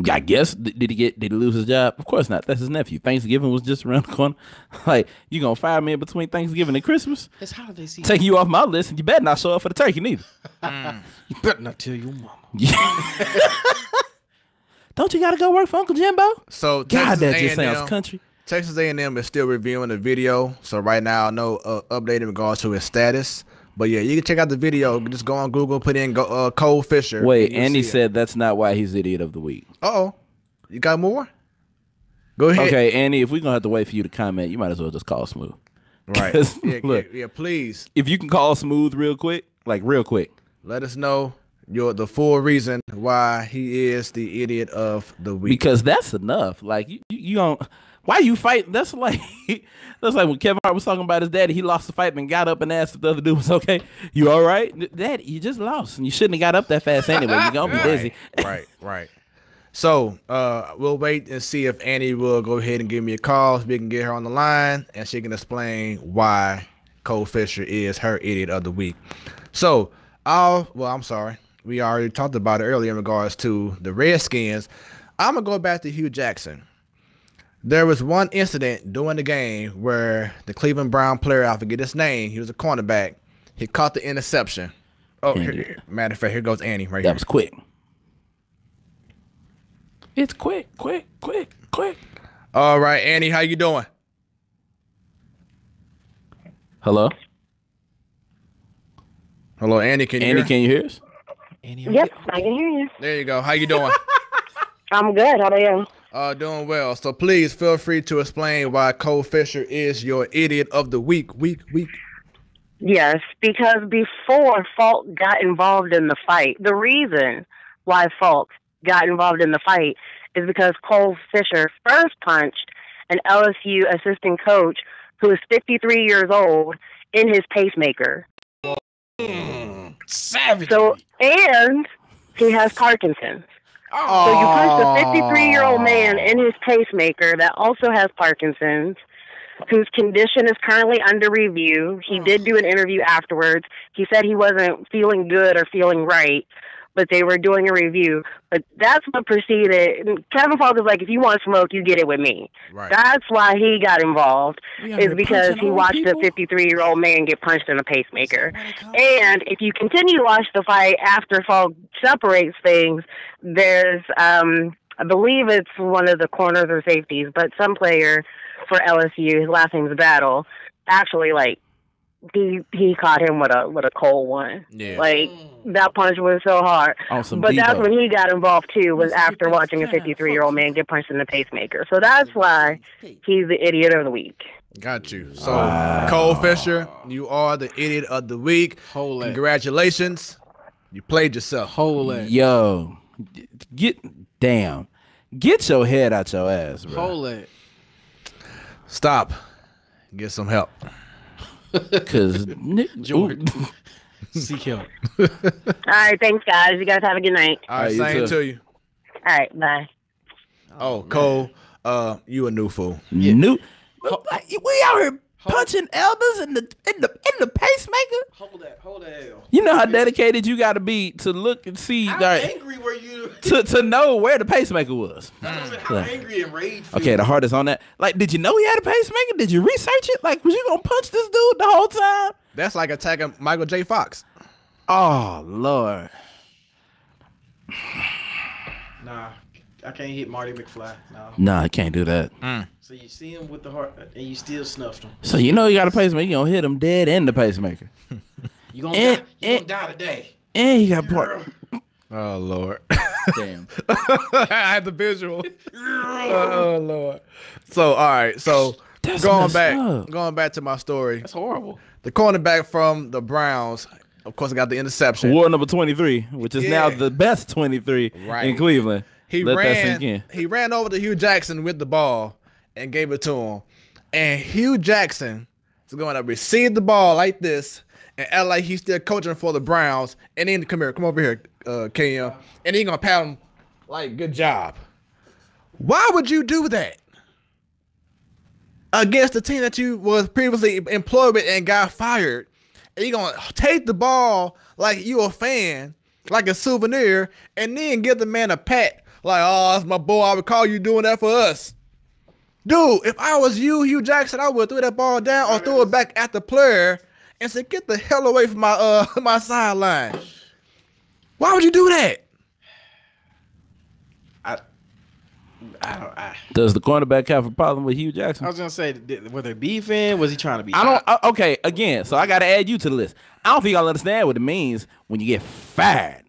I guess did he lose his job? Of course not. That's his nephew. Thanksgiving was just around the corner. Like, you gonna fire me in between Thanksgiving and Christmas? It's holiday season. Taking you off my list, and you better not show up for the turkey neither. You better not tell your mama. Don't you gotta go work for Uncle Jimbo? So God, Texas that just A&M sounds country. Texas A&M is still reviewing the video, so right now no update in regards to his status. But yeah, you can check out the video. Just go on Google, put in Cole Fisher. Wait, Andy said that's not why he's idiot of the week. Uh-oh. You got more? Go ahead. Okay, Andy, if we're going to have to wait for you to comment, you might as well just call Smooth. Right. Look, yeah, please. if you can call Smooth real quick, Let us know the full reason why he is the idiot of the week. because that's enough. Like, you don't... Why you fight? That's like when Kevin Hart was talking about his daddy. He lost the fight and got up and asked if the other dude was okay. You all right? Dad, you just lost. And you shouldn't have got up that fast anyway. You're going to be busy. Right. So we'll wait and see if Annie will go ahead and give me a call so we can get her on the line and she can explain why Cole Fisher is her idiot of the week. So, I'm sorry. We already talked about it earlier in regards to the Redskins. I'm going to go back to Hugh Jackson. There was one incident during the game where the Cleveland Brown player, I forget his name, he was a cornerback. He caught the interception. Oh, matter of fact, here goes Annie right here. That was quick. It's quick. All right, Annie, how you doing? Hello, Annie, can you hear us? Yep, I can hear you. There you go. How you doing? I'm good. How are you? Doing well. So please feel free to explain why Cole Fisher is your idiot of the week. Yes, because before Falk got involved in the fight, the reason why Falk got involved in the fight is because Cole Fisher first punched an LSU assistant coach who is 53 years old in his pacemaker. Savage. So, and he has Parkinson's. So you punched a 53-year-old man in his pacemaker that also has Parkinson's, whose condition is currently under review. He did do an interview afterwards. He said he wasn't feeling good or feeling right, but they were doing a review. But that's what preceded. Kevin Falk was like, if you want smoke, you get it with me. Right. That's why he got involved, is because he watched a 53-year-old man get punched in a pacemaker. And if you continue to watch the fight after Falk separates things, there's, I believe it's one of the corners or safeties, but some player for LSU, his last name's Battle, actually, like, he caught him with a cold one. Yeah. Like, that punch was so hard. But that's when he got involved too, was after watching a 53-year-old man get punched in the pacemaker. So that's why he's the idiot of the week. Got you. So Cole Fisher, you are the idiot of the week. Congratulations. You played yourself. Yo, get your head out your ass, bro. Stop. Get some help. Because Jordan, seek help. All right, thanks, guys. You guys have a good night. All right, same to you. All right, bye. Oh, Cole, you a new fool. We out here punching elders in the pacemaker. Hold that L. You know how dedicated you got to be to look and see. How angry were you? to know where the pacemaker was. How angry and raged. Okay, the heart is on that. Like, did you know he had a pacemaker? Did you research it? Like, was you gonna punch this dude the whole time? That's like attacking Michael J. Fox. Oh Lord. Nah, hit Marty McFly. No. Nah, I can't do that. So you see him with the heart, and you still snuffed him. So you know you got a pacemaker. You gonna hit him dead in the pacemaker. You gonna die today. And he got part. Oh Lord. Damn. I had the visual. Oh Lord. So all right. So going back to my story. That's horrible. The cornerback from the Browns, of course, I got the interception. War number 23, which is now the best 23 in Cleveland. He ran over to Hugh Jackson with the ball and gave it to him. And Hugh Jackson is going to receive the ball like this and act like he's still coaching for the Browns. And then come over here, KM. And he's going to pat him like, good job. Why would you do that against the team that you was previously employed with and got fired? And you're going to take the ball like you a fan, like a souvenir, and then give the man a pat like, oh, that's my boy. I would call you doing that for us. Dude, if I was you, Hugh Jackson, I would throw that ball down or throw it back at the player and say, get the hell away from my my sideline. Why would you do that? Does the cornerback have a problem with Hugh Jackson? I was gonna say, were they beefing? Was he trying to be? Okay, again, so I got to add you to the list. I don't think y'all understand what it means when you get fired.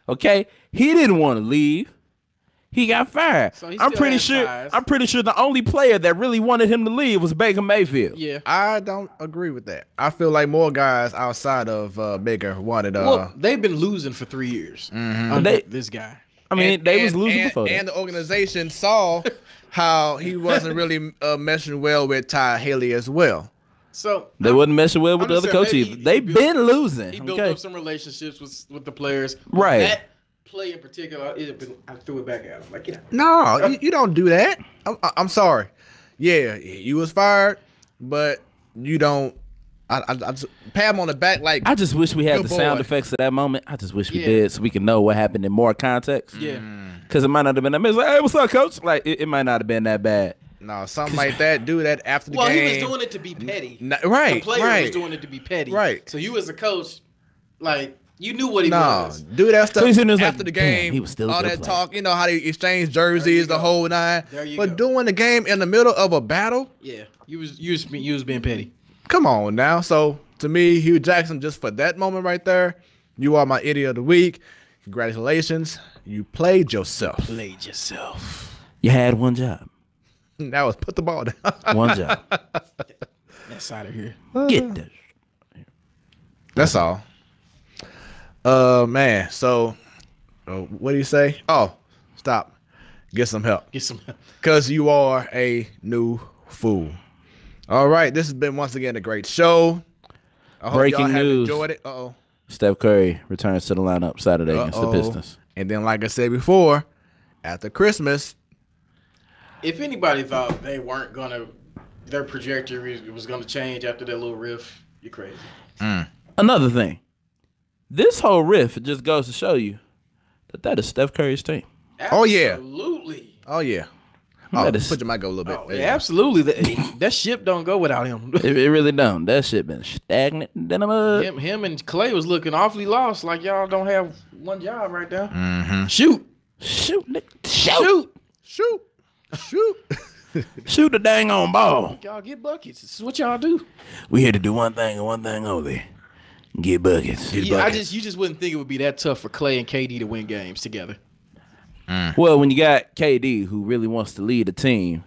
Okay, he didn't want to leave. He got fired. So I'm pretty sure the only player that really wanted him to leave was Baker Mayfield. Yeah, I don't agree with that. I feel like more guys outside of Baker wanted. Well, they've been losing for 3 years under this guy. I mean, they was losing before that. And the organization saw how he wasn't really meshing well with Ty Haley as well. So they wasn't meshing well with the other coach either. They've been losing. He built up some relationships with the players. Right. That play in particular, I threw it back at him. Like, no, you don't do that. I'm sorry. Yeah, you was fired, but you don't. I just pat him on the back like. I just wish we had the sound effects of that moment. I just wish we did so we can know what happened in more context. Yeah, because it might not have been that. It's like, hey, what's up, coach? Like it might not have been that bad. No, something like that. Do that after the game. Well, he was doing it to be petty. Right. The player was doing it to be petty. Right. So you as a coach, like. You knew what he was. Do that stuff after the game. He was still all that talk. You know how they exchange jerseys, the whole nine. But doing the game in the middle of a battle. Yeah, you was being petty. Come on now. So to me, Hugh Jackson, just for that moment right there, you are my idiot of the week. Congratulations, you played yourself. You had one job. That was put the ball down. One job. That's out of here. Get that. That's all. Man, so what do you say? Oh, stop. Get some help. Because you are a new fool. All right, this has been once again a great show. I hope Breaking y'all have news. enjoyed it. Uh-oh. Steph Curry returns to the lineup Saturday against the Pistons. And then, like I said before, after Christmas. If anybody thought they weren't their trajectory was gonna change after that little riff, you're crazy. Another thing. This whole riff just goes to show you that is Steph Curry's team. Absolutely. Oh, yeah. Oh, put your mic up a little bit. Oh, yeah, absolutely. That ship don't go without him. It really don't. That shit been stagnant in the mud. Him and Clay was looking awfully lost, like y'all don't have one job right now. Mm-hmm. Shoot, nigga. Shoot the dang on ball. Y'all get buckets. This is what y'all do. We here to do one thing and one thing only. Get buckets. You just wouldn't think it would be that tough for Clay and KD to win games together. Well, when you got KD who really wants to lead the team,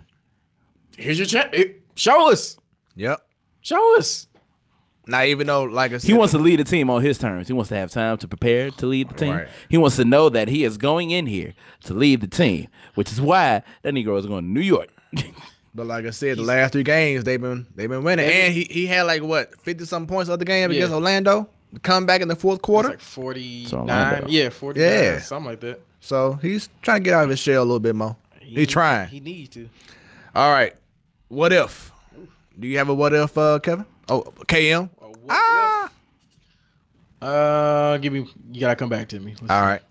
here's your chance. Show us. Yep. Show us. Not even though, like I said, he wants to lead the team on his terms. He wants to have time to prepare to lead the team. Right. He wants to know that he is going in here to lead the team, which is why that Negro is going to New York. But like I said, the last 3 games they've been winning, and he had like what 50-something points of the game against Orlando. Come back in the fourth quarter, like 49, 49, something like that. So he's trying to get out of his shell a little bit more. He's trying. He needs to. All right, what if? Do you have a what if, Kevin? Oh, KM. You gotta come back to me. All right.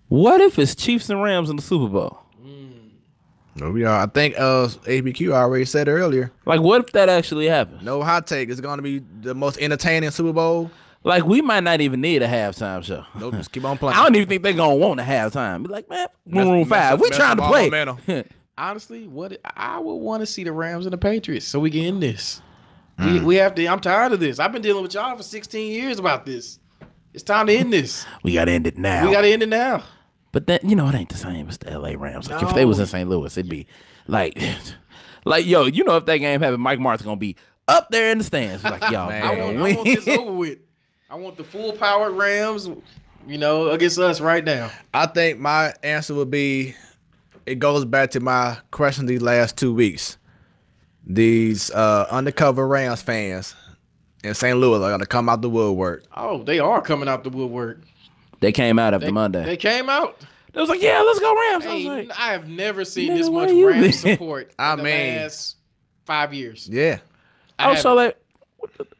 What if it's Chiefs and Rams in the Super Bowl? We are. I think ABQ already said earlier. Like, what if that actually happens? No hot take. It's going to be the most entertaining Super Bowl Like, we might not even need a halftime show. Nope, just keep on playing. I don't even think they're going to want a halftime. Be like, man, room 5. We trying to play. Honestly, what I would want to see the Rams and the Patriots so we can end this. We have to. I'm tired of this. I've been dealing with y'all for 16 years about this. It's time to end this. We got to end it now. We got to end it now. But then, you know, it ain't the same as the LA Rams. Like, if they was in St. Louis, it'd be like, yo, you know, if that game happened, Mike Mart's going to be up there in the stands. Like, y'all, I want this over with. I want the full powered Rams, you know, against us right now. I think my answer would be, it goes back to my question these last 2 weeks. These undercover Rams fans in St. Louis are going to come out the woodwork. Oh, they are coming out the woodwork. They came out after Monday. They came out. They was like, yeah, let's go Rams. Hey, I was like, I have never seen this much Rams support in the last 5 years. Yeah. So like,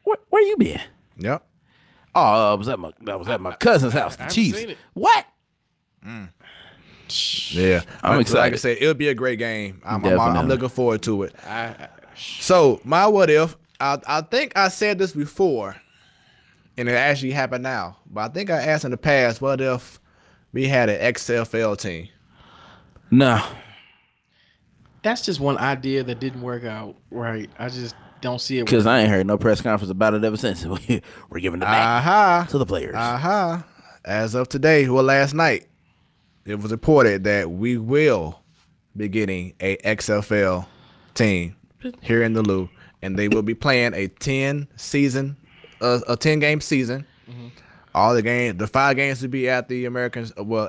where you been? Yep. Oh, I was at my cousin's house, the Chiefs. Seen it. What? Yeah, I'm excited. Like I said, it'll be a great game. I'm looking forward to it. So my what if? I think I said this before, and it actually happened now. But I think I asked in the past, what if we had an XFL team? No. That's just one idea that didn't work out right. I just don't see it. Because I ain't heard no press conference about it ever since. We're giving it back to the players. As of today, well, last night, it was reported that we will be getting a XFL team here in the Lou, and they will be playing a 10-game season. All the 5 games will be at the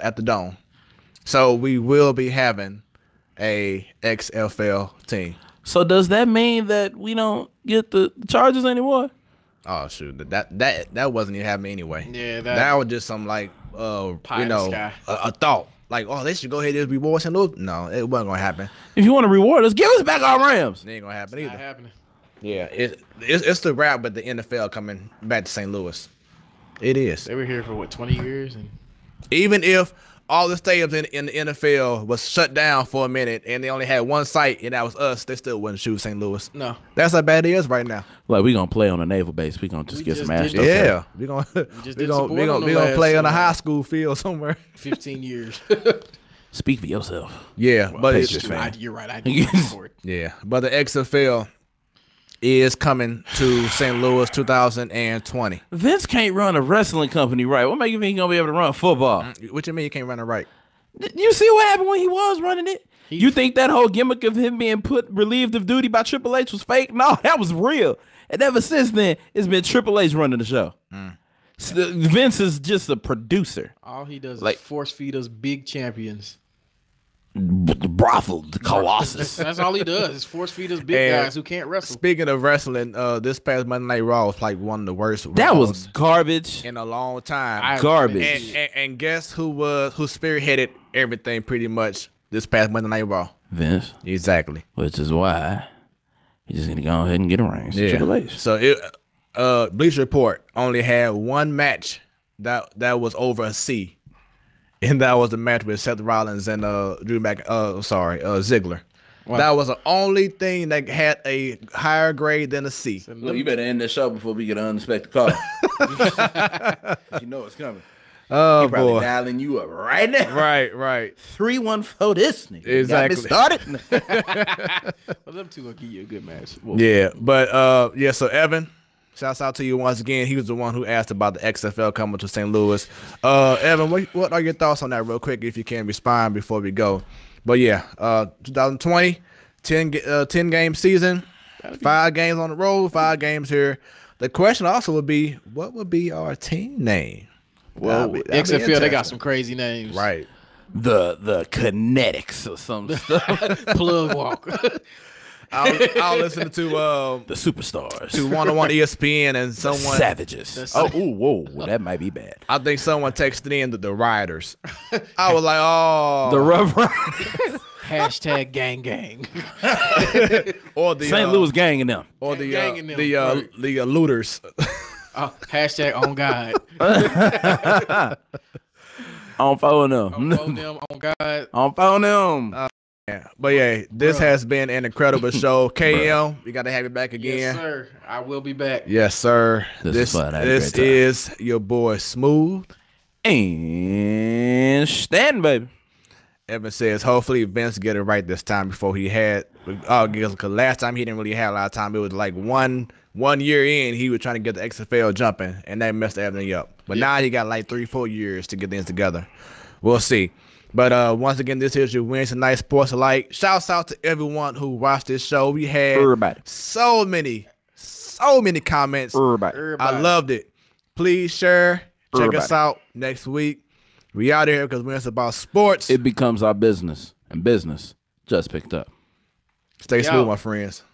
at the Dome. So we will be having a XFL team. So does that mean that we don't get the Chargers anymore? Oh shoot, that wasn't even happening anyway. Yeah, that was just some like a thought. Like, oh, they should go ahead and reward St. Louis. No, it wasn't gonna happen. If you want to reward us, give us back our Rams. It ain't gonna happen either. Not happening. Yeah, it's the wrap with the NFL coming back to St. Louis. It is. They were here for what, 20 years, and even if all the stadiums in the NFL was shut down for a minute and they only had one site and that was us, they still wouldn't shoot St. Louis. No. That's how bad it is right now. Like, we gonna play on a naval base. We gonna just get smashed. Yeah. We gonna play on a high school field somewhere. 15 years. Speak for yourself. Yeah, well, but you're right. I do support. Yeah, but the XFL is coming to St. Louis 2020. Vince can't run a wrestling company right. What makes you think he's gonna be able to run football? What you mean you can't run it right? You see what happened when he was running it? You think that whole gimmick of him being relieved of duty by Triple H was fake? No, that was real. And ever since then, it's been Triple H running the show. So Vince is just a producer. All he does is force feed us big champions. The brothel, the Colossus. That's all he does is force feed us big guys who can't wrestle. Speaking of wrestling, this past Monday Night Raw was like one of the worst. That was garbage in a long time. Garbage. And guess who spearheaded everything pretty much this past Monday Night Raw? Vince. Exactly. Which is why he's just gonna go ahead and get a ring. Yeah. So Bleacher Report only had one match that was over a C. And that was the match with Seth Rollins and Ziggler. Wow. That was the only thing that had a higher grade than a C. Look, you better end this show before we get an unexpected call. You know it's coming. Oh, he probably boy. dialing you up right now. Right. 314 this nigga. Exactly. Got me started. Well, them two will give you a good match. Yeah, but so Evan, shouts out to you once again. He was the one who asked about the XFL coming to St. Louis. Evan, what are your thoughts on that real quick, if you can respond before we go? But yeah, 2020, 10-game season, 5 games on the road, 5 games here. The question also would be, what would be our team name? Well, XFL, they got some crazy names. Right. The Kinetics or some stuff. Plug walk. I'll listen to the Superstars, to 101 ESPN, and someone Savages. Whoa, that might be bad. I think someone texted in the Riders. I was like, oh, the Rough Riders. Hashtag gang. Or the St. Louis gang and them. Or the looters. Hashtag on God. On phone them. On phone them. On God. On phone them. Yeah. But yeah, this has been an incredible show. KM, we got to have you back again. Yes, sir. I will be back. Yes, sir. This This is your boy Smooth. And Stan, baby. Evan says, hopefully Vince get it right this time before he had. Because last time he didn't really have a lot of time. It was like one year in, he was trying to get the XFL jumping, and that messed everything up. But now he got like 3-4 years to get things together. We'll see. But once again, this is your Wednesday Night Sports Alike. Shouts out to everyone who watched this show. We had so many comments. Everybody. I loved it. Please share. Check us out next week. We out here because when it's about sports, it becomes our business, and business just picked up. Stay smooth, my friends.